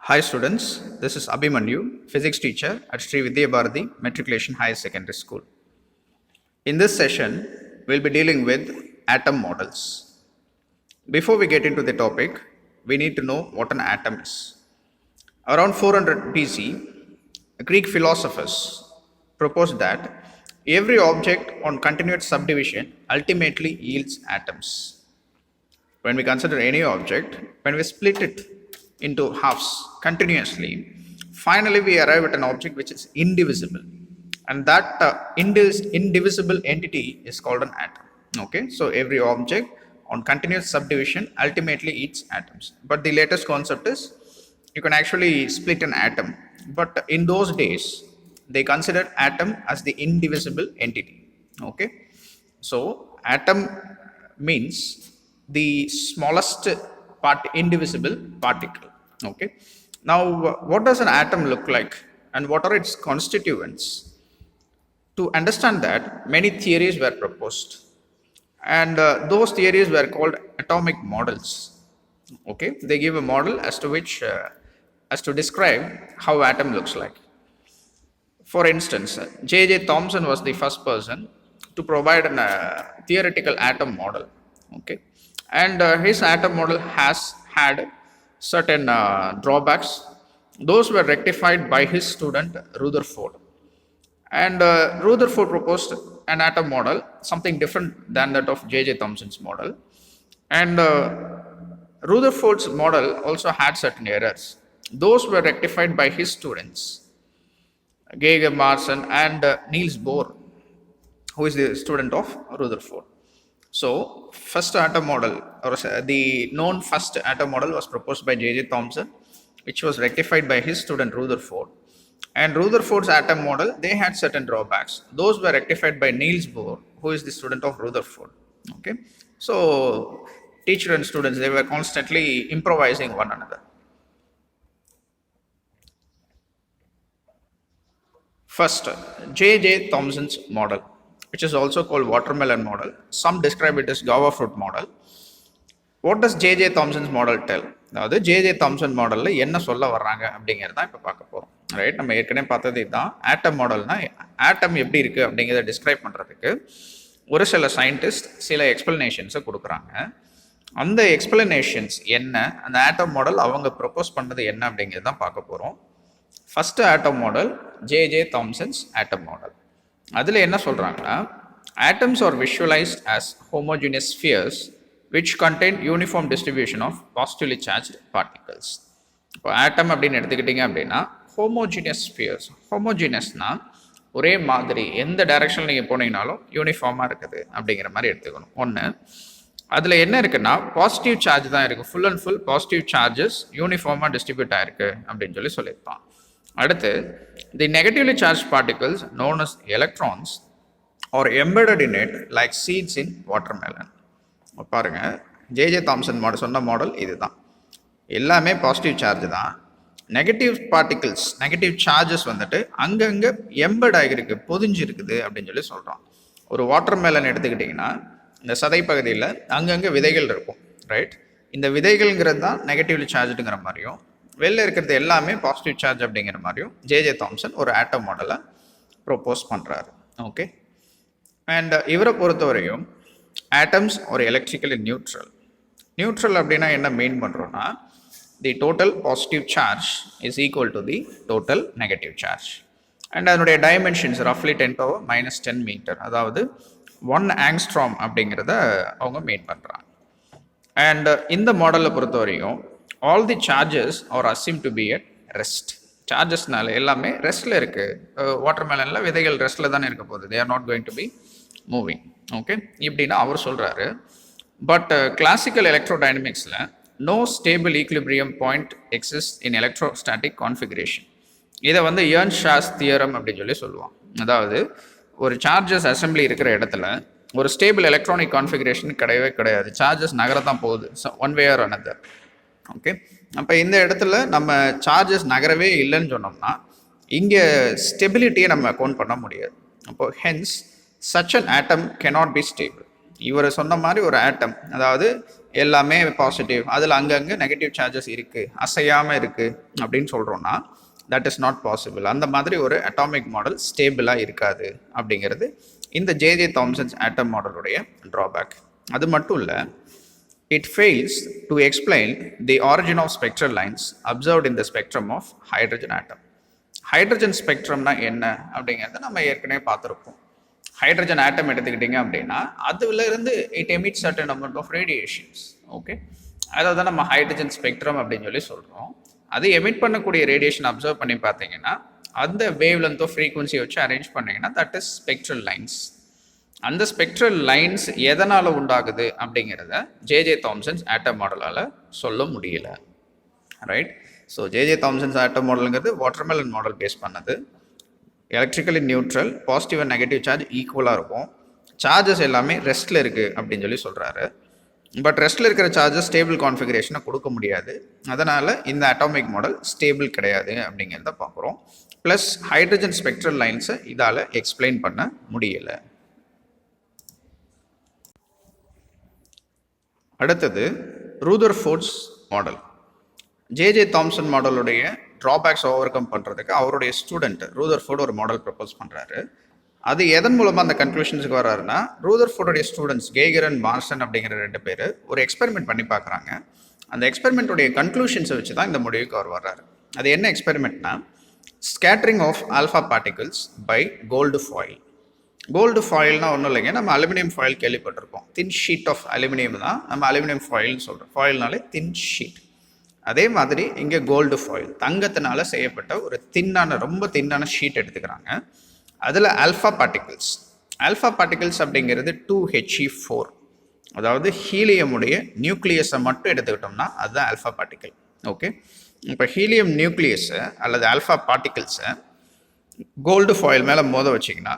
Hi students, this is Abhimanyu, physics teacher at Sri Vidya Bharati Matriculation Higher Secondary School. In this session, we'll be dealing with atom models. Before we get into the topic, we need to know what an atom is. Around 400 BC, Greek philosophers proposed that every object on continuous subdivision ultimately yields atoms. When we consider any object, when we split it into halves continuously, finally we arrive at an object which is indivisible. And that indivisible entity is called an atom. Okay, so every object on continuous subdivision ultimately eats atoms. But the latest concept is you can actually split an atom. But in those days, they considered atom as the indivisible entity. Okay, so atom means the smallest indivisible particle. Okay, now what does an atom look like and what are its constituents? To understand that, many theories were proposed, and those theories were called atomic models. Okay, they give a model as to describe how atom looks like. For instance, J.J. Thomson was the first person to provide a theoretical atom model. Okay, and his atom model has had certain drawbacks. Those were rectified by his student Rutherford. And Rutherford proposed an atom model, something different than that of J.J. Thomson's model. And Rutherford's model also had certain errors. Those were rectified by his students, Geiger Marson and Niels Bohr, who is the student of Rutherford. So, first atom model, or the known first atom model was proposed by J.J. Thomson, which was rectified by his student Rutherford. And Rutherford's atom model, they had certain drawbacks. Those were rectified by Niels Bohr, who is the student of Rutherford. Okay, so teacher and students, they were constantly improvising one another. First, J.J. Thomson's model, which is also called watermelon model. Some describe it as guava fruit model. What does J.J. Thomson's model tell? அதாவது JJ Thomson மாடலில் என்ன சொல்ல வர்றாங்க அப்படிங்கிறது தான் இப்போ பார்க்க போகிறோம். ரைட், நம்ம ஏற்கனவே பார்த்தது தான் ஆட்டம் மாடல்னா ஆட்டம் எப்படி இருக்குது அப்படிங்கிறத டிஸ்கிரைப் பண்ணுறதுக்கு ஒரு சில சயின்டிஸ்ட் சில எக்ஸ்பிளனேஷன்ஸை கொடுக்குறாங்க. அந்த எக்ஸ்பிளனேஷன்ஸ் என்ன, அந்த ஆட்டம் மாடல் அவங்க ப்ரொப்போஸ் பண்ணது என்ன அப்படிங்கிறது தான் பார்க்க போகிறோம். First atom model JJ Thomson's atom model. அதில் என்ன சொல்கிறாங்கன்னா, atoms are visualised as homogeneous spheres which contain uniform distribution of positively charged particles. இப்போ ஆட்டம் அப்படின்னு எடுத்துக்கிட்டிங்க அப்படின்னா ஹோமோஜினியஸ் ஸ்பியர்ஸ். ஹோமோஜினியஸ்னா ஒரே மாதிரி, எந்த டைரக்ஷனில் நீங்கள் போனீங்கனாலும் யூனிஃபார்மாக இருக்குது அப்படிங்கிற மாதிரி எடுத்துக்கணும். ஒன்று, அதில் என்ன இருக்குன்னா பாசிட்டிவ் சார்ஜ் தான் இருக்குது, full and full positive charges யூனிஃபார்மாக டிஸ்ட்ரிபியூட் ஆகிருக்கு அப்படின்னு சொல்லியிருப்பான். அடுத்து, the negatively charge particles known as electrons are embedded in it like seeds in watermelon. பாருங்க, ஜேஜே தாம்சன் மாடல் சொன்ன மாடல் இதுதான். எல்லாமே பாசிட்டிவ் சார்ஜ் தான். நெகட்டிவ் பார்ட்டிகிள்ஸ், நெகட்டிவ் சார்ஜஸ் வந்துட்டு அங்கங்கே எம்பட் ஆகிருக்கு, பொதிஞ்சு இருக்குது அப்படின்னு சொல்கிறோம். ஒரு வாட்டர் மேலன் எடுத்துக்கிட்டிங்கன்னா இந்த சதை பகுதியில் அங்கங்கே விதைகள் இருக்கும். ரைட், இந்த விதைகள்ங்கிறது தான் நெகட்டிவ்லி சார்ஜுங்கிற மாதிரியும், வெளில இருக்கிறது எல்லாமே பாசிட்டிவ் சார்ஜ் அப்படிங்கிற மாதிரியும் ஜேஜே தாம்சன் ஒரு ஆட்டம் மாடலை ப்ரொப்போஸ் பண்ணுறாரு. ஓகே, அண்ட் இவரை பொறுத்தவரையும் atoms or electrically neutral. Neutral அப்படின்னா என்ன மீன் பண்ணுறோன்னா, தி total positive charge is equal to the total negative charge. And அதனுடைய டைமென்ஷன்ஸ் ரஃப்லி 10⁻⁻10 மீட்டர், அதாவது 1 ஆங்ஸ்ட்ராம் அப்படிங்கிறத அவங்க மீன் பண்ணுறாங்க. அண்ட் இந்த மாடலை பொறுத்தவரையும் all the charges are assume to be at rest. சார்ஜஸ்னால எல்லாமே ரெஸ்ட்டில் இருக்குது. வாட்டர்மெலனில் விதைகள் ரெஸ்ட்டில் தானே இருக்க போகுது, they are not going to be moving. Okay, இப்படின்னா அவர் சொல்கிறாரு. பட் கிளாசிக்கல் எலக்ட்ரோடைனமிக்ஸில் no stable equilibrium point exist in electrostatic configuration. இதை வந்து எர்ன்ஷாஸ் தியரம் அப்படின்னு சொல்லுவான். அதாவது ஒரு சார்ஜஸ் அசம்பிளி இருக்கிற இடத்துல ஒரு ஸ்டேபிள் எலக்ட்ரானிக் கான்ஃபிகரேஷன் கிடையவே கிடையாது. சார்ஜஸ் நகரத்தான் போகுது, one way or another. Okay, அப்போ இந்த இடத்துல நம்ம சார்ஜஸ் நகரவே இல்லைன்னு சொன்னோம்னா இங்கே ஸ்டெபிலிட்டியை நம்ம கவுண்ட் பண்ண முடியாது. அப்போது hence such an atom cannot be stable. இவர் சொன்ன மாதிரி ஒரு ஆட்டம், அதாவது எல்லாமே பாசிட்டிவ், அதில் அங்கங்கே நெகட்டிவ் சார்ஜஸ் இருக்குது, அசையாமல் இருக்குது அப்படின்னு சொல்கிறோன்னா தட் இஸ் நாட் பாசிபிள். அந்த மாதிரி ஒரு அட்டாமிக் மாடல் ஸ்டேபிளாக இருக்காது அப்படிங்கிறது இந்த ஜேஜே தாம்சன்ஸ் ஆட்டம் மாடலுடைய ட்ராபேக். அது மட்டும் இல்லை, it fails to explain the origin of spectral lines observed in the spectrum of hydrogen atom. Hydrogen ஸ்பெக்ட்ரம்னா என்ன அப்படிங்கிறத நம்ம ஏற்கனவே பார்த்துருப்போம். ஹைட்ரஜன் ஆட்டம் எடுத்துக்கிட்டிங்க அப்படின்னா அதுல இருந்து it emit certain amount of radiations. Okay, அதை தான் நம்ம ஹைட்ரஜன் ஸ்பெக்ட்ரம் அப்படின்னு சொல்லி சொல்கிறோம். அது எமிட் பண்ணக்கூடிய ரேடியேஷன் அப்சர்வ் பண்ணி பார்த்தீங்கன்னா அந்த வேவ் லென்த் ஆஃப் ஃப்ரீக்வன்சியை வச்சு அரேஞ்ச் பண்ணிங்கன்னா தட் இஸ் ஸ்பெக்ட்ரல் லைன்ஸ். அந்த ஸ்பெக்ட்ரல் லைன்ஸ் எதனால் உண்டாகுது அப்படிங்கிறத ஜேஜே தாம்சன்ஸ் ஆட்டம் மாடலால் சொல்ல முடியல. ரைட். ஸோ ஜேஜே தாம்சன்ஸ் ஆட்டம் மாடலுங்கிறது வாட்டர்மெலன் மாடல் பேஸ் பண்ணது. Electrically neutral, positive and negative charge ஈக்குவலாக இருக்கும். சார்ஜஸ் எல்லாமே ரெஸ்ட்டில் இருக்குது அப்படின்னு சொல்லி சொல்கிறாரு. பட் ரெஸ்ட்டில் இருக்கிற சார்ஜஸ் ஸ்டேபிள் கான்ஃபிகரேஷனை கொடுக்க முடியாது. அதனால் இந்த அட்டாமிக் மாடல் ஸ்டேபிள் கிடையாது அப்படிங்கிறத பார்க்குறோம். ப்ளஸ் ஹைட்ரஜன் ஸ்பெக்ட்ரல் லைன்ஸை இதால் எக்ஸ்பிளைன் பண்ண முடியலை. அடுத்தது ரூதர்ஃபோர்ட்ஸ் மாடல். ஜேஜே தாம்சன் மாடலுடைய ட்ராபேக்ஸ் ஓவர் கம் பண்ணுறதுக்கு அவருடைய ஸ்டூடெண்ட் ரூதர்ஃபோர்ட் ஒரு மாடல் ப்ரப்போஸ் பண்ணுறாரு. அது எதன் மூலமாக அந்த கன்க்ளூஷன்ஸுக்கு வர்றாருன்னா, ரூதர்ஃபோர்டுடைய ஸ்டூடெண்ட்ஸ் கேகர் அண்ட் மார்சன் அப்படிங்கிற 2 பேர் ஒரு எக்ஸ்பெரிமெண்ட் பண்ணி பார்க்குறாங்க. அந்த எக்ஸ்பெரிமெண்ட்டுடைய கன்க்ளூஷன்ஸை வச்சு தான் இந்த முடிவுக்கு அவர் வர்றாரு. அது என்ன எக்ஸ்பெரிமெண்ட்னா, scattering of alpha particles by gold foil. Gold ஃபாயில்னா ஒன்றும் இல்லைங்க, நம்ம அலுமினியம் ஃபாயில் கேள்விப்பட்டிருப்போம். தின் ஷீட் ஆஃப் அலுமினியம் தான் நம்ம அலுமினியம் ஃபாயில்னு சொல்கிறோம். ஃபாயில்னாலே தின் ஷீட். அதே மாதிரி இங்கே கோல்டு ஃபாயில், தங்கத்தினால செய்யப்பட்ட ஒரு தின்னான, ரொம்ப தின்னான ஷீட் எடுத்துக்கிறாங்க. அதில் ஆல்ஃபா பார்ட்டிகிள்ஸ். ஆல்ஃபா பார்ட்டிகிள்ஸ் அப்படிங்கிறது 2He4, அதாவது ஹீலியமுடைய நியூக்ளியஸை மட்டும் எடுத்துக்கிட்டோம்னா அதுதான் ஆல்ஃபா பார்ட்டிகிள். ஓகே, இப்போ ஹீலியம் நியூக்ளியஸை அல்லது ஆல்ஃபா பார்ட்டிகிள்ஸை கோல்டு ஃபாயில் மேலே மோத வச்சிங்கன்னா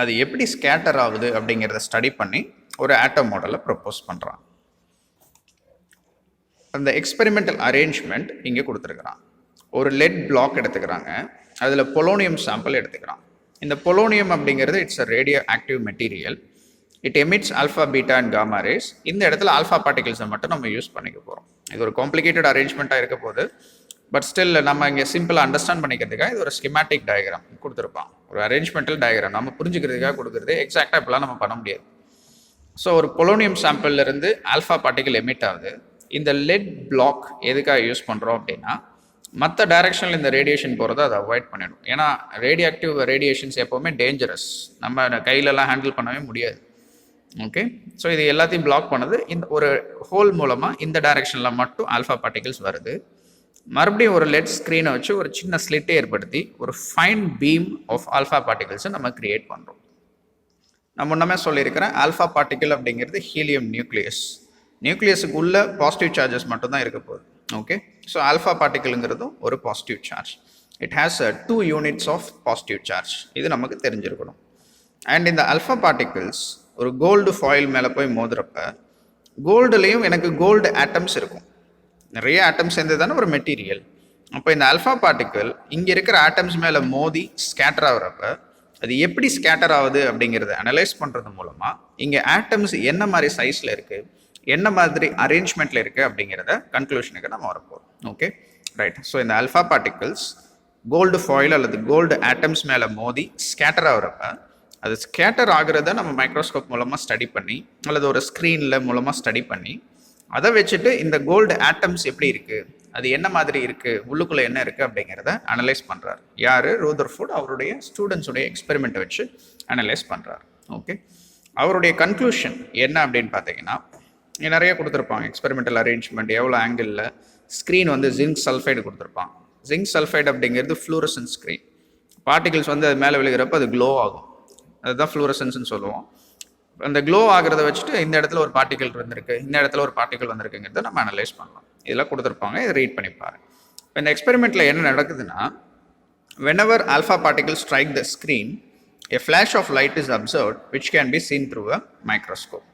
அது எப்படி ஸ்கேட்டர் ஆகுது அப்படிங்கிறத ஸ்டடி பண்ணி ஒரு ஆட்டம் மாடலை ப்ரப்போஸ் பண்ணுறான். அந்த எக்ஸ்பெரிமெண்டல் அரேஞ்ச்மெண்ட் இங்கே கொடுத்துருக்குறான். ஒரு லெட் பிளாக் எடுத்துக்கிறாங்க, அதில் பொலோனியம் சாம்பிள் எடுத்துக்கிறான். இந்த பொலோனியம் அப்படிங்கிறது it's a radioactive material. It emits alpha, beta and gamma rays. இந்த இடத்துல ஆல்ஃபா பார்ட்டிகல்ஸை மட்டும் நம்ம யூஸ் பண்ணிக்க போகிறோம். இது ஒரு காம்ப்ளிகேட்டட் அரேஞ்ச்மெண்ட்டாக இருக்க போது, பட் ஸ்டில் நம்ம இங்கே சிம்பிளாக அண்டர்ஸ்டாண்ட் பண்ணிக்கிறதுக்காக இது ஒரு ஸ்கிமேட்டிக் டயக்ராம் கொடுத்துருப்பான். ஒரு அரேஞ்ச்மெண்டல் டயக்ராம் நம்ம புரிஞ்சுக்கிறதுக்காக கொடுக்குறது. எக்ஸாக்டாக இப்போலாம் நம்ம பண்ண முடியாது. ஸோ ஒரு பொலோனியம் சாம்பிள்லேருந்து ஆல்ஃபா பார்ட்டிகல் எமிட் ஆகுது. இந்த லெட் பிளாக் எதுக்காக யூஸ் பண்ணுறோம் அப்படின்னா, மற்ற டைரக்ஷனில் இந்த ரேடியேஷன் போகிறத அதை அவாய்ட் பண்ணிடும். ஏன்னா ரேடியோ ஆக்டிவ் ரேடியேஷன்ஸ் எப்போவுமே டேஞ்சரஸ், நம்ம கையிலலாம் ஹேண்டில் பண்ணவே முடியாது. ஓகே, ஸோ இது எல்லாத்தையும் பிளாக் பண்ணது. இந்த ஒரு ஹோல் மூலமாக இந்த டைரக்ஷனில் மட்டும் ஆல்ஃபா பார்ட்டிகல்ஸ் வருது. மறுபடியும் ஒரு லெட் ஸ்க்ரீனை வச்சு ஒரு சின்ன ஸ்லிட்டை ஏற்படுத்தி ஒரு ஃபைன் பீம் ஆஃப் ஆல்ஃபா பார்ட்டிகல்ஸை நம்ம கிரியேட் பண்ணுறோம். நான் முன்னமே சொல்லியிருக்கிறேன், ஆல்ஃபா பார்ட்டிகல் அப்படிங்கிறது ஹீலியம் நியூக்ளியஸ். நியூக்ளியஸுக்கு உள்ள பாசிட்டிவ் சார்ஜஸ் மட்டும்தான் இருக்க போகுது. ஓகே, ஸோ ஆல்ஃபா பார்ட்டிகலுங்கிறதும் ஒரு positive charge. It has 2 units of positive charge. இது நமக்கு தெரிஞ்சிருக்கணும். அண்ட் இந்த ஆல்ஃபா பார்ட்டிகல்ஸ் ஒரு கோல்டு ஃபாயில் மேலே போய் மோதுறப்ப, கோல்டுலேயும் எனக்கு கோல்டு ஆட்டம்ஸ் இருக்கும். நிறைய ஆட்டம்ஸ் சேர்ந்து தானே ஒரு மெட்டீரியல். அப்போ இந்த ஆல்ஃபா பார்ட்டிகல் இங்கே இருக்கிற ஆட்டம்ஸ் மேலே மோதி ஸ்கேட்டர் ஆகுறப்ப அது எப்படி ஸ்கேட்டர் ஆகுது அப்படிங்கிறத அனலைஸ் பண்ணுறது மூலமாக இங்கே ஆட்டம்ஸ் என்ன மாதிரி சைஸில் இருக்குது, என்ன மாதிரி அரேஞ்ச்மெண்ட்டில் இருக்குது அப்படிங்கிறத கன்க்ளூஷனுக்கு நம்ம வரப்போம். Okay, right. ஸோ இந்த ஆல்ஃபா பார்ட்டிகல்ஸ் கோல்டு ஃபாயில் அல்லது கோல்டு ஆட்டம்ஸ் மேலே மோதி ஸ்கேட்டர் ஆகுறப்ப, அது ஸ்கேட்டர் ஆகிறத நம்ம மைக்ரோஸ்கோப் மூலமாக ஸ்டடி பண்ணி அல்லது ஒரு ஸ்க்ரீனில் மூலமாக ஸ்டடி பண்ணி அதை வச்சுட்டு இந்த கோல்டு ஆட்டம்ஸ் எப்படி இருக்குது, அது என்ன மாதிரி இருக்குது, உள்ளுக்குள்ளே என்ன இருக்குது அப்படிங்கிறத அனலைஸ் பண்ணுறாரு. யார்? ரூதர்ஃபோர்ட் அவருடைய ஸ்டூடெண்ட்ஸுடைய எக்ஸ்பெரிமெண்ட்டை வச்சு அனலைஸ் பண்ணுறாரு. ஓகே, அவருடைய கன்க்ளூஷன் என்ன அப்படின்னு பார்த்தீங்கன்னா, நிறைய கொடுத்துருப்பாங்க. எக்ஸ்பெரிமெண்டல் அரேஞ்ச்மெண்ட், எவ்வளோ ஆங்கிளில், ஸ்க்ரீன் வந்து ஜிங்க் சல்ஃபைடு கொடுத்துருப்பான். ஜிங்க் சல்ஃபைடு அப்படிங்கிறது ஃப்ளூரசன்ஸ் ஸ்க்ரீன். பார்ட்டிகல்ஸ் வந்து அது மேலே விழுகிறப்ப அது க்ளோ ஆகும், அதுதான் ஃப்ளூரசன்ஸ்னு சொல்லுவோம். அந்த க்ளோ ஆகிறத வச்சுட்டு இந்த இடத்துல ஒரு பார்ட்டிகல் இருந்திருக்கு, இந்த இடத்துல ஒரு பார்ட்டிகல் வந்திருக்குங்கிறத நம்ம அனலைஸ் பண்ணலாம். இதெல்லாம் கொடுத்துருப்பாங்க, இதை ரீட் பண்ணிப்பாரு. இப்போ இந்த எக்ஸ்பெரிமெண்ட்டில் என்ன நடக்குதுன்னா, whenever alpha particles strike the screen, a flash of light is observed which can be seen through a microscope.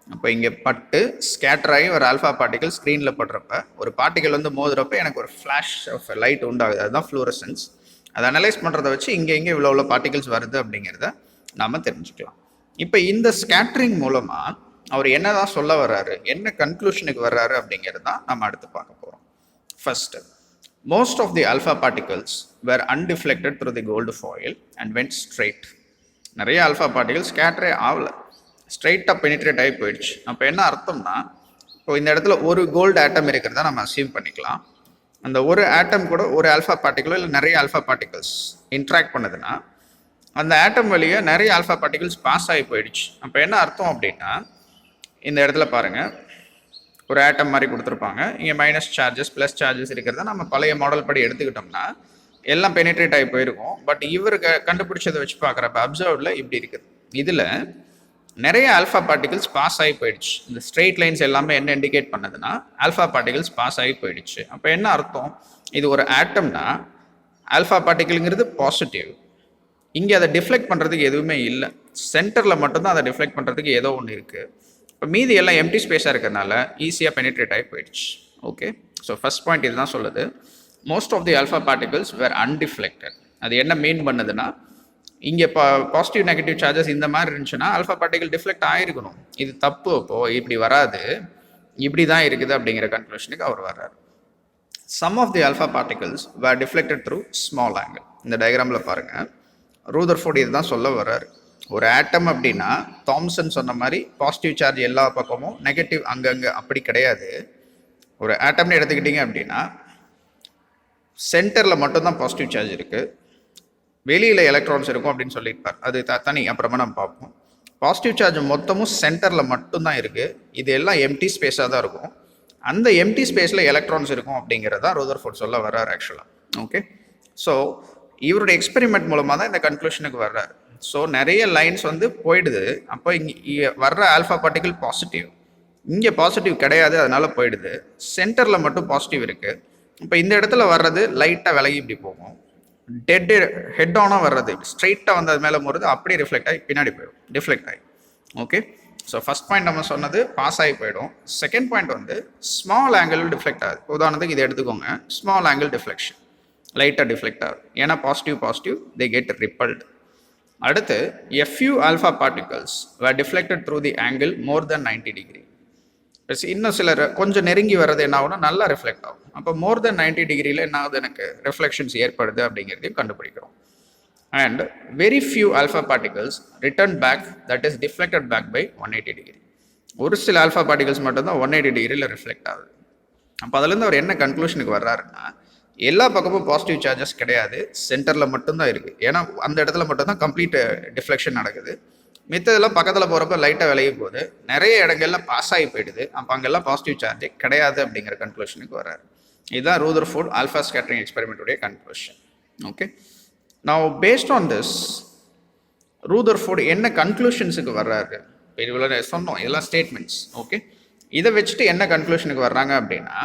அப்போ இங்கே பட்டு ஸ்கேட்டர் ஆகி ஒரு ஆல்ஃபா பார்ட்டிகல் ஸ்க்ரீனில் படுறப்ப, ஒரு பார்ட்டிகல் வந்து மோதுறப்ப எனக்கு ஒரு ஃப்ளாஷ் ஆஃப் லைட் உண்டாகுது, அதுதான் ஃப்ளூரசன்ஸ். அதை அனலைஸ் பண்ணுறதை வச்சு இங்கே இவ்வளோ பார்ட்டிகல்ஸ் வருது அப்படிங்கிறத நாம் தெரிஞ்சுக்கலாம். இப்போ இந்த ஸ்கேட்டரிங் மூலமாக அவர் என்னதான் சொல்ல வர்றாரு, என்ன கன்க்ளூஷனுக்கு வர்றாரு அப்படிங்கிறது தான் நம்ம அடுத்து பார்க்க போகிறோம். First, most of the alpha particles were undeflected through the gold foil and went straight. நிறைய ஆல்ஃபா பார்ட்டிகல்ஸ் ஸ்கேட்டரே ஆகலை, ஸ்ட்ரைட்டாக பெனிட்ரேட் ஆகி போயிடுச்சு. அப்போ என்ன அர்த்தம்னா, இப்போ இந்த இடத்துல ஒரு கோல்டு ஆட்டம் இருக்கிறதா நம்ம அசியூம் பண்ணிக்கலாம். அந்த ஒரு ஆட்டம் கூட ஒரு ஆல்ஃபா பார்ட்டிகளோ இல்லை நிறைய ஆல்ஃபா பார்ட்டிகல்ஸ் இன்ட்ராக்ட் பண்ணுதுன்னா அந்த ஆட்டம் வழியாக நிறைய ஆல்ஃபா பார்ட்டிகல்ஸ் பாஸ் ஆகி போயிடுச்சு. அப்போ என்ன அர்த்தம் அப்படின்னா, இந்த இடத்துல பாருங்கள், ஒரு ஆட்டம் மாதிரி கொடுத்துருப்பாங்க, இங்கே மைனஸ் சார்ஜஸ் ப்ளஸ் சார்ஜஸ் இருக்கிறத நம்ம பழைய மாடல் படி எடுத்துக்கிட்டோம்னா எல்லாம் பெனிட்ரேட் ஆகி போயிருக்கும். பட் இவருக்கு கண்டுபிடிச்சதை வச்சு பார்க்குறப்ப அப்சர்வ்டில் இப்படி இருக்குது. இதில் நிறைய ஆல்ஃபா பார்ட்டிகல்ஸ் பாஸ் ஆகி போயிடுச்சு. இந்த ஸ்ட்ரெயிட் லைன்ஸ் எல்லாமே என்ன இண்டிகேட் பண்ணதுன்னா ஆல்ஃபா பார்ட்டிகல்ஸ் பாஸ் ஆகி போயிடுச்சு. அப்போ என்ன அர்த்தம், இது ஒரு ஆட்டம்னா ஆல்ஃபா பார்ட்டிகல்ங்கிறது பாசிட்டிவ், இங்கே அதை டிஃப்ளெக்ட் பண்ணுறதுக்கு எதுவுமே இல்லை, சென்டரில் மட்டும்தான் அதை டிஃப்ளெக்ட் பண்ணுறதுக்கு ஏதோ ஒன்று இருக்குது. இப்போ மீதி எல்லாம் எம்டி ஸ்பேஸாக இருக்கிறதுனால ஈஸியாக பெனிட்ரேட் ஆகி போயிடுச்சு. ஓகே, ஸோ ஃபர்ஸ்ட் பாயிண்ட் இதுதான் சொல்லுது, most of the alpha particles were undeflected. அது என்ன மீன் பண்ணுதுன்னா, இங்கே பாசிட்டிவ் நெகட்டிவ் சார்ஜஸ் இந்த மாதிரி இருந்துச்சுன்னா ஆல்ஃபா பார்ட்டிகல் டிஃப்ளெக்ட் ஆகிருக்கணும். இது தப்பு, அப்போது இப்படி வராது, இப்படி தான் இருக்குது அப்படிங்கிற கன்க்ளூஷனுக்கு அவர் வர்றாரு. Some of the alpha particles were deflected through small angle. இந்த டயக்ராமில் பாருங்கள், ரூதர்ஃபோர்ட் இதுதான் சொல்ல வர்றாரு. ஒரு ஆட்டம் அப்படின்னா தாம்சன் சொன்ன மாதிரி பாசிட்டிவ் சார்ஜ் எல்லா பக்கமும், நெகட்டிவ் அங்கங்கே அப்படி கிடையாது. ஒரு ஆட்டம்னு எடுத்துக்கிட்டிங்க அப்படின்னா சென்டரில் மட்டும்தான் பாசிட்டிவ் சார்ஜ் இருக்குது, வெளியில் எலக்ட்ரான்ஸ் இருக்கும் அப்படின்னு சொல்லியிருப்பார். அது தனி, அப்புறமா நம்ம பார்ப்போம். பாசிட்டிவ் சார்ஜ் மொத்தமும் சென்டரில் மட்டும்தான் இருக்குது, இது எல்லாம் எம்டி ஸ்பேஸாக தான் இருக்கும். அந்த எம்டி ஸ்பேஸில் எலக்ட்ரான்ஸ் இருக்கும் அப்படிங்கிறதா ரூதர்ஃபோர்ட் சொல்ல வர்றார் ஆக்சுவலாக. ஓகே, ஸோ இவருடைய எக்ஸ்பெரிமெண்ட் மூலமாக தான் இந்த கன்க்ளூஷனுக்கு வர்றாரு. ஸோ நிறைய லைன்ஸ் போயிடுது. அப்போ இங்கே வர்ற ஆல்ஃபா பார்ட்டிகல் பாசிட்டிவ், இங்கே பாசிட்டிவ் கிடையாது, அதனால போயிடுது. சென்டரில் மட்டும் பாசிட்டிவ் இருக்குது. இப்போ இந்த இடத்துல வர்றது லைட்டாக விலகி இப்படி போகும், ஹெட் ஆனாக வர்றது ஸ்ட்ரைட்டாக வந்து அது மேலே போகிறது அப்படியே ரிஃப்ளெக்ட் ஆகி பின்னாடி போயிடும், டிஃப்ளெக்ட் ஆகி. ஓகே, ஸோ ஃபர்ஸ்ட் பாயிண்ட் நம்ம சொன்னது பாஸ் ஆகி போயிடும். Second point small angle deflect ஆகுது. உதாரணத்துக்கு இதை எடுத்துக்கோங்க, ஸ்மால் ஆங்கிள் டிஃப்ளெக்ஷன், லைட்டாக டிஃப்ளெக்ட் ஆகுது, ஏன்னா பாசிட்டிவ் தே கெட் ரிப்பல்டு. அடுத்து a few alpha particles were deflected through the angle more than 90 degree. இன்னும் சிலர் கொஞ்சம் நெருங்கி வர்றது என்ன ஆகும்னா நல்லா ரிஃப்ளெக்ட் ஆகும். அப்போ மோர் தென் 90 டிகிரியில் என்ன ஆகுது, எனக்கு ரிஃப்ளெக்ஷன்ஸ் ஏற்படுது அப்படிங்கிறதையும் கண்டுபிடிக்கிறோம். And very few alpha particles return back, that is deflected back by 180 degree. ஒரு சில ஆல்ஃபா பார்ட்டிகல்ஸ் மட்டும்தான் 180 டிகிரியில் ரிஃப்ளெக்ட் ஆகுது. அப்போ அதுலேருந்து அவர் என்ன கன்க்ளூஷனுக்கு வர்றாருன்னா, எல்லா பக்கமும் பாசிட்டிவ் சார்ஜஸ் கிடையாது, சென்டரில் மட்டும்தான் இருக்குது. ஏன்னா அந்த இடத்துல மட்டும்தான் கம்ப்ளீட் டிஃப்ளெக்ஷன் நடக்குது, மித்ததெல்லாம் பக்கத்தில் போகிறப்ப லைட்டாக விலகி போகுது, நிறைய இடங்கள்லாம் பாஸ் ஆகி போயிடுது. அப்போ அங்கெல்லாம் பாசிட்டிவ் சார்ஜே கிடையாது அப்படிங்கிற கன்க்ளூஷனுக்கு வர்றாரு. இதுதான் ரூதர்ஃபோர்ட் ஆல்ஃபா ஸ்கேட்டரிங் எக்ஸ்பெரிமெண்ட்டுடைய கன்க்ளூஷன். ஓகே, நான் பேஸ்ட் ஆன் திஸ் ரூதர்ஃபோர்ட் என்ன கன்க்ளூஷன்ஸுக்கு வர்றாரு, இவ்வளோ சொன்னோம் இதெல்லாம் ஸ்டேட்மெண்ட்ஸ். ஓகே, இதை வச்சுட்டு என்ன கன்க்ளூஷனுக்கு வர்றாங்க அப்படின்னா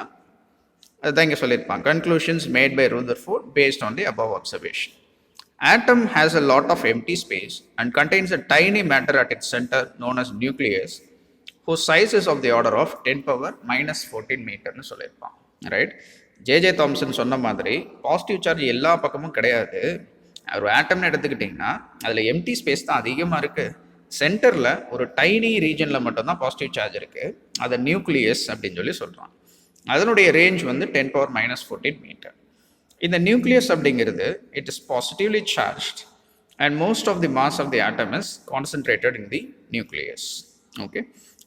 அதுதான் இங்கே சொல்லியிருப்பாங்க, conclusions made by Rutherford based on the above observation. Atom has a lot of empty space and contains a tiny matter at its center known as nucleus, whose size is of the order of 10⁻⁻14 மீட்டர்னு சொல்லியிருப்பான். Right, JJ Thomson சொன்ன மாதிரி positive charge எல்லா பக்கமும் கிடையாது. ஒரு ஆட்டம்னு எடுத்துக்கிட்டிங்கன்னா அதில் empty space தான் அதிகமாக இருக்குது. சென்டரில் ஒரு டைனி ரீஜனில் மட்டும்தான் பாசிட்டிவ் சார்ஜ் இருக்குது, அதை நியூக்ளியஸ் அப்படின்னு சொல்லி சொல்கிறான். அதனுடைய ரேஞ்ச் 10⁻⁻14 மீட்டர். இந்த நியூக்ளியஸ் அப்படிங்கிறது it is positively charged and most of the mass of the atom is concentrated in the nucleus. Okay,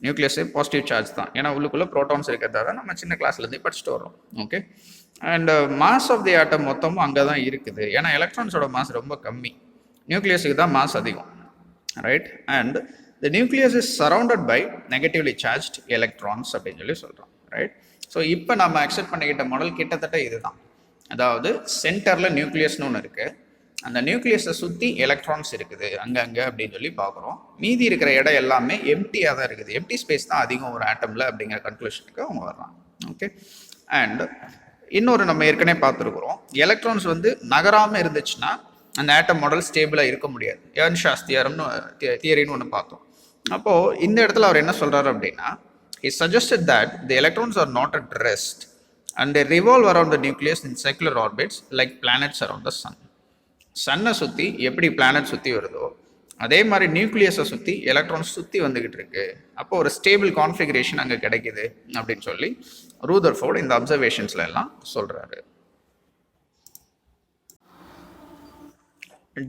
நியூக்ளியஸே பாசிட்டிவ் சார்ஜ் தான், ஏன்னா உள்ளுக்குள்ளே ப்ரோட்டான்ஸ் இருக்கிறதா நம்ம சின்ன கிளாஸ்லேருந்து படிச்சுட்டு வரோம். Okay, and mass of the atom மொத்தமும் அங்கே தான் இருக்குது, ஏன்னா எலக்ட்ரான்ஸோட மாஸ் ரொம்ப கம்மி, நியூக்ளியஸுக்கு தான் மாஸ் அதிகம். Right, and the nucleus is surrounded by negatively charged electrons அப்படின்னு சொல்லி சொல்கிறோம். ரைட், ஸோ இப்போ நம்ம அக்செப்ட் பண்ணிக்கிட்ட மாடல் கிட்டத்தட்ட இதுதான். அதாவது சென்டரில் நியூக்ளியஸ்னு ஒன்று இருக்குது, அந்த நியூக்ளியஸை சுற்றி எலக்ட்ரான்ஸ் இருக்குது அங்கங்கே அப்படின்னு சொல்லி பார்க்குறோம். மீதி இருக்கிற இடம் எல்லாமே எம்டியாக தான் இருக்குது, எம்டி ஸ்பேஸ் தான் அதிகம் ஒரு ஆட்டமில் அப்படிங்கிற கன்க்ளூஷனுக்கு அவங்க வர்றாங்க. ஓகே, அண்ட் இன்னொரு நம்ம ஏற்கனவே பார்த்துருக்குறோம், எலக்ட்ரான்ஸ் நகராமல் இருந்துச்சுன்னா அந்த ஆட்டம் மாடல் ஸ்டேபிளாக இருக்க முடியாது. எர்ன்ஷாஸ் தியரின்னு ஒன்று பார்த்தோம். அப்போது இந்த இடத்துல அவர் என்ன சொல்கிறாரு அப்படின்னா, he suggested that the electrons are not at rest and they revolve around the nucleus in circular orbits like planets around the sun. சன்னை சுற்றி எப்படி பிளானட் சுற்றி வருதோ அதே மாதிரி நியூக்ளியஸை சுற்றி எலக்ட்ரான்ஸ் சுற்றி வந்துக்கிட்டு இருக்கு. அப்போ ஒரு ஸ்டேபிள் கான்ஃபிகரேஷன் அங்கே கிடைக்குது அப்படின்னு சொல்லி ரூதர்ஃபோர்ட் இந்த அப்சர்வேஷன்ஸ்ல எல்லாம் சொல்கிறாரு.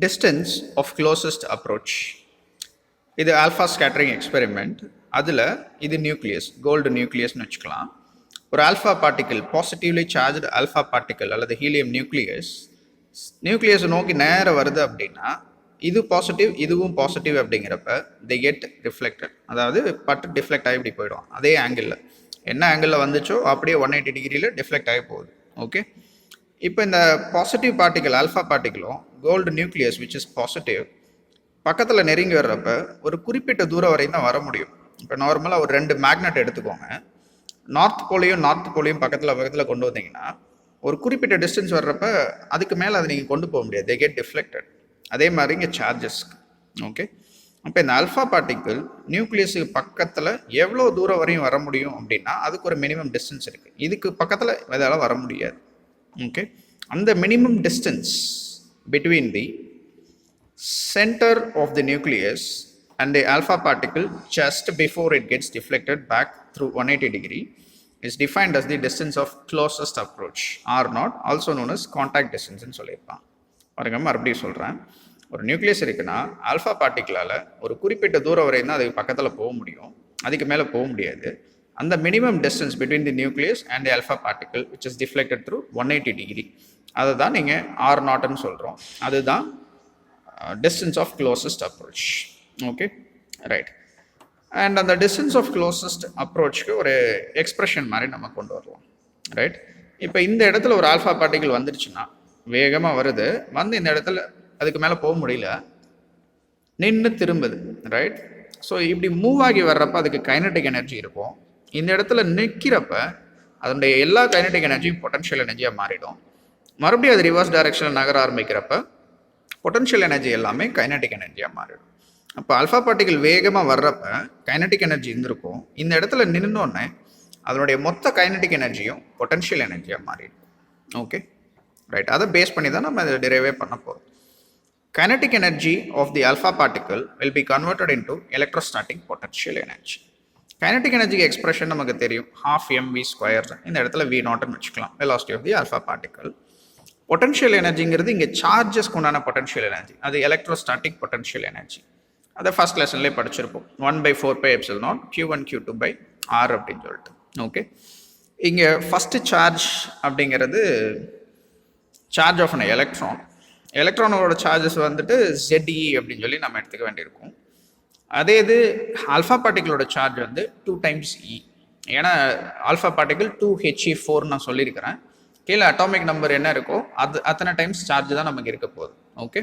டிஸ்டன்ஸ் ஆஃப் க்ளோசஸ்ட் அப்ரோச், இது ஆல்ஃபா ஸ்கேட்டரிங் எக்ஸ்பெரிமெண்ட். அதில் இது நியூக்ளியஸ், கோல்டு நியூக்ளியஸ்னு வச்சுக்கலாம். ஒரு alpha particle, positively charged alpha particle அல்லது ஹீலியம் நியூக்ளியஸை நோக்கி நேரம் வருது அப்படின்னா இது பாசிட்டிவ், இதுவும் பாசிட்டிவ் அப்படிங்கிறப்ப தி கெட் ரிஃப்ளெக்டட், அதாவது பட்டு டிஃப்ளெக்ட் ஆகி இப்படி போயிடும். அதே ஆங்கிளில் என்ன ஆங்கிளில் வந்துச்சோ அப்படியே 180 டிகிரியில் டிஃப்ளெக்ட் ஆகி போகுது. ஓகே, இப்போ இந்த பாசிட்டிவ் பார்ட்டிக்கல் ஆல்ஃபா பார்ட்டிக்கலும் gold nucleus which is positive பக்கத்தில் நெருங்கி வர்றப்ப ஒரு குறிப்பிட்ட தூரம் வரையும் தான் வர முடியும். இப்போ நார்மலாக ஒரு 2 மேக்னெட் எடுத்துக்கோங்க. நார்த் போலையும் பக்கத்தில் கொண்டு வந்தீங்கன்னா ஒரு குறிப்பிட்ட டிஸ்டன்ஸ் வர்றப்ப அதுக்கு மேலே அதை நீங்கள் கொண்டு போக முடியாது, தே கெட் டிஃப்ளெக்டட். அதே மாதிரி இங்கே சார்ஜஸ்க்கு. ஓகே, அப்போ இந்த ஆல்ஃபா பார்ட்டிக்கிள் நியூக்ளியஸுக்கு பக்கத்தில் எவ்வளோ தூரம் வரையும் வர முடியும் அப்படின்னா அதுக்கு ஒரு மினிமம் டிஸ்டன்ஸ் இருக்குது. இதுக்கு பக்கத்தில் இதால் வர முடியாது. ஓகே, அந்த minimum distance between the centre of the nucleus and the alpha particle just before it gets deflected back through 180 degree is defined as the distance of closest approach, R0, also known as contact distance ன்னு சொல்லியிருப்பான். பாருங்க, மறுபடியும் சொல்கிறேன். ஒரு nucleus இருக்குன்னா alpha பார்ட்டிக்கலால் ஒரு குறிப்பிட்ட தூரம் வரையும் தான் அதுக்கு பக்கத்தில் போக முடியும், அதுக்கு மேலே போக முடியாது. அந்த minimum distance between the nucleus and the alpha particle which is deflected through 180 degree, அதை தான் நீங்கள் R0ன்னு சொல்கிறோம். அதுதான் distance of closest approach. Okay, right. And அந்த டிஸ்டன்ஸ் ஆஃப் க்ளோசஸ்ட் அப்ரோச்சுக்கு ஒரு எக்ஸ்பிரஷன் மாதிரி நம்ம கொண்டு வரலாம். ரைட், இப்போ இந்த இடத்துல ஒரு ஆல்ஃபா பார்ட்டிகல் வந்துருச்சுன்னா வேகமாக வருது, வந்து இந்த இடத்துல அதுக்கு மேலே போக முடியல, நின்று திரும்புது. ரைட், ஸோ இப்படி மூவ் ஆகி வர்றப்ப அதுக்கு கைனடிக் எனர்ஜி இருக்கும். இந்த இடத்துல நிற்கிறப்ப அதனுடைய எல்லா கைனடிக் எனர்ஜியும் பொட்டன்ஷியல் எனர்ஜியாக மாறிடும். மறுபடியும் அது ரிவர்ஸ் டைரக்ஷனில் நகர ஆரம்பிக்கிறப்ப பொட்டன்ஷியல் எனர்ஜி எல்லாமே கைனடிக் எனர்ஜியாக மாறிடும். அப்போ ஆல்ஃபா பார்ட்டிகல் வேகமாக வர்றப்ப கைனடிக் எனர்ஜி இருந்திருக்கும், இந்த இடத்துல நின்னோடனே அதனுடைய மொத்த கைனடிக் எனர்ஜியும் பொட்டன்ஷியல் எனர்ஜியாக மாறிடும். ஓகே, ரைட், அதை பேஸ் பண்ணி தான் நம்ம இதை டிரைவே பண்ண போகிறோம். Kinetic energy of the alpha particle will be converted into electrostatic potential energy. Kinetic எனர்ஜிக்கு எக்ஸ்பிரஷன் நமக்கு தெரியும், 12mv². இந்த இடத்துல V0ன்னு வச்சுக்கலாம், velocity of the alpha particle. Potential எனர்ஜிங்கிறது இங்கே சார்ஜஸ்க்கு உண்டான பொட்டன்ஷியல் எனர்ஜி, அது எலக்ட்ரோஸ்டாட்டிக் பொட்டன்ஷியல் எனர்ஜி. அதை ஃபர்ஸ்ட் லெசன்லேயே படிச்சிருப்போம், 1/4πε0 Q1 Q2/R அப்படின்னு சொல்லிட்டு. ஓகே, இங்கே ஃபஸ்ட்டு சார்ஜ் அப்படிங்கிறது சார்ஜ் ஆஃப் அன் எலக்ட்ரான். எலக்ட்ரானோட சார்ஜஸ் வந்துட்டு ZE அப்படின்னு சொல்லி நம்ம எடுத்துக்க வேண்டியிருக்கும். அதே இது ஆல்ஃபா பார்ட்டிகளோட சார்ஜ் வந்து 2 times E. ஏன்னா ஆல்ஃபா பார்ட்டிகல் 2He4 நான் சொல்லியிருக்கிறேன். கீழே அட்டாமிக் நம்பர் என்ன இருக்கோ அது அத்தனை டைம்ஸ் சார்ஜ் தான் நமக்கு இருக்க போகுது. Okay,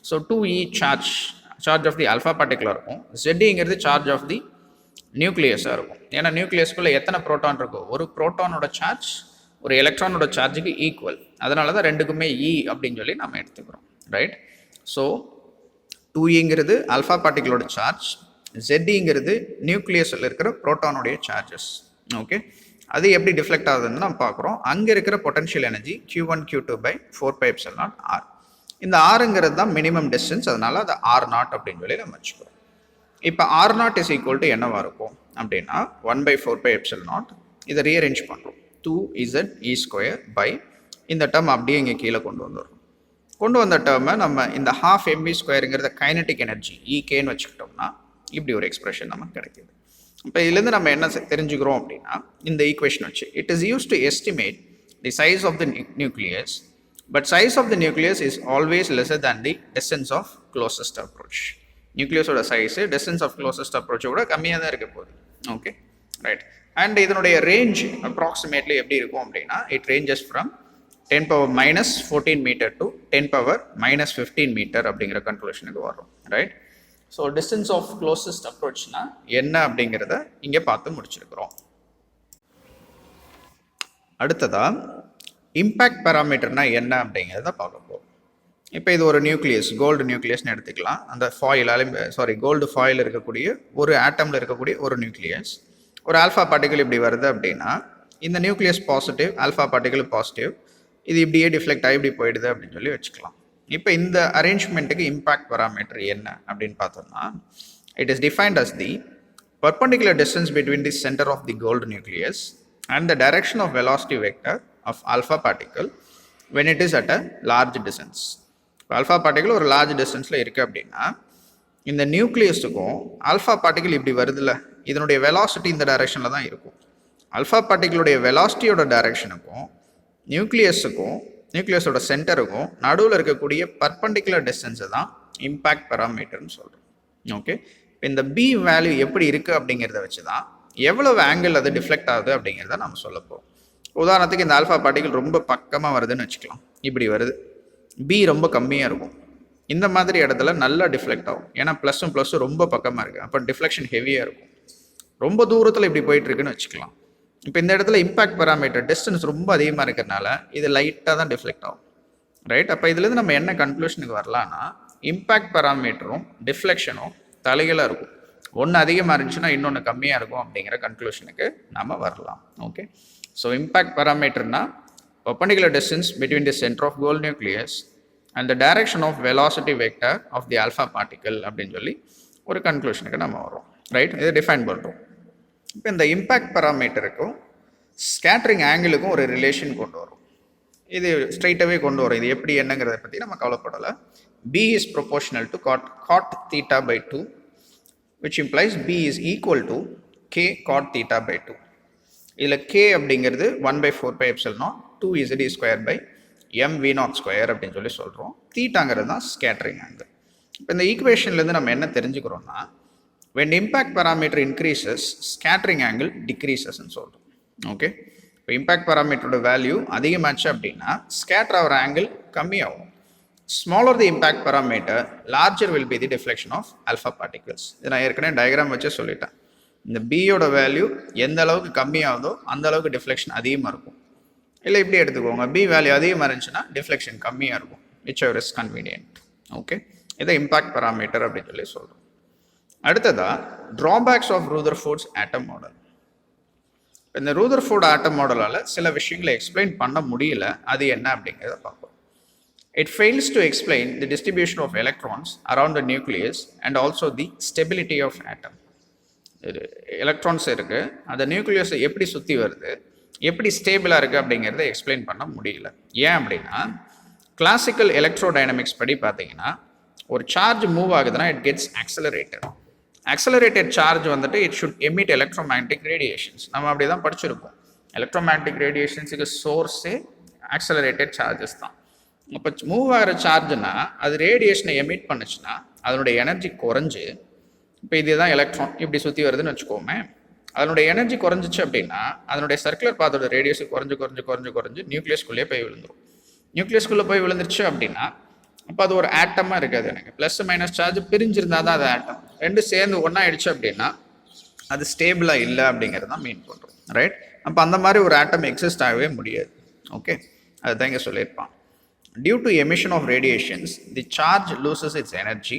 so 2E charge of the alpha பார்ட்டிகலாக இருக்கும். ZEங்கிறது சார்ஜ் ஆஃப் தி நியூக்ளியஸாக இருக்கும். ஏன்னா நியூக்ளியஸ்குள்ளே எத்தனை ப்ரோட்டான் இருக்கோ ஒரு ப்ரோட்டானோட சார்ஜ் ஒரு எலக்ட்ரானோட சார்ஜுக்கு ஈக்குவல். அதனால தான் ரெண்டுக்குமே E அப்படின்னு சொல்லி நம்ம எடுத்துக்கிறோம். ரைட், ஸோ 2Eங்கிறது ஆல்ஃபா பார்ட்டிகளோட சார்ஜ், ZEங்கிறது நியூக்ளியஸில் இருக்கிற ப்ரோட்டானுடைய சார்ஜஸ். ஓகே, அது எப்படி டிஃப்ளெக்ட் ஆகுதுன்னு நம்ம பார்க்குறோம். அங்கே இருக்கிற பொட்டன்ஷியல் எனர்ஜி Q1 Q2/4πε0R. இந்த ஆறுங்கிறது தான் மினிமம் டிஸ்டன்ஸ், அதனால அது R0 அப்படின்னு சொல்லி நம்ம வச்சுக்கிறோம். இப்போ R0 இஸ் ஈக்குவல் டு என்னவா இருக்கும் அப்படின்னா 1/4πε0. இதை ரீஅரேஞ்ச் பண்ணுறோம், 2ZE² இந்த டேர்ம் அப்படியே இங்கே கீழே கொண்டு வந்துடுறோம். கொண்டு வந்த டேர்மை நம்ம இந்த 12mv²ங்கிறத கைனடிக் எனர்ஜி EKன்னு வச்சுக்கிட்டோம்னா இப்படி ஒரு எக்ஸ்பிரஷன் நமக்கு கிடைக்கிது. இப்போ இதுலேருந்து நம்ம என்ன தெரிஞ்சுக்கிறோம் அப்படின்னா இந்த ஈக்குவேஷன் வச்சு it is use to estimate the size of the nucleus, but size of the nucleus is always lesser than the distance of closest approach. நியூக்ளியஸோட சைஸு டிஸ்டன்ஸ் ஆஃப் க்ளோசஸ்ட் அப்ரோச்சை விட கம்மியாக தான் இருக்க போகுது. Okay, right. அண்ட் இதனுடைய range approximately எப்படி இருக்கும் அப்படின்னா it ranges from 10⁻⁻14 metre to 10⁻⁻15 metre அப்படிங்கிற கன்க்ளூஷனுக்கு வரும். Right, so distance of closest அப்ரோச்னா என்ன அப்படிங்கிறத இங்கே பார்த்து முடிச்சிருக்கிறோம். அடுத்ததாக இம்பேக்ட் பேராமீட்டர்னா என்ன அப்படிங்கிறத பார்க்க போகிறோம். இப்போ இது ஒரு நியூக்ளியஸ், கோல்டு நியூக்ளியஸ்னு எடுத்துக்கலாம். அந்த கோல்டு ஃபாயில் இருக்கக்கூடிய ஒரு ஆட்டமில் இருக்கக்கூடிய ஒரு நியூக்ளியஸ். ஒரு ஆல்ஃபா பார்ட்டிகல் இப்படி வருது அப்படின்னா இந்த nucleus positive, alpha particle positive, இது இப்படியே டிஃப்ளெக்ட் ஆகி இப்படி போயிடுது அப்படின்னு சொல்லி வச்சுக்கலாம். இப்போ இந்த அரேஞ்ச்மெண்ட்டுக்கு இம்பேக்ட் பராமீட்டர் என்ன அப்படின்னு பார்த்தோம்னா, it is defined as the perpendicular distance between the center of the gold nucleus and the direction of velocity vector of alpha particle when it is at a large distance. alpha particle ஒரு large distanceல இருக்கு அப்படின்னா இந்த நியூக்ளியஸுக்கும் alpha particle இப்படி வருதுல்ல, இதனுடைய velocity இந்த டைரக்ஷனில் தான் இருக்கும். ஆல்ஃபா பார்ட்டிகளுடைய வெலாசிட்டியோட டைரக்ஷனுக்கும் நியூக்ளியஸோட சென்டருக்கும் நடுவில் இருக்கக்கூடிய பர்பண்டிகுலர் டிஸ்டன்ஸை தான் இம்பேக்ட் பராமீட்டர்னு சொல்கிறோம். ஓகே, இந்த பி வேல்யூ எப்படி இருக்குது அப்படிங்கிறத வச்சு தான் எவ்வளவு ஆங்கிள் அது டிஃப்ளெக்ட் ஆகுது அப்படிங்கிறத நம்ம சொல்ல போகிறோம். உதாரணத்துக்கு இந்த ஆல்ஃபா பார்ட்டிகல் ரொம்ப பக்கமாக வருதுன்னு வச்சுக்கலாம், இப்படி வருது, பி ரொம்ப கம்மியாக இருக்கும். இந்த மாதிரி இடத்துல நல்லா டிஃப்ளெக்ட் ஆகும், ஏன்னா ப்ளஸ்ஸும் ரொம்ப பக்கமாக இருக்குது, அப்போ டிஃப்ளெக்ஷன் ஹெவியாக இருக்கும். ரொம்ப தூரத்தில் இப்படி போயிட்டு இருக்குன்னு வச்சுக்கலாம். இப்போ இந்த இடத்துல இம்பேக்ட் பராமீட்டர் டிஸ்டன்ஸ் ரொம்ப அதிகமாக இருக்கிறதுனால இது லைட்டாக தான் டிஃப்ளெக்ட் ஆகும், ரைட்? அப்போ இதுலேருந்து நம்ம என்ன கன்க்ளூஷனுக்கு வரலான்னா, இம்பேக்ட் பராமீட்டரும் டிஃப்ளெக்ஷனும் தலைகளாக இருக்கும். ஒன்று அதிகமாக இருந்துச்சுன்னா இன்னொன்று கம்மியாக இருக்கும் அப்படிங்கிற கன்க்ளூஷனுக்கு நம்ம வரலாம். ஓகே, ஸோ இம்பேக்ட் பராமீட்டர்னா perpendicular distance between the center of gold nucleus and the direction of velocity vector of the alpha particle அப்படின்னு சொல்லி ஒரு கன்க்ளூஷனுக்கு நம்ம வரோம், ரைட்? இதை டிஃபைன் பண்ணுறோம். இப்போ இந்த இம்பேக்ட் பராமீட்டருக்கும் ஸ்கேட்டரிங் ஆங்கிளுக்கும் ஒரு ரிலேஷன் கொண்டு வரும். இது ஸ்ட்ரைட்டாகவே கொண்டு வரும். இது எப்படி என்னங்கிறத பற்றி நம்ம கவலைப்படலை. B is proportional to cot theta by 2, which implies B is equal to K cot theta by 2. இதில் K அப்படிங்கிறது 1/4πε0 2Z square by mv0 square அப்படின்னு சொல்லி சொல்கிறோம். தீட்டாங்கிறது தான் ஸ்கேட்டரிங் ஆங்கிள். இப்போ இந்த ஈக்குவேஷன்லேருந்து நம்ம என்ன தெரிஞ்சுக்கிறோம்னா, when impact parameter increases, scattering angle decreases ன்னு சொல்கிறோம். ஓகே, இப்போ இம்பேக்ட் பராமீட்டரோட வேல்யூ அதிகமாச்சு அப்படின்னா ஸ்கேட்டர் ஆகிற ஆங்கிள் கம்மியாகும். Smaller the impact parameter, larger will be the deflection of alpha particles. இது நான் ஏற்கனவே டயக்ராம் வச்சு சொல்லிட்டேன். இந்த பியோட வேல்யூ எந்த அளவுக்கு கம்மியாகுதோ அந்த அளவுக்கு டிஃப்ளெக்ஷன் அதிகமாக இருக்கும். இல்லை இப்படி எடுத்துக்கோங்க, பி வேல்யூ அதிகமாக இருந்துச்சுன்னா டிஃப்ளெக்ஷன் கம்மியாக இருக்கும், whichever is convenient. Okay, இதை இம்பேக்ட் பராமீட்டர் அப்படின்னு சொல்லி சொல்கிறோம். அடுத்ததா drawbacks of Rutherford's atom model. இந்த ரூதர்ஃபோர்ட் ஆட்டம் மாடலால் சில விஷயங்களை எக்ஸ்பிளைன் பண்ண முடியல, அது என்ன அப்படிங்கிறத பார்ப்போம். It fails to explain the distribution of electrons around the nucleus and also the stability of atom. Electrons இருக்குது, அந்த நியூக்ளியஸை எப்படி சுற்றி வருது, எப்படி ஸ்டேபிளாக இருக்குது அப்படிங்கிறத எக்ஸ்பிளைன் பண்ண முடியல. ஏன் அப்படின்னா, கிளாசிக்கல் எலக்ட்ரோடைனமிக்ஸ் படி பார்த்தீங்கன்னா ஒரு சார்ஜ் மூவ் ஆகுதுன்னா இட் கெட்ஸ் ஆக்சலரேட்டட் சார்ஜ் வந்துட்டு it should emit electromagnetic radiations. நம்ம அப்படி தான் படிச்சிருப்போம். எலக்ட்ரோமேக்னெட்டிக் ரேடியேஷன்ஸுக்கு சோர்ஸே ஆக்சலரேட்டட் சார்ஜஸ் தான். அப்போ மூவ் ஆகிற சார்ஜுனா அது ரேடியேஷனை எமிட் பண்ணுச்சுன்னா அதனுடைய எனர்ஜி குறைஞ்சு, இப்போ இதுதான் எலக்ட்ரான் இப்படி சுற்றி வருதுன்னு வச்சுக்கோமே, அதனுடைய எனர்ஜி குறைஞ்சிச்சு அப்படின்னா அதனுடைய சர்க்குலர் பாத்தோட ரேடியஸ் குறைஞ்சு நியூக்ளியஸ்குள்ளேயே போய் விழுந்துடும். நியூக்ளியஸ்குள்ளே போய் விழுந்துருச்சு அப்படின்னா அப்போ அது ஒரு ஆட்டமாக இருக்காது. எனக்கு ப்ளஸ் மைனஸ் சார்ஜ் பிரிஞ்சிருந்தா தான் அது ஆட்டம். ரெண்டு சேர்ந்து ஒன்றா ஆயிடுச்சு அப்படின்னா அது ஸ்டேபிளாக இல்லை அப்படிங்கிறது தான் மீன் பண்ணுறோம், ரைட்? அப்போ அந்த மாதிரி ஒரு ஆட்டம் எக்ஸிஸ்ட் ஆகவே முடியாது. ஓகே, அதுதான் இங்கே சொல்லியிருப்பான். Due to emission of radiations, the charge loses its energy.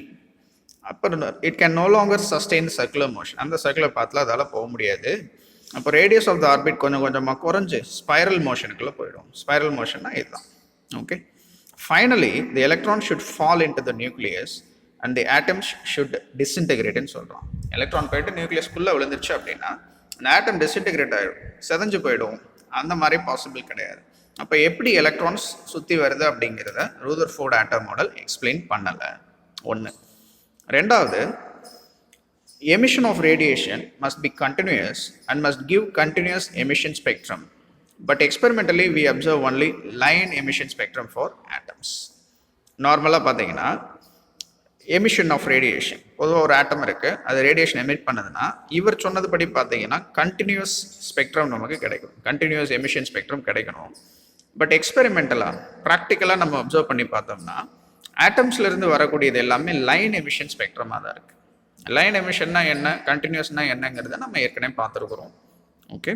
அப்புறம் it can no longer sustain circular motion. அந்த சர்க்குலர் பாத்தில் அதால் போக முடியாது. அப்போ ரேடியஸ் ஆஃப் த ஆர்பிட் கொஞ்சமாக குறைஞ்சு ஸ்பைரல் மோஷனுக்குள்ளே போயிடும். ஸ்பைரல் மோஷன்னா இதுதான். Okay, finally the electron should fall into the nucleus and the atoms should டிஸ்இன்டெகிரேட்னு சொல்கிறோம். எலக்ட்ரான் போயிட்டு நியூக்ளியஸ்குள்ளே விழுந்துருச்சு அப்படின்னா அந்த ஆட்டம் டிஸ்இன்டெகிரேட் ஆகிடும், செதஞ்சு போயிடும். அந்த மாதிரி பாசிபிள் கிடையாது. அப்போ எப்படி எலக்ட்ரான்ஸ் சுற்றி வருது அப்படிங்கிறத ரூதர்ஃபோர்ட் ஆட்டம் மாடல் எக்ஸ்பிளைன் பண்ணலை. ஒன்று. ரெண்டாவது, emission of radiation must be continuous and must give continuous emission spectrum. But experimentally we observe only line emission spectrum for atoms. நார்மலாக பார்த்தீங்கன்னா எமிஷன் ஆஃப் ரேடியேஷன், பொதுவாக ஒரு ஆட்டம் இருக்குது, அது ரேடியேஷன் எமிட் பண்ணுதுன்னா இவர் சொன்னது படி பார்த்தீங்கன்னா கண்டினியூஸ் ஸ்பெக்ட்ரம் நமக்கு கிடைக்கும், கண்டினியூஸ் எமிஷன் ஸ்பெக்ட்ரம் கிடைக்கணும். பட் எக்ஸ்பெரிமெண்டலாக ப்ராக்டிக்கலாக நம்ம அப்சர்வ் பண்ணி பார்த்தோம்னா ஆட்டம்ஸ்லேருந்து வரக்கூடியது எல்லாமே லைன் எமிஷன் ஸ்பெக்ட்ரமாக தான் இருக்குது. லைன் எமிஷன்னா என்ன, கண்டினியூஸ்னா என்னங்கிறத நம்ம ஏற்கனவே பார்த்துருக்குறோம். ஓகே,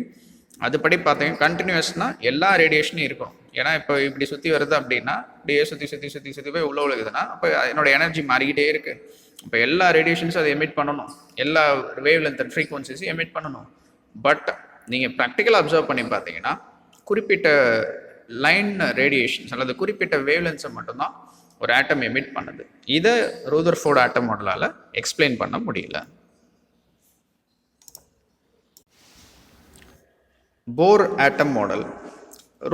அதுபடி பார்த்தீங்கன்னா கண்டினியூஸ்னால் எல்லா ரேடியேஷனும் இருக்கும். ஏன்னா இப்போ இப்படி சுற்றி வருது அப்படின்னா இப்படியே சுற்றி போய் உள்ள விழுகுதுன்னா அப்போ என்னோட எனர்ஜி மாறிக்கிட்டே இருக்குது. இப்போ எல்லா ரேடியேஷன்ஸும் அதை எமிட் பண்ணணும், எல்லா வேவ் லென்த் அண்ட் ஃப்ரீக்வன்சிஸும் எமிட் பண்ணணும். பட் நீங்கள் ப்ராக்டிக்கலாக அப்சர்வ் பண்ணி பார்த்தீங்கன்னா குறிப்பிட்ட லைன் ரேடியேஷன்ஸ் அல்லது குறிப்பிட்ட வேவ் லென்ஸை மட்டும்தான் ஒரு ஆட்டம் எமிட் பண்ணுது. இதை ரூதர்ஃபோர்ட் ஆட்டம் மாடலால் எக்ஸ்பிளைன் பண்ண முடியல. போர் ஆட்டம் மாடல்.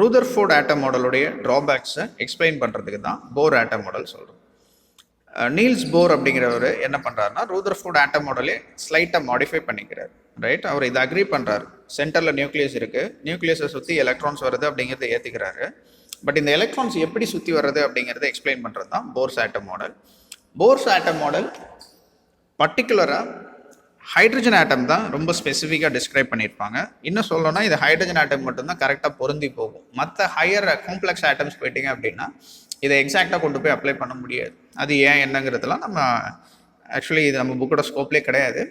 ரூதர்ஃபோர்ட் ஆட்டம் மாடலுடைய ட்ராபேக்ஸை எக்ஸ்பிளைன் பண்ணுறதுக்கு தான் போர் ஆட்டம் மாடல் சொல்கிறோம். நீல்ஸ் போர் அப்படிங்கிறவர் என்ன பண்ணுறாருனா ரூதர்ஃபோர்ட் ஆட்டம் மாடலே ஸ்லைட்டாக மாடிஃபை பண்ணிக்கிறார். ரைட், அவர் இதை அக்ரி பண்ணுறாரு. சென்டரில் நியூக்ளியஸ் இருக்குது, நியூக்ளியஸை சுற்றி எலக்ட்ரான்ஸ் வருது அப்படிங்கிறத ஏற்றுக்கிறாரு. பட் இந்த எலக்ட்ரான்ஸ் எப்படி சுற்றி வர்றது அப்படிங்கிறத எக்ஸ்பிளைன் பண்ணுறது தான் Bohr's atom model. Bohr's atom model பர்டிகுலராக ஹைட்ரஜன் ஆட்டம் தான் ரொம்ப ஸ்பெசிஃபிக்காக டிஸ்கிரைப் பண்ணியிருப்பாங்க. இன்னும் சொல்லணும்னா இது ஹைட்ரஜன் ஆட்டம் மட்டும்தான் கரெக்டாக பொருந்தி போகும். மற்ற ஹையர் காம்ப்ளெக்ஸ் ஆட்டம்ஸ் போயிட்டீங்க அப்படின்னா இதை எக்ஸாக்டாக கொண்டு போய் அப்ளை பண்ண முடியாது. அது ஏன் என்னங்கிறதுலாம் நம்ம ஆக்சுவலி இது நம்ம புக்கோட ஸ்கோப்லேயே கிடையாது.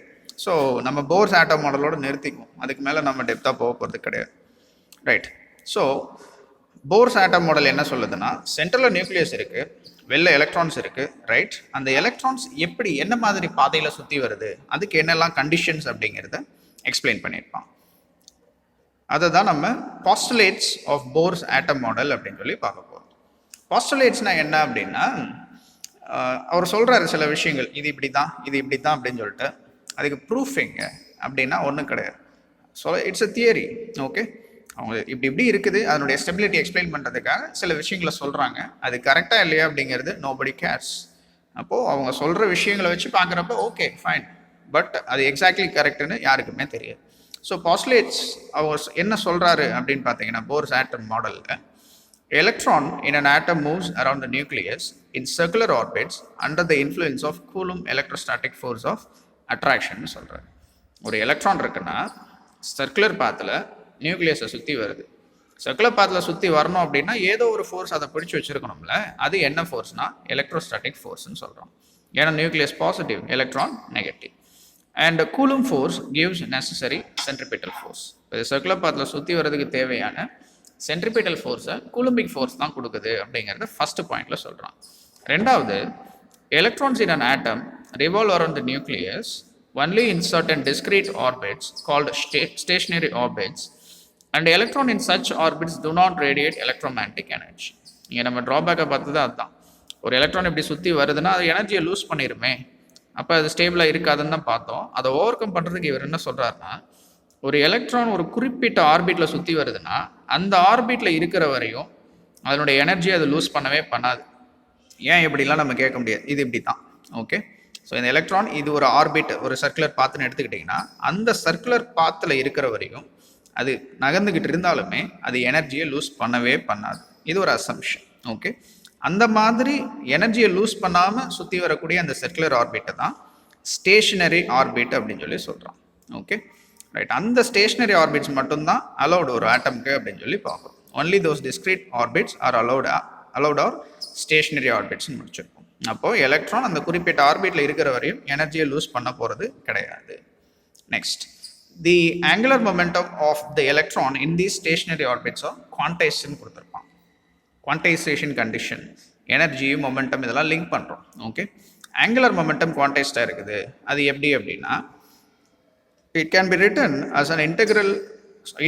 ஸோ நம்ம போர்ஸ் ஆட்டம் மாடலோடு நிறுத்திக்குவோம், அதுக்கு மேலே நம்ம டெப்த்தாக போக போகிறது கிடையாது. Right, so Bohr's atom model என்ன சொல்லுதுன்னா சென்ட்ரலில் நியூக்ளியஸ் இருக்குது, வெளில எலக்ட்ரான்ஸ் இருக்குது. ரைட், அந்த எலக்ட்ரான்ஸ் எப்படி என்ன மாதிரி பாதையில் சுற்றி வருது, அதுக்கு என்னெல்லாம் கண்டிஷன்ஸ் அப்படிங்கிறத எக்ஸ்பிளைன் பண்ணியிருப்பான். அதை தான் நம்ம postulates of Bohr's atom model அப்படின்னு சொல்லி பார்க்க போகிறோம். பாஸ்டுலேட்ஸ்னால் என்ன அப்படின்னா அவர் சொல்கிறாரு சில விஷயங்கள், இது இப்படி தான் இது இப்படி தான் அப்படின்னு சொல்லிட்டு. அதுக்கு ப்ரூஃப் எங்க அப்படின்னா ஒன்றும் கிடையாது. So it's a theory. Okay, அவங்க இப்படி இப்படி இருக்குது, அதனுடைய ஸ்டெபிலிட்டி எக்ஸ்பிளைன் பண்ணுறதுக்காக சில விஷயங்களை சொல்கிறாங்க. அது கரெக்டாக இல்லையா அப்படிங்கிறது நோபடி கேர்ஸ். அப்போது அவங்க சொல்கிற விஷயங்களை வச்சு பார்க்குறப்ப ஓகே ஃபைன், பட் அது எக்ஸாக்ட்லி கரெக்டுன்னு யாருக்குமே தெரியாது. ஸோ பாஸ்டுலேட்ஸ் அவர் என்ன சொல்கிறாரு அப்படின்னு பார்த்தீங்கன்னா போர்ஸ் ஆட்டம் மாடலில் electron in an atom moves around the nucleus in circular orbits under the influence of Coulomb electrostatic force of attraction சொல்கிறார். ஒரு எலக்ட்ரான் இருக்குன்னா சர்க்குலர் பாத்தில் நியூக்ளியஸை சுற்றி வருது. சர்க்குலர் பாத்தில் சுற்றி வரணும் அப்படின்னா ஏதோ ஒரு ஃபோர்ஸ் அதை பிடிச்சி வச்சுருக்கணும்ல. அது என்ன ஃபோர்ஸ்னா எலக்ட்ரோஸ்டாட்டிக் ஃபோர்ஸ்ன்னு சொல்கிறோம். ஏன்னா nucleus positive, electron negative. And coulomb force gives necessary centripetal force. இது சர்க்குலர் பாத்தில் சுற்றி வர்றதுக்கு தேவையான சென்ட்ரிபிட்டல் ஃபோர்ஸை கூலும்பிக் ஃபோர்ஸ் தான் கொடுக்குது அப்படிங்கிறத ஃபர்ஸ்ட் பாயிண்ட்ல சொல்கிறான். ரெண்டாவது, electrons in an atom revolve around the nucleus only in certain discrete orbits called stationary orbits, and electron in such orbits do not radiate electromagnetic energy. இங்கே நம்ம ட்ராபேக்கை பார்த்தது அதுதான். ஒரு எலக்ட்ரான் இப்படி சுற்றி வருதுன்னா அது எனர்ஜியை லூஸ் பண்ணிருமே, அப்போ அது ஸ்டேபிளாக இருக்காதுன்னு தான் பார்த்தோம். அதை ஓவர் கம் பண்ணுறதுக்கு இவர் என்ன சொல்கிறாருன்னா ஒரு எலக்ட்ரான் ஒரு குறிப்பிட்ட ஆர்பிட்டில் சுற்றி வருதுன்னா அந்த ஆர்பிட்டில் இருக்கிற வரையும் அதனுடைய எனர்ஜியை அது லூஸ் பண்ணவே பண்ணாது. ஏன் இப்படிலாம் நம்ம கேட்க முடியாது, இது இப்படி தான். ஓகே, ஸோ இந்த எலக்ட்ரான் இது ஒரு ஆர்பிட், ஒரு சர்க்குலர் பாத்துன்னு எடுத்துக்கிட்டிங்கன்னா அந்த சர்க்குலர் பாத்தில் இருக்கிற வரையும் அது நகர்ந்துக்கிட்டு இருந்தாலுமே அது எனர்ஜியை லூஸ் பண்ணவே பண்ணாது. இது ஒரு அசம்ஷன். ஓகே, அந்த மாதிரி எனர்ஜியை லூஸ் பண்ணாமல் சுற்றி வரக்கூடிய அந்த சர்க்குலர் ஆர்பிட்டை தான் ஸ்டேஷனரி ஆர்பிட் அப்படின்னு சொல்லி சொல்கிறோம். ஓகே ரைட், அந்த ஸ்டேஷனரி ஆர்பிட்ஸ் மட்டும்தான் அலௌடு ஒரு ஆட்டம்க்கு அப்படின்னு சொல்லி பார்க்குறோம். Only those discrete orbits are allowed or stationary ஆர்பிட்ஸ்ன்னு முடிச்சிருக்கோம். அப்போது எலக்ட்ரான் அந்த குறிப்பிட்ட ஆர்பிட்டில் இருக்கிற வரையும் எனர்ஜியை லூஸ் பண்ண போகிறது கிடையாது. Next, the angular momentum of the electron in the stationary ஆர்பிட்ஸோ குவான்டைசேஷன் கொடுத்துருப்பான். குவான்டைசேஷன் கண்டிஷன், எனர்ஜி, மொமெண்டம் இதெல்லாம் லிங்க் பண்ணுறோம். ஓகே, ஆங்குலர் மொமெண்டம் குவான்டைஸ்டாக இருக்குது. அது எப்படி அப்படின்னா it can be written as an integral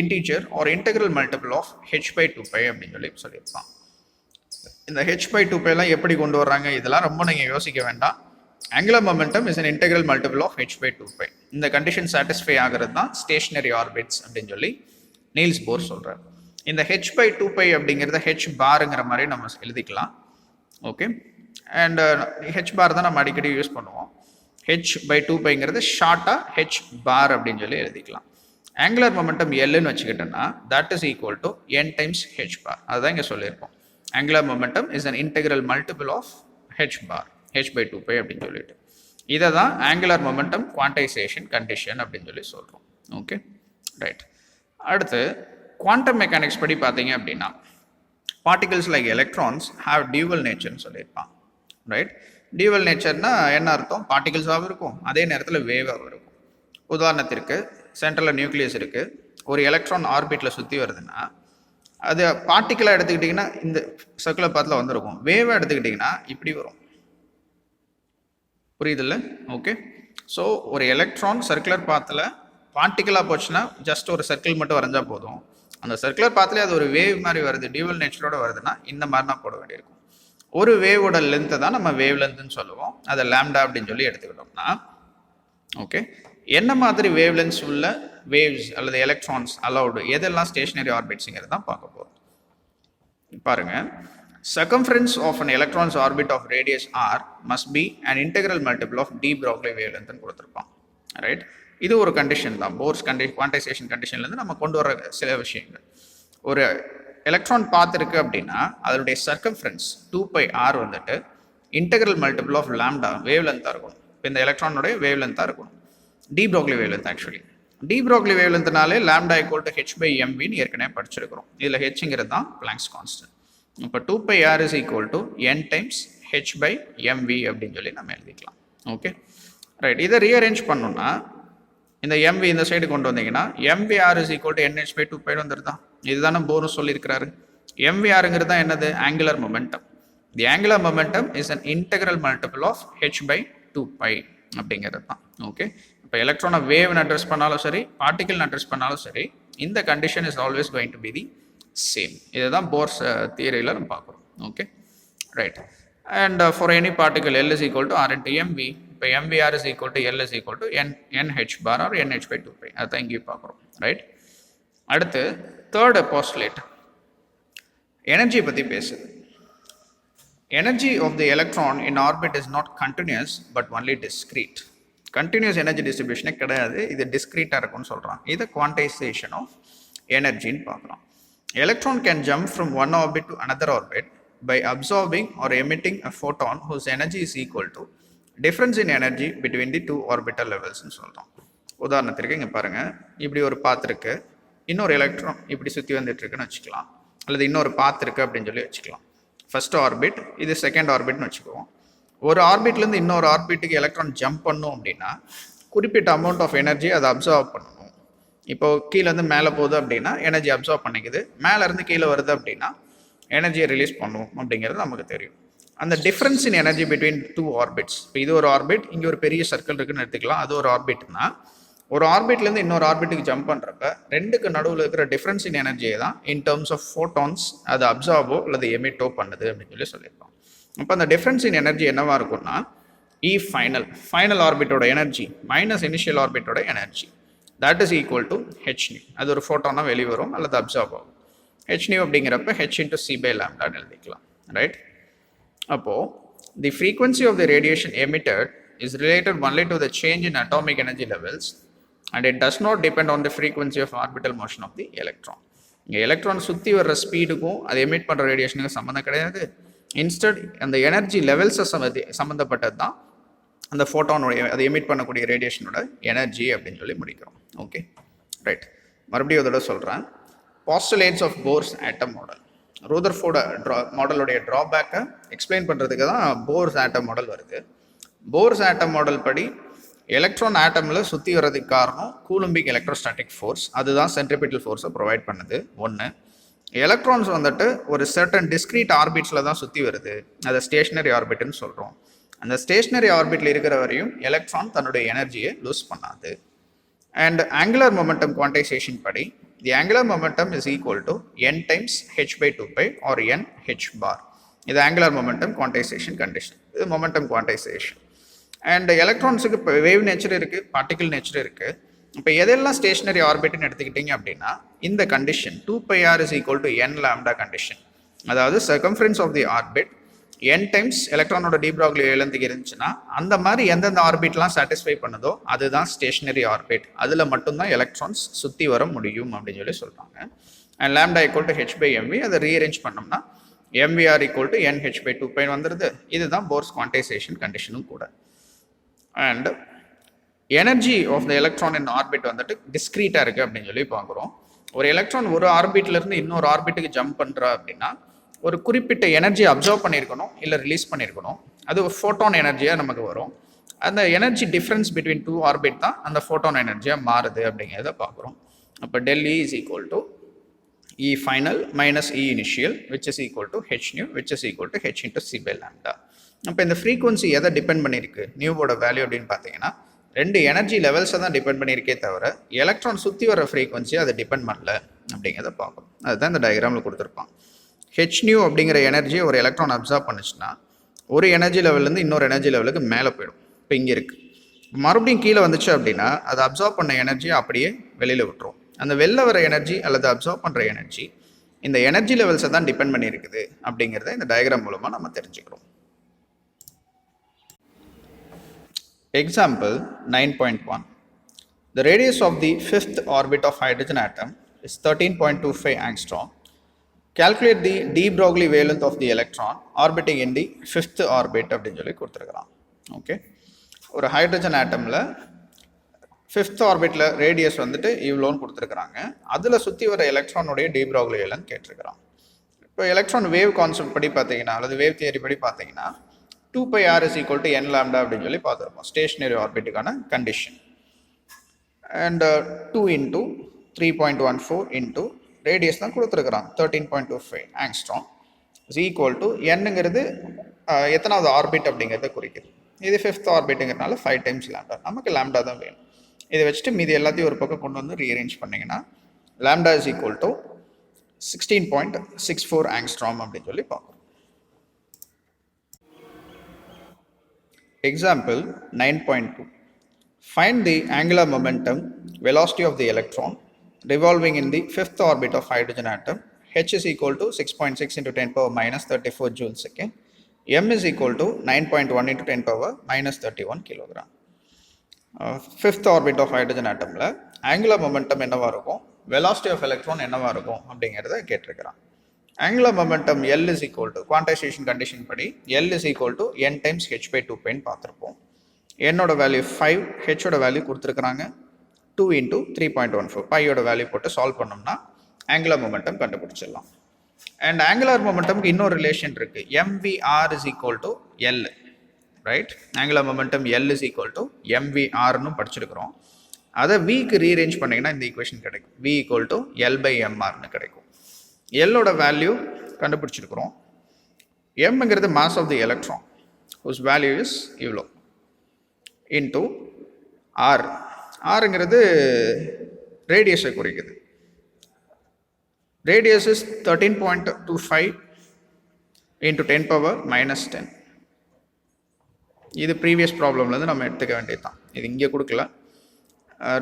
integer or integral multiple of h by 2 pi அப்படின்னு சொல்லியிருப்பான். இந்த h by 2 pi எல்லாம் எப்படி கொண்டு வர்றாங்க இதெல்லாம் ரொம்ப நீங்கள் யோசிக்க வேண்டாம். Angular momentum is an integral multiple of h by 2 pi. இந்த கண்டிஷன் சாட்டிஸ்ஃபை ஆகிறது தான் ஸ்டேஷனரி ஆர்பிட்ஸ் அப்படின்னு சொல்லி நீல்ஸ் போர் சொல்கிறார். இந்த h by 2 pi அப்படிங்கிறத h பார்ங்கிற மாதிரி நம்ம எழுதிக்கலாம். ஓகே, அண்ட் h பார் தான் நம்ம அடிக்கடி யூஸ் பண்ணுவோம். h by 2 பைங்கிறது ஷார்ட்டாக h பார் அப்படின்னு சொல்லி எழுதிக்கலாம். ஆங்குலர் மொமெண்டம் எல்லுன்னு வச்சுக்கிட்டோன்னா that is equal to n times h bar. அதுதான் இங்கே சொல்லியிருப்போம். Angular momentum is an integral multiple of h bar, h by 2 pi அப்படின்னு சொல்லிட்டு இதை தான் ஆங்குலர் மொமெண்டம் குவான்டைசேஷன் கண்டிஷன் அப்படின்னு சொல்லி சொல்கிறோம். ஓகே ரைட், அடுத்து குவாண்டம் மெக்கானிக்ஸ் படி பார்த்தீங்க அப்படின்னா particles like electrons have dual நேச்சர்னு சொல்லியிருப்பான். ரைட், டியூவல் நேச்சர்னா என்ன அர்த்தம்? பார்ட்டிகல்ஸாகவும் இருக்கும், அதே நேரத்தில் வேவாகவும் இருக்கும். உதாரணத்திற்கு சென்ட்ரலில் நியூக்ளியஸ் இருக்குது, ஒரு எலக்ட்ரான் ஆர்பிட்டில் சுற்றி வருதுன்னா அது பார்ட்டிக்கலாக எடுத்துக்கிட்டிங்கன்னா இந்த சர்க்குலர் பாத்தில் வந்துருக்கும். வேவாக எடுத்துக்கிட்டிங்கன்னா இப்படி வரும். புரியுதில்ல? ஓகே, ஸோ ஒரு எலக்ட்ரான் சர்க்குலர் பாத்தில் பார்ட்டிக்கலாக போச்சுன்னா ஜஸ்ட் ஒரு சர்க்கிள் மட்டும் வரைஞ்சா போதும். அந்த சர்க்குலர் பாத்திலே அது ஒரு வேவ் மாதிரி வருது, டியூவல் நேச்சரோட வருதுன்னா இந்த மாதிரி தான் போட வேண்டியிருக்கும். ஒரு வேவோட லென்த்தை தான் நம்ம வேவ் லென்த்னு சொல்லுவோம். அதை லாம்டா அப்படின்னு சொல்லி எடுத்துக்கிட்டோம்னா, ஓகே, என்ன மாதிரி வேவ் லென்ஸ் உள்ள வேவ்ஸ் அல்லது எலக்ட்ரான்ஸ் அலௌடு, எதெல்லாம் ஸ்டேஷனரி ஆர்பிட்ஸுங்கிறது தான் பார்க்க போகிறோம். பாருங்க, circumference of an electron's orbit of radius r must be an integral multiple of d Broglie wavelength ன்னு கொடுத்துருப்பான். ரைட், இது ஒரு கண்டிஷன் தான். போர்ஸ் குவான்டைசேஷன் கண்டிஷன்லேருந்து நம்ம கொண்டு வர சில விஷயங்கள். ஒரு எலக்ட்ரான் பாத் இருக்கு அப்படின்னா அதனுடைய சர்க்கம்ஃபரன்ஸ் 2πr வந்துட்டு integral multiple of lambda wave லென்த்தாக இருக்கணும். இப்போ இந்த எலக்ட்ரானுடைய வேவ் லென்த்தாக இருக்கணும். De Broglie wave length. Actually de Broglie wave லென்த்னாலே லாம்டா ஈக்குவல் டு h/mvன்னு ஏற்கனவே படிச்சிருக்கிறோம். இதில் ஹெச்ங்கிறது தான் பிளாங்க்ஸ் கான்ஸ்டன்ட். இப்போ 2πr is equal to n times h/mv அப்படின்னு சொல்லி நம்ம எழுதிக்கலாம். Okay, right. இதை ரீஅரேஞ்ச் பண்ணோம்னா இந்த mv இந்த சைடு கொண்டு வந்தீங்கன்னா mvr is equal to nh/2π வந்துருதான். இதுதானே போரும் சொல்லியிருக்கிறாரு. mvrங்கிறது தான் என்னது? Angular momentum. The angular momentum is an integral multiple of h/2π அப்படிங்கிறது தான். ஓகே, இப்போ எலக்ட்ரானை வேவ்னு அட்ரஸ் பண்ணாலும் சரி, பார்ட்டிகல்னு அட்ரஸ் பண்ணாலும் சரி, இந்த condition is always going to be the same. இதுதான் போர்ஸ் தியரியில் நம்ம பார்க்குறோம். Okay, right. And for any particle L is equal to R into mv. இப்போ mvr is equal to L is equal to nh bar or nh/2π. அதுதான் இங்கேயும் பார்க்குறோம். Right. அடுத்து third postulate energy பற்றி பேசுது. Energy of the electron in orbit is not continuous but only discrete. Continuous energy டிஸ்ட்ரிபியூஷனே கிடையாது, இது டிஸ்க்ரீட்டாக இருக்கும்னு சொல்கிறான். இது குவான்டைசேஷன் ஆஃப் எனர்ஜின்னு பார்க்குறோம். Electron can jump from one orbit to another orbit by absorbing or emitting a photon whose energy is equal to difference in energy between the two orbital levels ன்னு சொல்கிறோம். உதாரணத்திற்கு இங்கே பாருங்கள், இப்படி ஒரு பாத் இருக்கு, இன்னொரு எலக்ட்ரான் இப்படி சுற்றி வந்துட்டு இருக்குன்னு வச்சுக்கலாம், அல்லது இன்னொரு பாத் இருக்குது அப்படின்னு சொல்லி வச்சுக்கலாம். ஃபர்ஸ்ட் ஆர்பிட், இது செகண்ட் ஆர்பிட்னு வச்சுக்குவோம். ஒரு ஆர்பிட்லேருந்து இன்னொரு ஆர்பிட்டுக்கு எலக்ட்ரான் ஜம்ப் பண்ணும் அப்படின்னா குறிப்பிட்ட அமௌண்ட் ஆஃப் எனர்ஜி அதை அப்சர்வ் பண்ணணும். இப்போ கீழேருந்து மேலே போகுது அப்படின்னா எனர்ஜி அப்சர்வ் பண்ணிக்குது, மேலேருந்து கீழே வருது அப்படின்னா எனர்ஜியை ரிலீஸ் பண்ணும் அப்படிங்கிறது நமக்கு தெரியும். அந்த difference in energy between two orbits, இப்போ இது ஒரு ஆர்பிட், இங்கே ஒரு பெரிய சர்க்கிள் இருக்குன்னு எடுத்துக்கலாம், அது ஒரு ஆர்பிட்னா ஒரு ஆர்பிட்லேருந்து இன்னொரு ஆர்பிட்டுக்கு ஜம்ப் பண்ணுறப்ப ரெண்டுக்கு நடுவில் இருக்கிற டிஃப்ரென்ஸ் இன் எனர்ஜியை தான் இன் டர்ம்ஸ் ஆஃப் ஃபோட்டான்ஸ் அது அப்சார்போ அல்லது எமிட்டோ பண்ணுது அப்படின்னு சொல்லியிருக்கோம். அப்போ அந்த டிஃப்ரென்ஸ் இன் எனர்ஜி என்னவா இருக்கும்னா E ஃபைனல் ஆர்பிட்டோட எனர்ஜி மைனஸ் இனிஷியல் ஆர்பிட்டோட energy, that is equal to h nu. அது ஒரு ஃபோட்டானாக வெளிவரும் அல்லது அப்சார்ப் ஆகும். h nu அப்படிங்கிறப்ப h into c by lambda எழுதிக்கலாம். ரைட். அப்போது the frequency of the radiation emitted is related only to the change in atomic energy levels and it does not depend on the frequency of orbital motion of the electron. இங்கே electron சுற்றி வர்ற ஸ்பீடுக்கும் அது emit பண்ணுற ரேடியேஷனுக்கும் சம்மந்தம் கிடையாது. Instead அந்த energy லெவல்ஸை சம்மந்தப்பட்டது தான் அந்த ஃபோட்டானோடைய அதை எமிட் பண்ணக்கூடிய ரேடியேஷனோட எனர்ஜி அப்படின்னு சொல்லி முடிக்கிறோம். Okay, right. மறுபடியும் அதோட சொல்கிறேன். Postulates of Bohr's atom model. Rutherford மாடலுடைய ட்ராபேக்கை எக்ஸ்பிளைன் பண்ணுறதுக்கு தான் போர்ஸ் ஆட்டம் மாடல் வருது. போர்ஸ் ஆட்டம் மாடல் படி எலக்ட்ரான் ஆட்டமில் சுற்றி வர்றதுக்கு காரணம் கூலும்பிக் எலக்ட்ரோஸ்டாட்டிக் ஃபோர்ஸ், அதுதான் சென்ட்ரிபிட்டல் ஃபோர்ஸை ப்ரொவைட் பண்ணுது. ஒன்று, எலக்ட்ரான்ஸ் வந்துட்டு ஒரு சர்டன் டிஸ்க்ரீட் ஆர்பிட்ஸில் தான் சுற்றி வருது, அதை ஸ்டேஷனரி ஆர்பிட்னு சொல்கிறோம். அந்த ஸ்டேஷனரி ஆர்பிட்டில் இருக்கிற வரையும் எலக்ட்ரான் தன்னுடைய எனர்ஜியை லூஸ் பண்ணாது. அண்ட் ஆங்குலர் மொமெண்டம் குவான்டைசேஷன் படி the angular momentum is equal to n times h/2π or nh bar. இது ஆங்குலர் மொமெண்டம் குவான்டைசேஷன் கண்டிஷன், இது மொமெண்டம் குவான்டைசேஷன். அண்ட் எலக்ட்ரான்ஸுக்கு இப்போ வேவ் நேச்சர் இருக்குது, பார்ட்டிகல் நேச்சர் இருக்குது. இப்போ எதெல்லாம் ஸ்டேஷனரி ஆர்பிட்னு எடுத்துக்கிட்டிங்க அப்படின்னா இந்த condition 2πr is equal to n lambda condition, அதாவது circumference of the orbit n times எலக்ட்ரானோட டி ப்ரோக்லி வேவ்லென்த் இருந்துச்சுன்னா அந்த மாதிரி எந்தெந்த ஆர்பிட்லாம் சாட்டிஸ்ஃபை பண்ணுதோ அதுதான் ஸ்டேஷனரி ஆர்பிட், அதில் மட்டும்தான் எலக்ட்ரான்ஸ் சுற்றி வர முடியும் அப்படின்னு சொல்லி சொல்கிறாங்க. And lambda equal to h/mv, அதை ரீஅரேஞ்ச் பண்ணோம்னா mvr ஈக்குவல் டு nh/2π வந்துடுது. இதுதான் போர்ஸ் குவான்டைசேஷன் கண்டிஷனும் கூட. And energy of the electron in orbit வந்துட்டு டிஸ்க்ரீட்டாக இருக்குது அப்படின்னு சொல்லி பார்க்குறோம். ஒரு எலக்ட்ரான் ஒரு ஆர்பிட்லேருந்து இன்னொரு ஆர்பிட்டுக்கு ஜம்ப் பண்ணுறா அப்படின்னா ஒரு குறிப்பிட்ட எனர்ஜி அப்சர்வ் பண்ணியிருக்கணும் இல்லை ரிலீஸ் பண்ணியிருக்கணும், அது ஒரு ஃபோட்டான் எனர்ஜியாக நமக்கு வரும். அந்த energy difference between two orbit தான் அந்த ஃபோட்டான் எனர்ஜியாக மாறுது அப்படிங்கிறத பார்க்குறோம். அப்போ del E is equal to E final minus E initial which is equal to h nu which is equal to h into c by lambda. அப்போ இந்த frequency எதை டிபெண்ட் பண்ணியிருக்கு நியூவோட வேல்யூ அப்படின்னு பார்த்தீங்கன்னா ரெண்டு எனர்ஜி லெவல்ஸை தான் டிபெண்ட் பண்ணியிருக்கே தவிர எலக்ட்ரான் சுற்றி வர ஃப்ரீக்வன்சியை அதை டிபெண்ட் பண்ணல அப்படிங்கிறத பார்க்கணும். அதுதான் இந்த டயக்ராமில் கொடுத்துருப்பான். ஹெச் நியூ அப்படிங்கிற எனர்ஜியை ஒரு எலக்ட்ரான் அப்சார்ப் பண்ணுச்சுன்னா ஒரு எனர்ஜி லெவல்லேருந்து இன்னொரு எனர்ஜி லெவலுக்கு மேலே போயிடும். இப்போ இங்கே இருக்குது, மறுபடியும் கீழே வந்துச்சு அப்படின்னா அது அப்சார்ப் பண்ண எனர்ஜியை அப்படியே வெளியில் விட்டுரும். அந்த வெளில வர எனர்ஜி அல்லது அப்சார்ப் பண்ணுற எனர்ஜி இந்த எனர்ஜி லெவல்ஸை தான் டிபெண்ட் பண்ணி இருக்குது அப்படிங்கிறத இந்த டயக்ராம் மூலமாக நம்ம தெரிஞ்சுக்கிறோம். Example 9.1. The radius of the fifth orbit of hydrogen atom is 13.25 angstrom. Calculate the de Broglie wavelength of the electron orbiting in the fifth orbit அப்படின்னு சொல்லி கொடுத்துருக்கலாம். ஓகே, ஒரு ஹைட்ரஜன் ஆட்டமில் ஃபிஃப்த் ஆர்பிட்டில் ரேடியஸ் வந்துட்டு இவ்வளோன்னு கொடுத்துருக்குறாங்க. அதில் சுற்றி வர எலக்ட்ரானுடைய டி ப்ராக்லி வேவ்லென்த் கேட்டிருக்கிறான். இப்போ எலக்ட்ரான் வேவ் கான்செப்ட் படி பார்த்தீங்கன்னா அல்லது வேவ் தியரி படி பார்த்தீங்கன்னா 2πr is equal to n lambda அப்படின்னு சொல்லி பார்த்துருப்போம் ஸ்டேஷனரி ஆர்பிட்டுக்கான condition. And 2 into 3.14 into radius தான் கொடுத்துருக்குறான் 13.25 ஆங்ஸ்ட்ராம் இஸ் ஈக்குவல் டு என்னங்கிறது எத்தனாவது ஆர்பிட் அப்படிங்கிறத குறிக்குது. இது ஃபிஃப்த் ஆர்பிட்டுங்கிறதுனால 5 times லேம்டா, நமக்கு லேம்டா தான் வேணும். இதை வச்சுட்டு மீதி எல்லாத்தையும் ஒரு பக்கம் கொண்டு வந்து ரீஅரேஞ்ச் பண்ணிங்கன்னா lambda is equal to 16.64 angstrom அப்படின்னு சொல்லி பார்க்குறோம். Example 9.2. Find the angular momentum velocity of the electron revolving in the fifth orbit of hydrogen atom. H is equal to 6.6 into 10 power minus 34 joules second. M is equal to 9.1 into 10 power minus 31 kilogram. Fifth orbit of hydrogen atomல angular momentum என்னவா இருக்கும், velocity of electron என்னவா இருக்கும் அப்படிங்கிறத கேட்டிருக்கிறான். Angular momentum L is equal to quantization condition படி L is equal to n times h by 2π பார்த்துருப்போம். என்னோட value 5, ஹெச்சோட value கொடுத்துருக்குறாங்க 2 into 3.14. பையோட வேல்யூ போட்டு சால்வ் பண்ணோம்னா angular momentum கண்டுபிடிச்சிடலாம். அண்ட் ஆங்குலர் மொமெண்டம்க்கு இன்னொரு ரிலேஷன் இருக்குது, mvr is equal to L, right? Angular momentum L is equal to mvrன்னு படிச்சிருக்கிறோம். அதை விக்கு ரீஅரேஞ்ச் பண்ணிங்கன்னா இந்த ஈக்குவேஷன் கிடைக்கும், v equal to L by mrன்னு கிடைக்கும். எல்லோட வேல்யூ கண்டுபிடிச்சிருக்கிறோம். எம்ங்கிறது mass of the electron whose value is இவ்வளோ இன்டூ ஆர். ஆருங்கிறது ரேடியஸை குறிக்குது. Radius is 13.25 into 10 power minus 10. இது ப்ரீவியஸ் ப்ராப்ளம்லேருந்து நம்ம எடுத்துக்க வேண்டியது தான், இது இங்கே கொடுக்கல.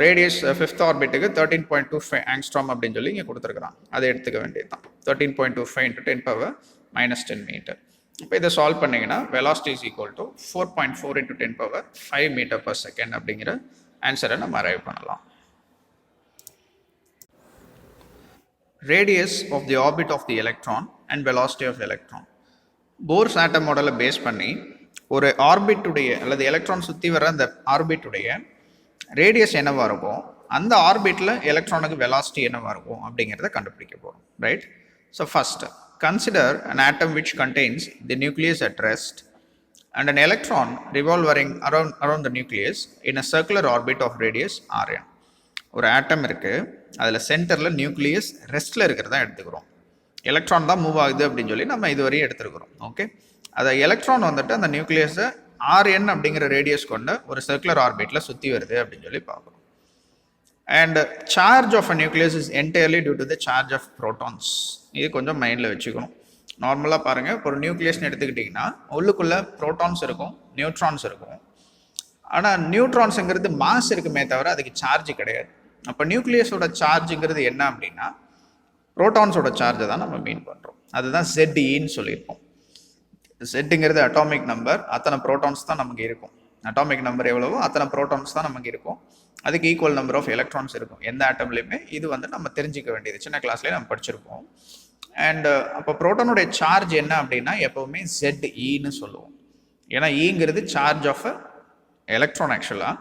ரேடியஸ் ஃபிஃப்த் ஆர்பிட்டுக்கு 13.25 ஆங்ஸ்ட்ராம் அப்படின்னு சொல்லி இங்கே கொடுத்துருக்குறான், அதை எடுத்துக்க வேண்டியது தான். 13.25 into 10 power minus 10 meter. இப்போ இதை சால்வ் பண்ணிங்கன்னா velocity is equal to 4.4 into 10 power 5 meter per second அப்படிங்கிற ஆன்சரை நம்ம அரைவ் பண்ணலாம். Radius of the orbit of the electron and velocity of electron. Bohr's atom மாடலை பேஸ் பண்ணி ஒரு ஆர்பிட்டுடைய அல்லது எலக்ட்ரான் சுற்றி வர அந்த ஆர்பிட்டுடைய ரேடியஸ் என்னவாக இருக்கும், அந்த ஆர்பிட்டில் எலக்ட்ரானுக்கு வெலாசிட்டி என்னவாக இருக்கும் அப்படிங்கிறத கண்டுபிடிக்க போகிறோம், right? So first consider an atom which contains the nucleus at rest and an electron revolving around the nucleus in a circular orbit of radius rn. ஒரு ஆட்டம் இருக்குது, அதில் சென்டரில் நியூக்ளியஸ் ரெஸ்ட்டில் இருக்கிறதா எடுத்துக்கிறோம். எலக்ட்ரான் தான் மூவ் ஆகுது அப்படின்னு சொல்லி நம்ம இதுவரையும் எடுத்துருக்கிறோம். ஓகே, அதை எலக்ட்ரான் வந்துட்டு அந்த நியூக்ளியஸை Rn அப்படிங்கிற ரேடியஸ் கொண்ட ஒரு சர்க்குலர் ஆர்பிட்டில் சுற்றி வருது அப்படின்னு சொல்லி பார்க்குறோம். And charge of a nucleus is entirely due to the charge of protons. இது கொஞ்சம் மைண்டில் வச்சுக்கணும். நார்மலாக பாருங்கள், இப்போ ஒரு நியூக்ளியஸ்னு எடுத்துக்கிட்டிங்கன்னா உள்ளுக்குள்ளே ப்ரோட்டான்ஸ் இருக்கும், நியூட்ரான்ஸ் இருக்கும். ஆனால் நியூட்ரான்ஸுங்கிறது மாஸ் இருக்குமே தவிர அதுக்கு சார்ஜ் கிடையாது. அப்போ நியூக்ளியஸோட சார்ஜுங்கிறது என்ன அப்படின்னா ப்ரோட்டான்ஸோட சார்ஜை தான் நம்ம மீன் பண்ணுறோம். அதுதான் ZEன்னு சொல்லியிருப்போம். செட்டுங்கிறது அட்டாமிக் நம்பர், அத்தனை ப்ரோட்டான்ஸ் தான் நமக்கு இருக்கும். அட்டாமிக் நம்பர் எவ்வளவோ அத்தனை ப்ரோட்டான்ஸ் தான் நமக்கு இருக்கும். அதுக்கு ஈக்குவல் நம்பர் ஆஃப் எலக்ட்ரான்ஸ் இருக்கும் எந்த ஆட்டம்லையுமே. இது வந்து நம்ம தெரிஞ்சிக்க வேண்டியது, சின்ன கிளாஸ்லேயே நம்ம படிச்சிருப்போம். அண்ட் அப்போ ப்ரோட்டானுடைய சார்ஜ் என்ன அப்படின்னா எப்போவுமே ZEன்னு சொல்லுவோம். ஏன்னா ஈங்கிறது சார்ஜ் ஆஃப் எலக்ட்ரான், ஆக்சுவலாக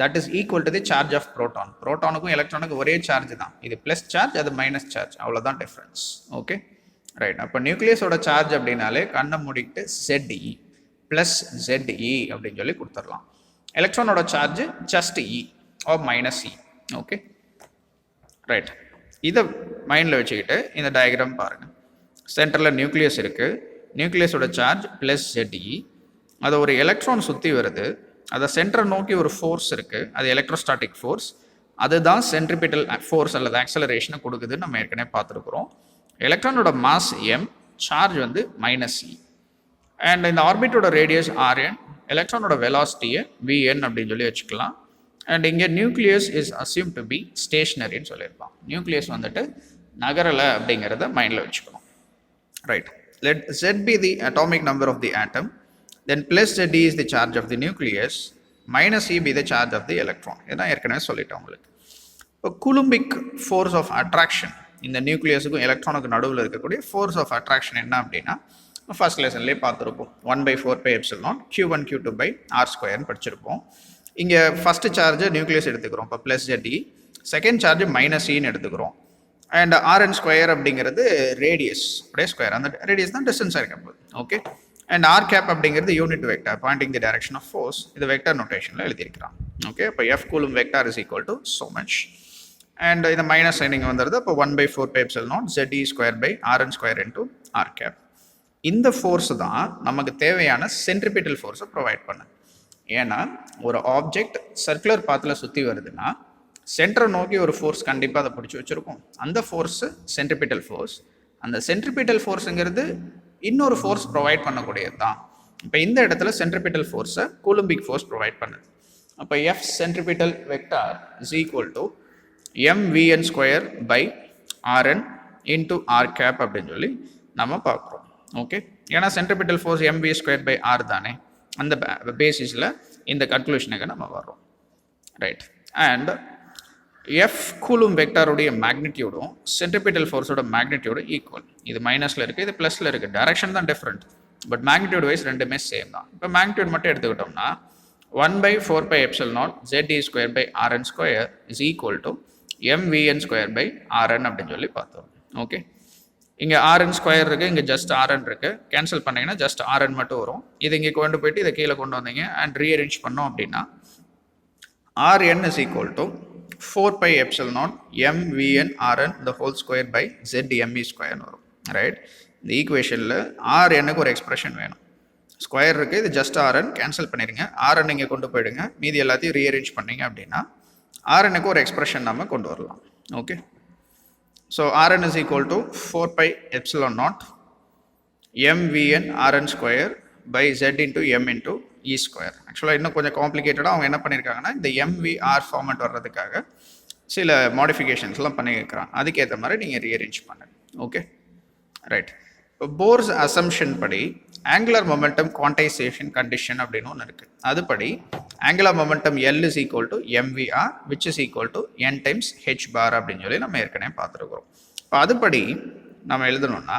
that is equal to the charge of proton. ப்ரோட்டானுக்கும் எலக்ட்ரானுக்கும் ஒரே சார்ஜ் தான், இது ப்ளஸ் சார்ஜ், அது மைனஸ் சார்ஜ், அவ்வளோதான் டிஃப்ரென்ஸ். Okay right. அப்போ நியூக்ளியஸோட சார்ஜ் அப்படின்னாலே கண்ணை மூடிக்கிட்டு ZE ப்ளஸ் ZE அப்படின்னு சொல்லி கொடுத்துடலாம். எலக்ட்ரானோட charge just E or minus E. Okay right. இதை மைண்டில் வச்சுக்கிட்டு இந்த டயக்ராம் பாருங்கள். சென்டரில் நியூக்ளியஸ் இருக்குது, நியூக்ளியஸோட சார்ஜ் ப்ளஸ் ZE, அதை ஒரு எலக்ட்ரான் சுற்றி வருது, அதை சென்டரை நோக்கி ஒரு ஃபோர்ஸ் இருக்குது, அது எலக்ட்ரோஸ்டாட்டிக் ஃபோர்ஸ், அதுதான் சென்ட்ரிபிட்டல் ஃபோர்ஸ் அல்லது ஆக்சலரேஷனை கொடுக்குதுன்னு நம்ம ஏற்கனவே பார்த்துருக்குறோம். எலக்ட்ரானோட மாஸ் m, சார்ஜ் வந்து -e. அண்ட் இந்த ஆர்பிட்டோட ரேடியஸ் rn, எலக்ட்ரானோட வெலாசிட்டியை vn அப்படின்னு சொல்லி வச்சுக்கலாம். அண்ட் இங்கே nucleus is assume to be ஸ்டேஷனரின்னு சொல்லியிருப்பான். நியூக்ளியஸ் வந்துட்டு நகரலை அப்படிங்கிறத மைண்டில் வச்சுக்கணும். Right, let Z be the atomic number of the atom, then plus Z is the charge of the nucleus, minus E be the charge of the electron. இதான் ஏற்கனவே சொல்லிட்டேன் உங்களுக்கு. இப்போ கூலும்பிக் ஃபோர்ஸ் ஆஃப் அட்ராக்ஷன், இந்த நியூக்ளியஸுக்கும் எலக்ட்ரானுக்கு நடுவில் இருக்கக்கூடிய ஃபோர்ஸ் ஆஃப் அட்ராக்ஷன் என்ன அப்படின்னா ஃபர்ஸ்ட் லெசன்லேயே பார்த்துருப்போம். 1/4πε0 Q1 Q2/r² படிச்சிருப்போம். இங்கே ஃபஸ்ட்டு சார்ஜ் நியூக்ளியஸ் எடுத்துக்கிறோம், இப்போ ப்ளஸ் ZE. செகண்ட் சார்ஜ் -Eன்னு எடுத்துக்கிறோம். அண்ட் rn² அப்படிங்கிறது ரேடியஸ், அப்படியே ஸ்கொயர், அந்த ரேடியஸ் தான் டிஸ்டன்ஸாக இருக்க. ஓகே, அண்ட் r cap அப்படிங்கிறது unit vector pointing the direction of force. இது வெக்டார் நோட்டேஷனில் எழுதியிருக்கிறான். ஓகே, இப்போ F Coulomb vector is equal to so much. And இந்த மைனஸ் சைனிங் வந்துடுது. இப்போ 1/4πε0 ZE²/rn² into r cap. இந்த ஃபோர்ஸ் தான் நமக்கு தேவையான சென்ட்ரிபிட்டல் ஃபோர்ஸை ப்ரொவைட் பண்ணு. ஏன்னா ஒரு ஆப்ஜெக்ட் சர்க்குலர் பாத்தில் சுற்றி வருதுன்னா சென்டரை நோக்கி ஒரு ஃபோர்ஸ் கண்டிப்பாக அதை பிடிச்சி வச்சுருக்கோம். அந்த ஃபோர்ஸு சென்ட்ரிபிட்டல் ஃபோர்ஸ். அந்த சென்ட்ரிபிட்டல் ஃபோர்ஸுங்கிறது இன்னொரு ஃபோர்ஸ் ப்ரொவைட் பண்ணக்கூடியது தான். இப்போ இந்த இடத்துல சென்ட்ரிபிட்டல் ஃபோர்ஸை கூலும்பிக் ஃபோர்ஸ் ப்ரொவைட் பண்ணுது. அப்போ F centripetal vector is equal to mvn²/rn into r cap அப்படின்னு சொல்லி நம்ம பார்க்குறோம். ஓகே, ஏன்னா சென்ட்ரிபிட்டல் ஃபோர்ஸ் mv²/r தானே, அந்த பேசிஸில் இந்த கன்க்ளூஷனுக்கு நம்ம வர்றோம். ரைட், அண்ட் எஃப் கூலும் வெக்டாருடைய மேக்னிடியூடும் சென்ட்ரிபிட்டல் ஃபோர்ஸோட மேக்னிடியூடும் ஈக்குவல். இது மைனஸில் இருக்குது, இது ப்ளஸில் இருக்குது. டைரக்ஷன் தான் டிஃப்ரெண்ட், பட் மேக்னிடியூட் வைஸ் ரெண்டுமே சேம் தான். இப்போ மேக்னிடியூட் மட்டும் எடுத்துக்கிட்டோம்னா 1/4πε0 ZE²/rn² is equal to mvn²/rn அப்படின்னு சொல்லி பார்த்தோம். ஓகே, இங்கே rn² இருக்குது, இங்கே ஜஸ்ட் rn இருக்குது. கேன்சல் பண்ணிங்கன்னா ஜஸ்ட் rn மட்டும் வரும். இது இங்கே கொண்டு போயிட்டு இதை கீழே கொண்டு வந்தீங்க அண்ட் ரீஅரேஞ்ச் பண்ணோம் அப்படின்னா rn is equal to 4πε0 mvn/rn² வரும். ரைட், இந்த ஈக்குவேஷனில் rnக்கு ஒரு எக்ஸ்பிரஷன் வேணும். ஸ்கொயர் இருக்குது, இது ஜஸ்ட் rn, கேன்சல் பண்ணிடுங்க. rn இங்கே கொண்டு போயிடுங்க, மீதி எல்லாத்தையும் ரீஅரேஞ்ச் பண்ணீங்க அப்படின்னா rnக்கு ஒரு எக்ஸ்பிரஷன் நம்ம கொண்டு வரலாம். Okay, so rn is equal to 4πε0 mvn/rn² z into m into e². ஆக்சுவலாக இன்னும் கொஞ்சம் காம்ப்ளிகேட்டடாக அவங்க என்ன பண்ணியிருக்காங்கன்னா இந்த mvr ஃபார்மேட் வர்றதுக்காக சில மாடிஃபிகேஷன்ஸ்லாம் பண்ணியிருக்கிறாங்க. அதுக்கேற்ற மாதிரி நீங்கள் ரீஅரேஞ்ச் பண்ணுங்க. Okay, right. இப்போ போர்ஸ் அசம்ஷன் படி ஆங்குலர் மொமெண்டம் குவான்டைசேஷன் கண்டிஷன் அப்படின்னு ஒன்று இருக்குது. அதுபடி angular momentum L is equal to mvr which is equal to n times h bar அப்படின்னு சொல்லி நம்ம ஏற்கனவே பார்த்துருக்குறோம். இப்போ அதுபடி நம்ம எழுதணும்னா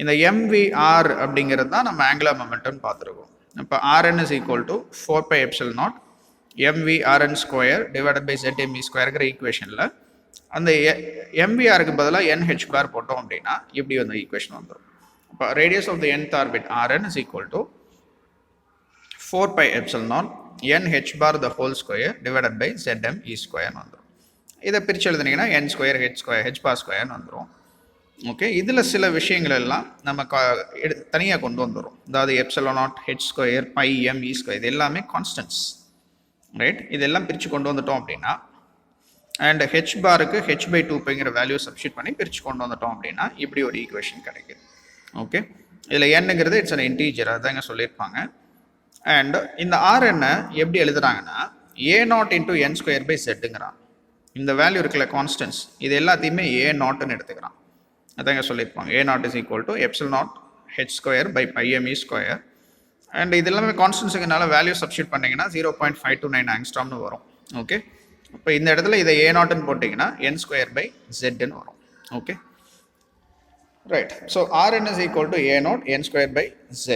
இந்த mvr அப்படிங்கிறது தான் நம்ம ஆங்குலர் மொமெண்டம் பார்த்துருக்கோம். இப்போ rn is equal to 4πε0 mvRn²/zme²ங்கிற ஈக்குவேஷனில் அந்த mvrக்கு பதிலாக nh bar போட்டோம் அப்படின்னா இப்படி வந்து ஈக்குவேஷன் வந்துடும். இப்போ radius of the nth orbit rn is equal to 4πε0 nh bar the whole square divided by zm e² வந்துடும். இதை பிரித்து எழுதுனீங்கன்னா n² h bar ஸ்கொயர்னு வந்துடும். ஓகே, இதில் சில விஷயங்கள் எல்லாம் நம்ம தனியாக கொண்டு வந்துடும். அதாவது ε0 h² π m e² இது எல்லாமே கான்ஸ்டன்ட்ஸ். ரைட், இதெல்லாம் பிரித்து கொண்டு வந்துட்டோம் அப்படின்னா அண்ட் ஹெச் பாருக்கு h/2πங்கிற வேல்யூ சப்ஸ்டிட் பண்ணி பிரித்து கொண்டு வந்துட்டோம் அப்படின்னா இப்படி ஒரு ஈக்குவேஷன் கிடைக்குது. ஓகே, இதில் என்னங்கிறது இட்ஸ் அன் இன்டீஜர், அதுதாங்க சொல்லியிருப்பாங்க. அண்ட் இந்த rn எப்படி எழுதுறாங்கன்னா a0 into n²/zங்கிறான். இந்த வேல்யூ இருக்குல்ல கான்ஸ்டன்ஸ், இது எல்லாத்தையுமே a0ன்னு எடுத்துக்கிறான். அதாங்க சொல்லியிருப்பாங்க a0 is equal to ε0 h² π m e². And இது எல்லாமே கான்ஸ்டன்ஸுக்குனால வேல்யூ சப்ஸ்டிட் பண்ணிங்கன்னா 0.529 ஆங்ஸ்ட்ராம்னு வரும். ஓகே, இப்போ இந்த இடத்துல இதை a0ன்னு போட்டிங்கன்னா n²/zன்னு வரும். Okay, right. So rn is equal to a0 n²/z.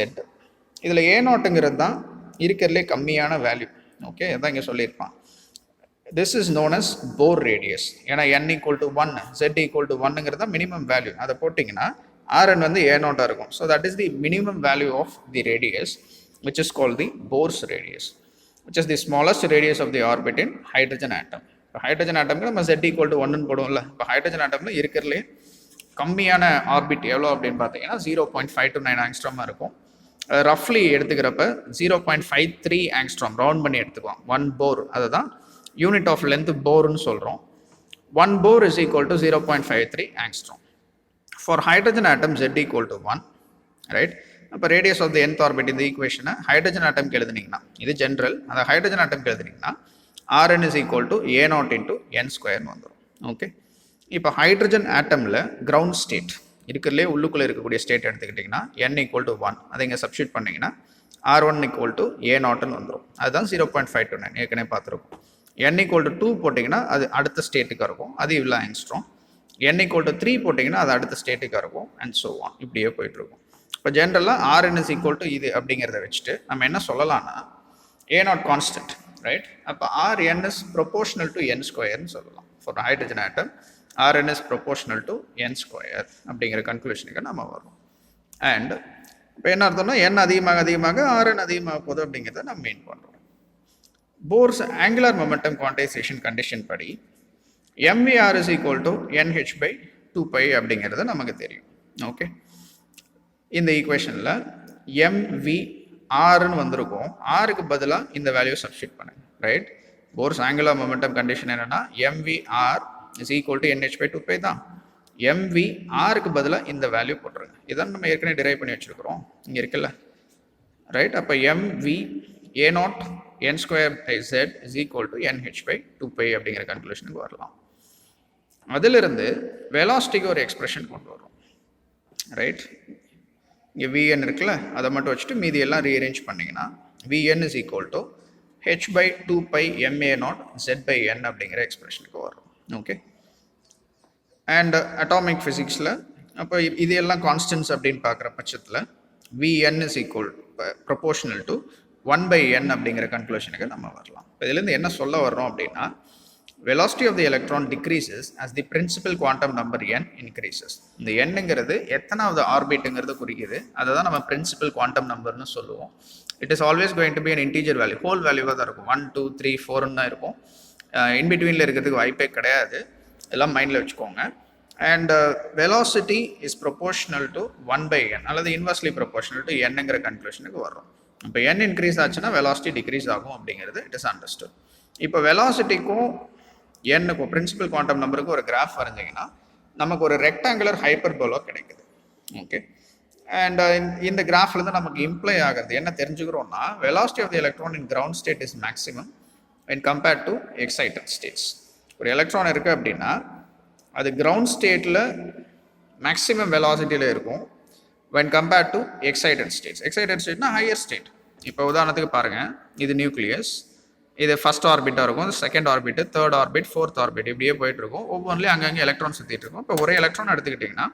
இதில் a0ங்கிறது தான் இருக்கிறதுலே கம்மியான வேல்யூ. ஓகே, அதான் இங்கே சொல்லியிருப்பான். This is known as Bohr radius. ஏன்னா n = 1 z = 1ங்கிறது தான் மினிமம் வேல்யூ. அதை போட்டிங்கன்னா rn வந்து a0 இருக்கும். So that is the minimum value of the radius which is called the Bohr's radius, which is the smallest radius of the orbit in hydrogen atom. இப்போ hydrogen ஆட்டம்க்கு நம்ம z = 1ன்னு போடுவோம்ல. இப்போ hydrogen ஆட்டம்ல இருக்கிறதுலே கம்மியான orbit எவ்வளோ அப்படின்னு பார்த்தீங்கன்னா 0.529 ஆங்ஸ்ட்ராமாக இருக்கும். ரஃப்லி எடுத்துக்கிறப்ப 0.53 ஆங்ஸ்ட்ராம் ரவுண்ட் பண்ணி எடுத்துக்குவோம். 1 போர், அதுதான் யூனிட் ஆஃப் லென்த் போர்னு சொல்கிறோம். 1 Bohr is equal to 0.53 angstrom. For hydrogen atom Z equal to 1, right? அப்போ radius of the nth orbit இந்த ஈக்குவேஷனை ஹைட்ரஜன் ஆட்டம்க்கு எழுதுனீங்கன்னா, இது ஜென்ரல், அந்த ஹைட்ரஜன் ஆட்டம்க்கு எழுதுனீங்கன்னா Rn is equal to A0 into n ஸ்கொயர்னு வந்துடும். ஓகே, இப்போ ஹைட்ரஜன் ஆட்டமில் கிரவுண்ட் ஸ்டேட் இருக்கிறதுலே உள்ளுக்குள்ளே இருக்கக்கூடிய ஸ்டேட் எடுத்துக்கிட்டிங்கன்னா n ஈக்குவல் டு 1, அதை இங்கே சப்ஸ்டியூட் பண்ணிங்கன்னா R1 ஈக்குவல் டு A0ன்னு வந்துடும். அதுதான் 0.529 ஏற்கனவே பார்த்துருக்கோம். n ஈக்குவல் டு 2 போட்டிங்கன்னா அது அடுத்த ஸ்டேட்டுக்கு இருக்கும், அது இவ்வளோ ஆங்ஸ்ட்ராம். n ஈக்குவல் டு 3 போட்டிங்கன்னா அது அடுத்த ஸ்டேட்டுக்கு இருக்கும், அண்ட் ஸோ ஆன், இப்படியே போயிட்டுருக்கும். இப்போ ஜென்ரலாக Rn is equal to இது அப்படிங்கிறத வச்சுட்டு நம்ம என்ன சொல்லலாம்னா A0 கான்ஸ்டன்ட், ரைட்? அப்போ Rn is proportional to n ஸ்கொயர்னு சொல்லலாம். For hydrogen atom Rn is proportional to n square அப்படிங்கிற கன்க்ளூஷனுக்கு நம்ம வரும். அண்ட் இப்போ என்ன அர்த்தம்னா n அதிகமாக அதிகமாக Rn அதிகமாக போகுது அப்படிங்கிறத நம்ம மீன் பண்ணுறோம். Force angular momentum quantisation condition படி mvr is equal to nh by 2pi அப்படிங்கிறது நமக்கு தெரியும். ஓகே, இந்த ஈக்குவேஷனில் mvrன்னு வந்திருக்கும், ஆருக்கு பதிலாக இந்த வேல்யூ சப்ஸ்டியூட் பண்ணுங்க, right? Force angular momentum condition என்னன்னா mvr is equal to nh by 2pi தான். mvrக்கு பதிலாக இந்த வேல்யூ போட்டுருங்க. இதான் நம்ம ஏற்கனவே டிரைவ் பண்ணி வச்சுருக்கிறோம், இங்கே இருக்குல்ல, ரைட்? அப்போ mv A0 n square by z is equal to nh by 2pi அப்படிங்கிற கன்க்ளூஷனுக்கு வரலாம். அதிலிருந்து வெலாசிட்டிக்கு ஒரு எக்ஸ்பிரஷன் கொண்டு வரும், ரைட்? இங்கே vn இருக்குல்ல, அதை மட்டும் வச்சுட்டு மீதி எல்லாம் ரீஅரேஞ்ச் பண்ணிங்கன்னா vn is equal to h by 2pi ma0 z by n அப்படிங்கிற எக்ஸ்பிரஷனுக்கு வரும். ஓகே, அண்ட் அட்டாமிக் ஃபிசிக்ஸில் அப்போ இது எல்லாம் கான்ஸ்டன்ட்ஸ் அப்படின்னு பார்க்குற பட்சத்தில் vn is equal proportional to 1 by n அப்படிங்கிற கன்க்ளூஷனுக்கு நம்ம வரலாம். இப்போ இதுலேருந்து என்ன சொல்ல வர்றோம் அப்படின்னா, velocity of the electron decreases as the principal quantum number n increases. இந்த nங்கிறது எத்தனாவது ஆர்பிட்டுங்கிறது குறிக்குது, அதை தான் நம்ம பிரின்சிபல் குவாண்டம் நம்பர்னு சொல்லுவோம். It is always going to be an integer value, whole வேல்யூவாக தான் இருக்கும். 1 2 3 4ன்னு தான் இருக்கும், இன்பிட்வீனில் இருக்கிறதுக்கு வாய்ப்பே கிடையாது, எல்லாம் மைண்டில் வச்சுக்கோங்க. And velocity is proportional to 1 by n அல்லது இன்வெர்ஸ்லி ப்ரொபோர்ஷனல் டு nங்கிற கன்க்ளூஷனுக்கு வரும். இப்போ n இன்க்ரீஸ் ஆச்சுன்னா வெலாசிட்டி டிக்ரீஸ் ஆகும் அப்படிங்கிறது இட் இஸ் அண்டர்ஸ்டுட். இப்போ வெலாசிட்டிக்கும் என்னுக்கும் பிரின்சிபல் குவாண்டம் நம்பருக்கு ஒரு கிராஃப் வரைஞ்சிங்கன்னா நமக்கு ஒரு ரெக்டாங்குலர் ஹைப்பர்போலா கிடைக்குது. ஓகே, அண்ட் இந்த கிராஃப்லேருந்து நமக்கு இம்ப்ளை ஆகிறது என்ன தெரிஞ்சுக்கிறோம்னா, velocity of the electron in ground state is maximum when compared to excited states. ஒரு எலக்ட்ரான் இருக்குது அப்படின்னா அது கிரவுண்ட் ஸ்டேட்டில் மேக்ஸிமம் வெலாசிட்டியில் இருக்கும் when compared to excited states. Excited ஸ்டேட்னா ஹையர் ஸ்டேட். இப்போ உதாரணத்துக்கு பாருங்கள், இது நியூக்ளியஸ், இது ஃபர்ஸ்ட் ஆர்பிட்டாக இருக்கும், second orbit, third orbit, fourth orbit, இப்படியே போயிட்டு இருக்கும். ஒவ்வொன்றிலையும் அங்கங்கே எலக்ட்ரான் சுற்றிட்டு இருக்கும். இப்போ ஒரே எலக்ட்ரான் எடுத்துக்கிட்டிங்கன்னா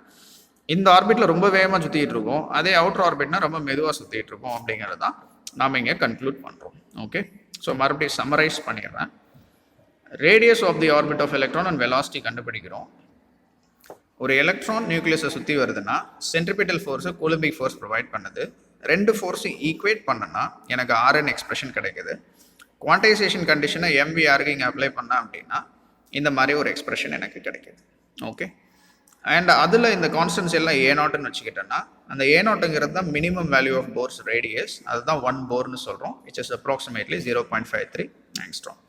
இந்த ஆர்பிட்டில் ரொம்ப வேகமாக சுற்றிட்டு இருக்கும், அதே அவுட்டர் ஆர்பிட்னா ரொம்ப மெதுவாக சுற்றிட்டு இருக்கும் அப்படிங்கிறது தான் நாம் இங்கே கன்க்ளூட் பண்ணுறோம். ஓகே, ஸோ மறுபடியும் சம்மரைஸ் பண்ணிடுறேன். Radius of the orbit of electron and velocity கண்டுபிடிக்கிறோம். ஒரு எலக்ட்ரான் நியூக்ளியஸை சுற்றி வருதுன்னா சென்ட்ரிபிட்டல் ஃபோர்ஸை கூலம்பிக் ஃபோர்ஸ் ப்ரொவைட் பண்ணுது. ரெண்டு ஃபோர்ஸையும் ஈக்குவேட் பண்ணனா எனக்கு Rn எக்ஸ்பிரஷன் கிடைக்குது. குவான்டைசேஷன் கண்டிஷனை mvrக்கு இங்கே அப்ளை பண்ணா அப்படின்னா இந்த மாதிரி ஒரு எக்ஸ்பிரஷன் எனக்கு கிடைக்குது. ஓகே, அண்ட் அதில் இந்த கான்ஸ்டன்ஸ் எல்லாம் A0ன்னு வச்சுக்கிட்டேன்னா அந்த A0ங்கிறது தான் minimum value of Bohr's radius, அதுதான் 1 போர்னு சொல்கிறோம், which is approximately 0.53 angstrom.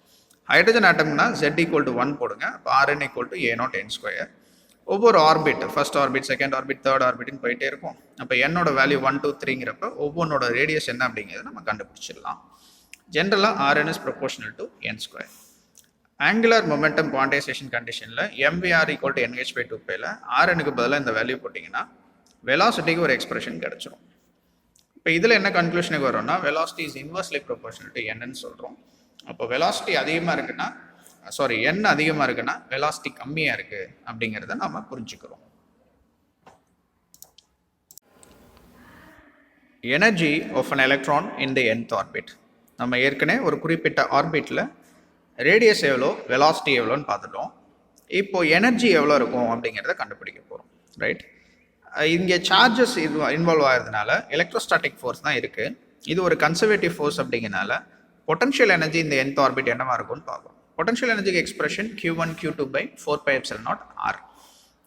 Hydrogen ஆட்டம்னா Z equal to 1 போடுங்க, அப்போ Rn equal to A0 n square. ஒவ்வொரு orbit, first orbit, second orbit, third ஆர்பிட்னு போயிட்டே இருக்கும். அப்போ என்னோட வேல்யூ 1 2 3ங்கிறப்ப ஒவ்வொன்றோட ரேடியஸ் என்ன அப்படிங்கிறத நம்ம கண்டுபிடிச்சிடலாம். ஜென்ரலாக Rn is proportional to n square. Angular momentum quantisation கண்டிஷனில் mvr equal to nh by 2piல Rnக்கு பதிலாக இந்த வேல்யூ போட்டிங்கன்னா வெலாசிட்டிக்கு ஒரு எக்ஸ்பிரஷன் கிடச்சிரும். இப்போ இதில் என்ன கன்க்ளூஷனுக்கு வரோம்னா, velocity is inversely proportional to என்னன்னு சொல்கிறோம். அப்போ வெலாசிட்டி அதிகமாக இருக்குன்னா, n அதிகமாக இருக்குன்னா வெலாசிட்டி கம்மியாக இருக்குது அப்படிங்கிறத நம்ம புரிஞ்சுக்கிறோம். Energy of an electron in the nth orbit. நம்ம ஏற்கனவே ஒரு குறிப்பிட்ட ஆர்பிட்டில் ரேடியஸ் எவ்வளோ, வெலாசிட்டி எவ்வளோன்னு பார்த்துட்டோம். இப்போது எனர்ஜி எவ்வளோ இருக்கும் அப்படிங்கிறத கண்டுபிடிக்க போகிறோம், ரைட்? இங்கே சார்ஜஸ் இன்வால்வ் ஆகிறதுனால எலக்ட்ரோஸ்டாட்டிக் ஃபோர்ஸ் தான் இருக்குது. இது ஒரு கன்சர்வேட்டிவ் ஃபோர்ஸ் அப்படிங்கிறனால பொட்டன்ஷியல் எனர்ஜி இந்த nth ஆர்பிட் என்னவா இருக்கும்னு பார்ப்போம். பொட்டன்ஷியல் எனர்ஜிக்கு expression Q1 Q2 by 4πε0 R.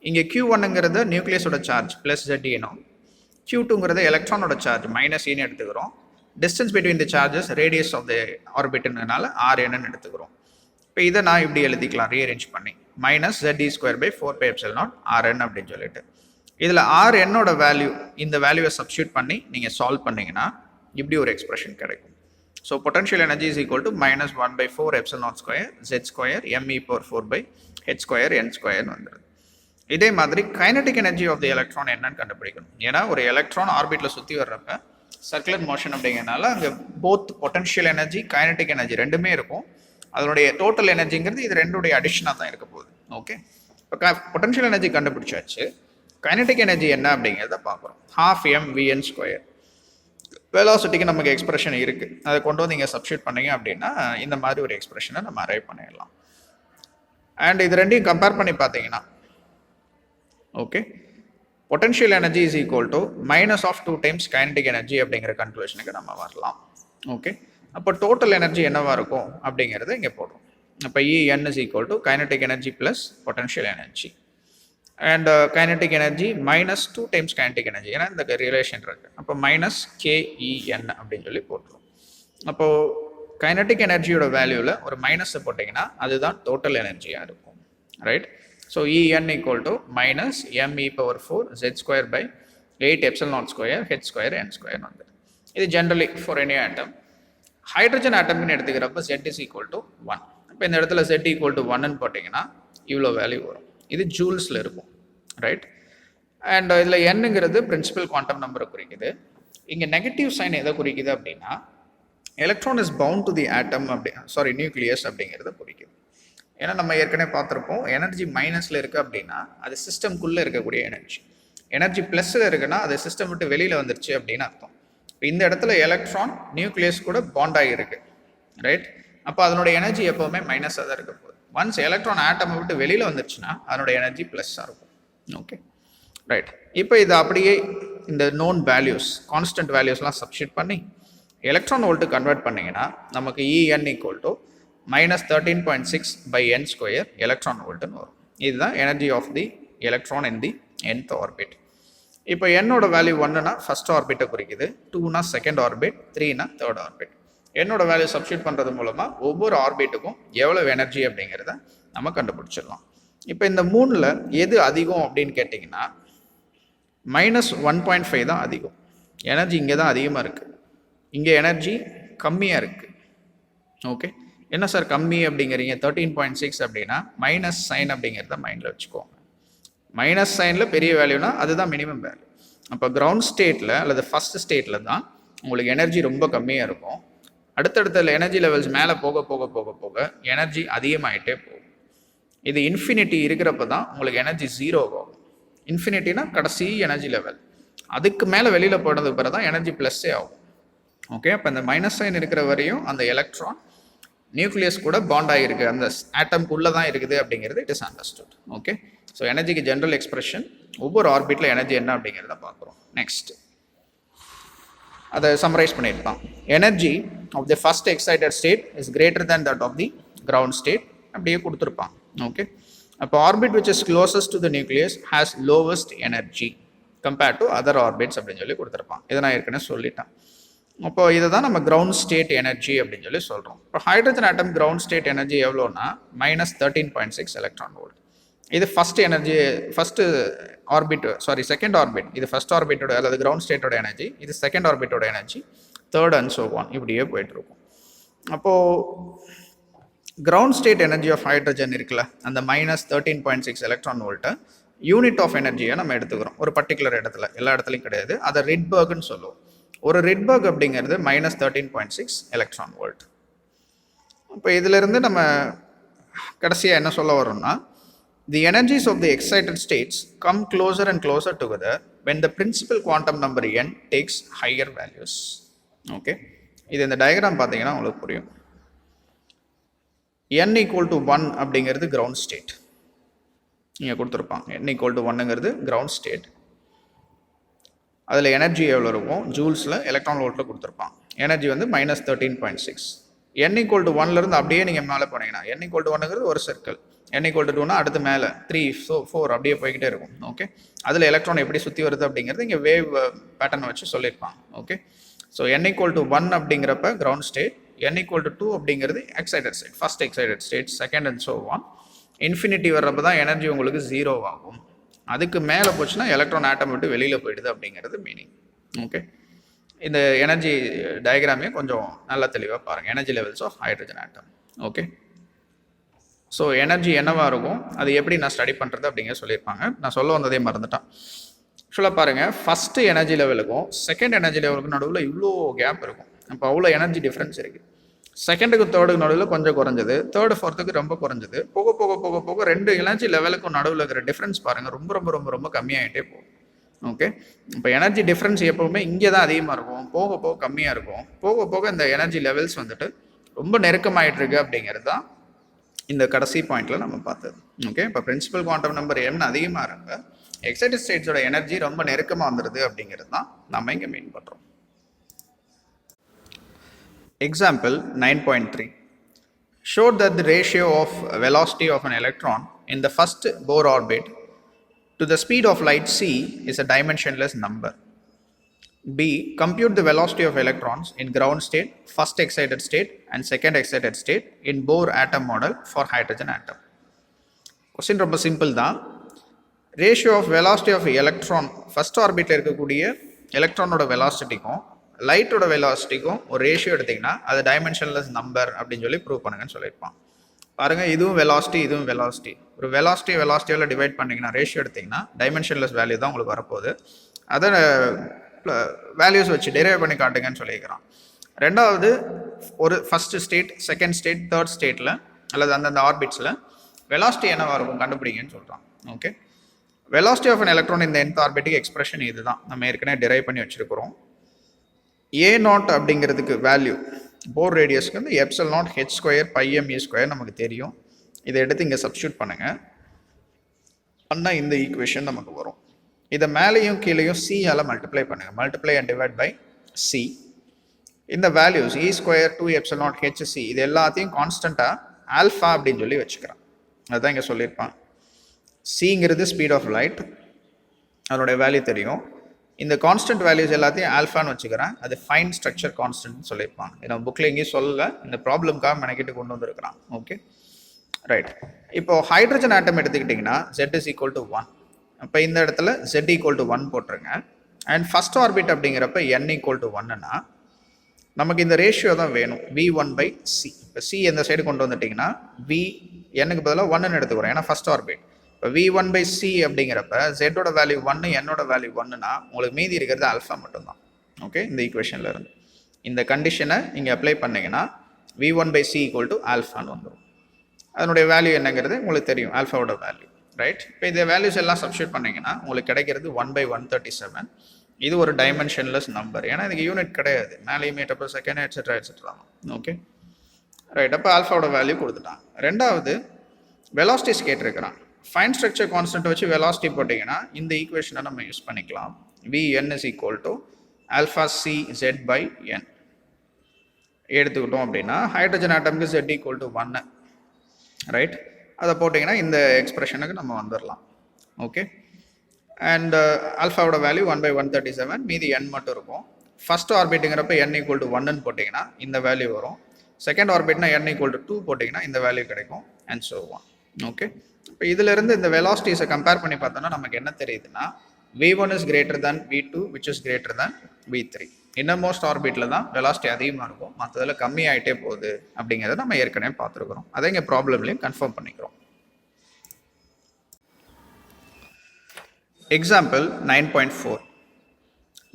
இங்கே Q1ங்கிறது நியூக்ளியஸோட சார்ஜ் ப்ளஸ் Z எனும், Q2ங்கிறது எலக்ட்ரானோட சார்ஜ் மைனஸ் ன்னு எடுத்துக்கிறோம். Distance between the charges radius of the ஆர்பிட்னால Rn எடுத்துக்கிறோம். இப்போ இதை நான் இப்படி எழுதிக்கலாம் ரீஅரேஞ்ச் பண்ணி, மைனஸ் ZE² by 4πε0 Rn அப்படின்னு சொல்லிட்டு. இதில் ஆர் என்னோட வேல்யூ, இந்த வேல்யூவை சப்ஸ்டியூட் பண்ணி நீங்கள் சால்வ் பண்ணிங்கன்னா இப்படி ஒரு எக்ஸ்பிரஷன் கிடைக்கும். So potential energy is equal to -1/4 epsilon square z square me⁴/h² n² வந்துடுது. இதே மாதிரி kinetic energy of the electron என்னன்னு கண்டுபிடிக்கணும். ஏன்னா ஒரு எலக்ட்ரான் ஆர்பிட்டில் சுற்றி வர்றப்ப சர்க்குலர் மோஷன் அப்படிங்கிறனால அங்கே both potential energy kinetic energy ரெண்டுமே இருக்கும். அதனுடைய டோட்டல் எனர்ஜிங்கிறது இது ரெண்டுடைய அடிஷனாக தான் இருக்க போகுது. ஓகே, இப்போ பொட்டன்ஷியல் எனர்ஜி கண்டுபிடிச்சாச்சு. கைனடிக் எனர்ஜி என்ன அப்படிங்கிறத பார்க்குறோம். 12mvn². வெலாசிட்டிக்கு நமக்கு எக்ஸ்பிரஷன் இருக்குது, அதை கொண்டு வந்து இங்கே சப்ஸ்டியூட் பண்ணிங்க அப்படின்னா இந்த மாதிரி ஒரு எக்ஸ்பிரஷனை நம்ம அரைவ் பண்ணிடலாம். அண்ட் இது ரெண்டையும் கம்பேர் பண்ணி பார்த்தீங்கன்னா okay, potential energy is equal to -2 times kinetic energy அப்படிங்கிற கன்க்ளூஷனுக்கு நம்ம வரலாம். ஓகே, அப்போ டோட்டல் எனர்ஜி என்னவா இருக்கும் அப்படிங்கிறத இங்கே போடுறோம். அப்போ En is equal to kinetic energy plus potential energy and kinetic energy -2 times kinetic energy, ஏன்னா இந்த ரிலேஷன் இருக்குது. அப்போ -KEN அப்படின்னு சொல்லி போட்டுரும். அப்போது கைனடிக் எனர்ஜியோட வேல்யூவில் ஒரு மைனஸை போட்டிங்கன்னா அதுதான் டோட்டல் எனர்ஜியாக இருக்கும். Right, so En equal to -me⁴z²/8 epsilon square h² n² வந்து இது generally for any atom. Hydrogen ஆட்டம்னு எடுத்துக்கிறப்ப z இஸ் ஈக்குவல் டு 1. இப்போ இந்த இடத்துல z ஈக்குவல் டு 1ன்னு போட்டிங்கன்னா இவ்வளோ வேல்யூ வரும். இது ஜூல்ஸில் இருக்கும். ரைட், அண்ட் இதில் என்னங்கிறது பிரின்சிபல் குவாண்டம் நம்பரை குறிக்குது. இங்கே நெகட்டிவ் சைன் எதை குறிக்குது அப்படின்னா electron is bound to the atom nucleus அப்படிங்கிறத குறிக்குது. ஏன்னா நம்ம ஏற்கனவே பார்த்துருப்போம், எனர்ஜி மைனஸில் இருக்குது அப்படின்னா அது சிஸ்டம்குள்ளே இருக்கக்கூடிய எனர்ஜி. எனர்ஜி ப்ளஸில் இருக்குன்னா அது சிஸ்டம் விட்டு வெளியில் வந்துருச்சு அப்படின்னு அர்த்தம். இப்போ இந்த இடத்துல எலக்ட்ரான் நியூக்ளியஸ் கூட பாண்ட் ஆகியிருக்கு. ரைட், அப்போ அதனுடைய எனர்ஜி எப்போவுமே மைனஸாக தான் இருக்க போகுது. ஒன்ஸ் எலக்ட்ரான் ஆட்டமை விட்டு வெளியில் வந்துருச்சுன்னா அதனுடைய எனர்ஜி ப்ளஸ்ஸாக இருக்கும். ஓகே, ரைட், இப்போ இது அப்படியே இந்த நோன் வேல்யூஸ் கான்ஸ்டன்ட் வேல்யூஸ்லாம் சப்ஸ்டியூட் பண்ணி எலக்ட்ரான் வோல்ட்டு கன்வெர்ட் பண்ணிங்கன்னா நமக்கு En equal to -13.6/n² electron வோல்ட்டுன்னு வரும். இதுதான் energy of the electron in the nth orbit. இப்போ என்னோட வேல்யூ 1னா ஃபர்ஸ்ட் ஆர்பிட்டை குறிக்குது, 2னா செகண்ட் ஆர்பிட், 3னா தேர்ட் ஆர்பிட். என்னோட வேல்யூ சப்ஸ்டியூட் பண்ணுறது மூலமாக ஒவ்வொரு ஆர்பிட்டுக்கும் எவ்வளோ எனர்ஜி அப்படிங்கிறத நம்ம கண்டுபிடிச்சிடலாம். இப்போ இந்த 3ல் எது அதிகம் அப்படின்னு கேட்டிங்கன்னா -1.5 தான் அதிகம். எனர்ஜி இங்கே தான் அதிகமாக இருக்குது, இங்கே எனர்ஜி கம்மியாக இருக்குது. ஓகே, என்ன சார் கம்மி அப்படிங்கிறீங்க? 13.6 அப்படின்னா மைனஸ் சைன் அப்படிங்கிறத மைண்டில் வச்சுக்கோங்க. மைனஸ் சைனில் பெரிய வேல்யூனா அதுதான் மினிமம் வேல்யூ. அப்போ கிரவுண்ட் ஸ்டேட்டில் அல்லது ஃபஸ்ட் ஸ்டேட்டில் தான் உங்களுக்கு எனர்ஜி ரொம்ப கம்மியாக இருக்கும். அடுத்தடுத்த எனர்ஜி லெவல்ஸ் மேலே போக போக போக போக எனர்ஜி அதிகமாகிட்டே போகும். இது இன்ஃபினிட்டி இருக்கிறப்ப தான் உங்களுக்கு எனர்ஜி 0 ஆகும். இன்ஃபினிட்டினா கடைசி எனர்ஜி லெவல், அதுக்கு மேலே வெளியில் போனதுக்கு பிறகு தான் எனர்ஜி ப்ளஸ்ஸே ஆகும். ஓகே, அப்போ இந்த மைனஸ் சைன் இருக்கிற வரையும் அந்த எலக்ட்ரான் நியூக்ளியஸ் கூட பாண்ட் ஆகிருக்கு, அந்த ஆட்டம்குள்ளே தான் இருக்குது அப்படிங்கிறது it is understood. Okay, so எனர்ஜிக்கு ஜென்ரல் எக்ஸ்பிரஷன், ஒவ்வொரு ஆர்பிட்டில் எனர்ஜி என்ன அப்படிங்கிறத பார்க்குறோம். நெக்ஸ்ட் அதை சம்மரைஸ் பண்ணியிருப்பான். Energy of the first excited state is greater than that of the ground state அப்படியே கொடுத்துருப்பான். ஓகே, அப்போ orbit which is closest to the nucleus has lowest energy compared to other orbits அப்படின்னு சொல்லி கொடுத்துருப்பான். இதை நான் ஏற்கனவே சொல்லிட்டேன். அப்போ இதை தான் நம்ம கிரவுண்ட் ஸ்டேட் எனர்ஜி அப்படின்னு சொல்லி சொல்கிறோம். இப்போ hydrogen atom ground state energy எவ்வளோன்னா -13.6 எலக்ட்ரான் வோல்ட். இது first energy, first orbit second orbit, இது ஃபஸ்ட் ஆர்பிட்டோட அல்லது கிரவுண்ட் ஸ்டேட்டோட எனர்ஜி, இது செகண்ட் ஆர்பிட்டோட energy, third and so on இப்படியே போயிட்டுருக்கும். அப்போது ground state energy of hydrogen இருக்குல்ல, அந்த -13.6 எலக்ட்ரான் வோல்ட்டை யூனிட் ஆஃப் எனர்ஜியை நம்ம எடுத்துக்கிறோம் ஒரு பர்டிகுலர் இடத்துல, எல்லா இடத்துலையும் கிடையாது. அதை ரிட்பர்க்னு சொல்லுவோம். ஒரு ரிட்பர்க் அப்படிங்கிறது -13.6 எலக்ட்ரான் வோல்ட். இப்போ இதிலிருந்து நம்ம கடைசியாக என்ன சொல்ல வரோம்னா, the energies of the excited states come closer and closer together when the principal quantum number n takes higher values. Okay, இது இந்த டயக்ராம் பார்த்தீங்கன்னா உங்களுக்கு புரியும். n = 1 அப்படிங்கிறது கிரவுண்ட் ஸ்டேட், நீங்கள் கொடுத்துருப்பாங்க. n = 1ங்கிறது கிரவுண்ட் ஸ்டேட். அதில் எனர்ஜி எவ்வளோ இருக்கும் ஜூல்ஸில் எலக்ட்ரான் வோல்ட்டில் கொடுத்துருப்பான். எனர்ஜி வந்து -13.6. n = 1லேருந்து அப்படியே நீங்கள் மேலே போனீங்கன்னா n = 1ங்கிறது ஒரு சர்க்கிள், n = 2னா அடுத்து மேலே 3 4 அப்படியே போய்கிட்டே இருக்கும். ஓகே, அதில் எலக்ட்ரான் எப்படி சுற்றி வருது அப்படிங்கிறது இங்கே வேவ் பேட்டர்னை வச்சு சொல்லியிருப்பாங்க. ஓகே, ஸோ n = 1 அப்படிங்கிறப்ப கிரவுண்ட் ஸ்டேட், n = 2 அப்படிங்கிறது excited state, first excited state, second and so on. Infinity வர்றப்ப தான் எனர்ஜி உங்களுக்கு 0 ஆகும். அதுக்கு மேலே போச்சுன்னா எலக்ட்ரான் ஆட்டம் விட்டு வெளியில் போயிடுது அப்படிங்கிறது மீனிங். ஓகே, இந்த எனர்ஜி டயக்ராமே கொஞ்சம் நல்லா தெளிவாக பாருங்கள். Energy levels of hydrogen atom. Okay, so energy என்னவாக இருக்கும், அது எப்படி நான் ஸ்டடி பண்ணுறது அப்படிங்கிற சொல்லியிருப்பாங்க. நான் சொல்ல வந்ததே மறந்துட்டேன். ஆக்சுவலாக பாருங்கள், ஃபஸ்ட்டு எனர்ஜி லெவலுக்கும் செகண்ட் எனர்ஜி லெவலுக்கும் நடுவில் இவ்வளோ கேப் இருக்கும். அப்போ அவ்வளோ எனர்ஜி டிஃப்ரென்ஸ் இருக்குது. செகண்டுக்கு தேர்டுக்கு நடுவில் கொஞ்சம் குறைஞ்சது, தேர்டு ஃபோர்த்துக்கு ரொம்ப குறைஞ்சது, போக போக போக போக ரெண்டு எனர்ஜி லெவலுக்கும் நடுவில் இருக்கிற டிஃப்ரென்ஸ் பாருங்கள் ரொம்ப ரொம்ப ரொம்ப ரொம்ப கம்மியாகிட்டே போகும். ஓகே, இப்போ எனர்ஜி டிஃப்ரென்ஸ் எப்போவுமே இங்கே தான் அதிகமாக இருக்கும், போக போக கம்மியாக இருக்கும். போக போக இந்த எனர்ஜி லெவல்ஸ் வந்துட்டு ரொம்ப நெருக்கமாயிட்டு இருக்கு அப்படிங்கிறது தான் இந்த கடைசி பாயிண்ட்ல நம்ம பார்த்தது. ஓகே, இப்போ பிரின்சிபல் குவாண்டம் நம்பர் m அதிகமாக இருக்க எக்ஸைட்டட் ஸ்டேட்ஸோட எனர்ஜி ரொம்ப நெருக்கமாக வந்துடுது அப்படிங்கிறது தான் நம்ம இங்கே மீன் பண்ணுறோம். Example 9.3 showed that the ratio of velocity of an electron in the first Bohr orbit to the speed of light c is a dimensionless number. B. Compute the velocity of electrons in ground state, first excited state and second excited state in Bohr atom model for hydrogen atom. Question ரொம்ப simple தான். Ratio of velocity of electron first ஆர்பிட்டில் இருக்கக்கூடிய எலக்ட்ரானோட வெலாசிட்டிக்கும் லைட்டோட வெலாசிட்டிக்கும் ஒரு ratio எடுத்திங்கன்னா அது dimensionless number அப்படின்னு சொல்லி ப்ரூவ் பண்ணுங்கன்னு சொல்லியிருப்பான். பாருங்கள், இதுவும் வெலாசிட்டி இதுவும் வெலாசிட்டி. ஒரு வெலாசிட்டியால் டிவைட் பண்ணிங்கன்னா ரேஷியோ எடுத்திங்கன்னா டைமென்ஷன்லெஸ் வேல்யூ தான் உங்களுக்கு வரப்போகுது. அதை வேல்யூஸ் வச்சு டெரைவ் பண்ணி காட்டுங்கன்னு சொல்லியிருக்கிறான். ரெண்டாவது, ஒரு first state, second state, third ஸ்டேட்டில் அல்லது அந்தந்த ஆர்பிட்ஸில் வெலாசிட்டி என்னவாக இருக்கும் கண்டுபிடிங்கன்னு சொல்கிறான். Okay, velocity of an electron இந்த nth ஆர்பிட்டுக்கு எக்ஸ்பிரஷன் இது தான் நம்ம ஏற்கனவே டெரைவ் பண்ணி வச்சுருக்கிறோம். A0 அப்படிங்கிறதுக்கு வேல்யூ போர் ரேடியஸ்க்கு வந்து ε0 h² πm² நமக்கு தெரியும். இதை எடுத்து இங்கே சப்ஸ்டியூட் பண்ணுங்கள். பண்ணால் இந்த ஈக்குவேஷன் நமக்கு வரும். இதை மேலேயும் கீழேயும் c-ஆல் மல்டிப்ளை பண்ணுங்கள். Multiply and divide by c. இந்த வேல்யூஸ் e² 2ε0 hc இது எல்லாத்தையும் கான்ஸ்டண்ட்டாக ஆல்ஃபா அப்படின்னு சொல்லி வச்சுக்கிறான். அதுதான் இங்கே சொல்லியிருப்பான். சிங்கிறது ஸ்பீட் ஆஃப் லைட், அதனுடைய வேல்யூ தெரியும். இந்த கான்ஸ்டன்ட் வேல்யூஸ் எல்லாத்தையும் ஆல்ஃபான்னு வச்சுக்கிறேன். அது ஃபைன் ஸ்ட்ரக்சர் கான்ஸ்டன்ட் சொல்லியிருப்பாங்க. நம்ம புக்கில் எங்கேயும் சொல்லலை, இந்த ப்ராப்ளம்காக மெனக்கிட்டு கொண்டு வந்துருக்கிறான். Okay, right. இப்போ ஹைட்ரஜன் ஆட்டம் எடுத்துக்கிட்டிங்கன்னா z is equal to 1. அப்போ இந்த இடத்துல z equal to 1 போட்டுருங்க. அண்ட் ஃபஸ்ட் ஆர்பிட் அப்படிங்கிறப்ப n equal to 1ன்னா நமக்கு இந்த ரேஷியோ தான் வேணும், v1/c. இப்போ c எந்த சைடு கொண்டு வந்துட்டிங்கன்னா v n-க்கு பதிலாக 1ன்னு எடுத்துக்கிறோம், ஏன்னா ஃபஸ்ட் ஆர்பிட். இப்போ v1/c அப்படிங்கிறப்ப z-ஓட வேல்யூ 1, n-ஓட வேல்யூ 1ன்னா உங்களுக்கு மீதி இருக்கிறது ஆல்ஃபா மட்டும்தான். ஓகே, இந்த ஈக்குவேஷனில் இருந்து இந்த கண்டிஷனை இங்கே அப்ளை பண்ணிங்கன்னா v1/c ஈக்குவல் டு ஆல்ஃபான்னு வந்துடும். அதனுடைய வேல்யூ என்னங்கிறது உங்களுக்கு தெரியும், ஆல்ஃபாவோட வேல்யூ. ரைட், இப்போ இந்த வேல்யூஸ் எல்லாம் சப்ஸ்டியூட் பண்ணிங்கன்னா உங்களுக்கு கிடைக்கிறது 1/137. இது ஒரு டைமென்ஷன்லெஸ் நம்பர், ஏன்னா இதுக்கு யூனிட் கிடையாது, மேலே metre per second et cetera et cetera. Okay, right. அப்போ ஆல்ஃபாவோட வேல்யூ கொடுத்துட்டான். ரெண்டாவது, வெலாசிட்டிஸ் கேட்டிருக்கிறான். ஃபைன் ஸ்ட்ரக்சர் கான்ஸ்டன்ட் வச்சு வெலாசிட்டி போட்டிங்கன்னா இந்த ஈக்குவேஷனை நம்ம யூஸ் பண்ணிக்கலாம். vn is equal to alpha c z/n எடுத்துக்கிட்டோம் அப்படின்னா ஹைட்ரஜன் ஆட்டம்க்கு z equal to 1. ரைட், அதை போட்டிங்கன்னா இந்த எக்ஸ்பிரஷனுக்கு நம்ம வந்துடலாம். ஓகே, அண்ட் ஆல்ஃபாவோட வேல்யூ 1/137, மீதி n மட்டும் இருக்கும். ஃபஸ்ட் ஆர்பிட்டுங்கிறப்ப n equal to 1ன்னு போட்டிங்கன்னா இந்த வேல்யூ வரும். செகண்ட் ஆர்பிட்னா n equal to 2 போட்டிங்கன்னா இந்த வேல்யூ கிடைக்கும், அண்ட் ஸோ ஒன். ஓகே, இப்போ இதிலிருந்து இந்த வெலாசிட்டிஸை கம்பேர் பண்ணி பார்த்தோன்னா நமக்கு என்ன தெரியுதுன்னா v1 is greater than v2 which is greater than v3. Innermost ஆர்பிட்டில் தான் வெலாசிட்டி அதிகமாக இருக்கும், மற்றதில் கம்மி ஆகிட்டே போகுது அப்படிங்கிறத நம்ம ஏற்கனவே பார்த்துருக்குறோம். அதை இங்கே ப்ராப்ளம்லையும் கன்ஃபார்ம் பண்ணிக்கிறோம். Example 9.4.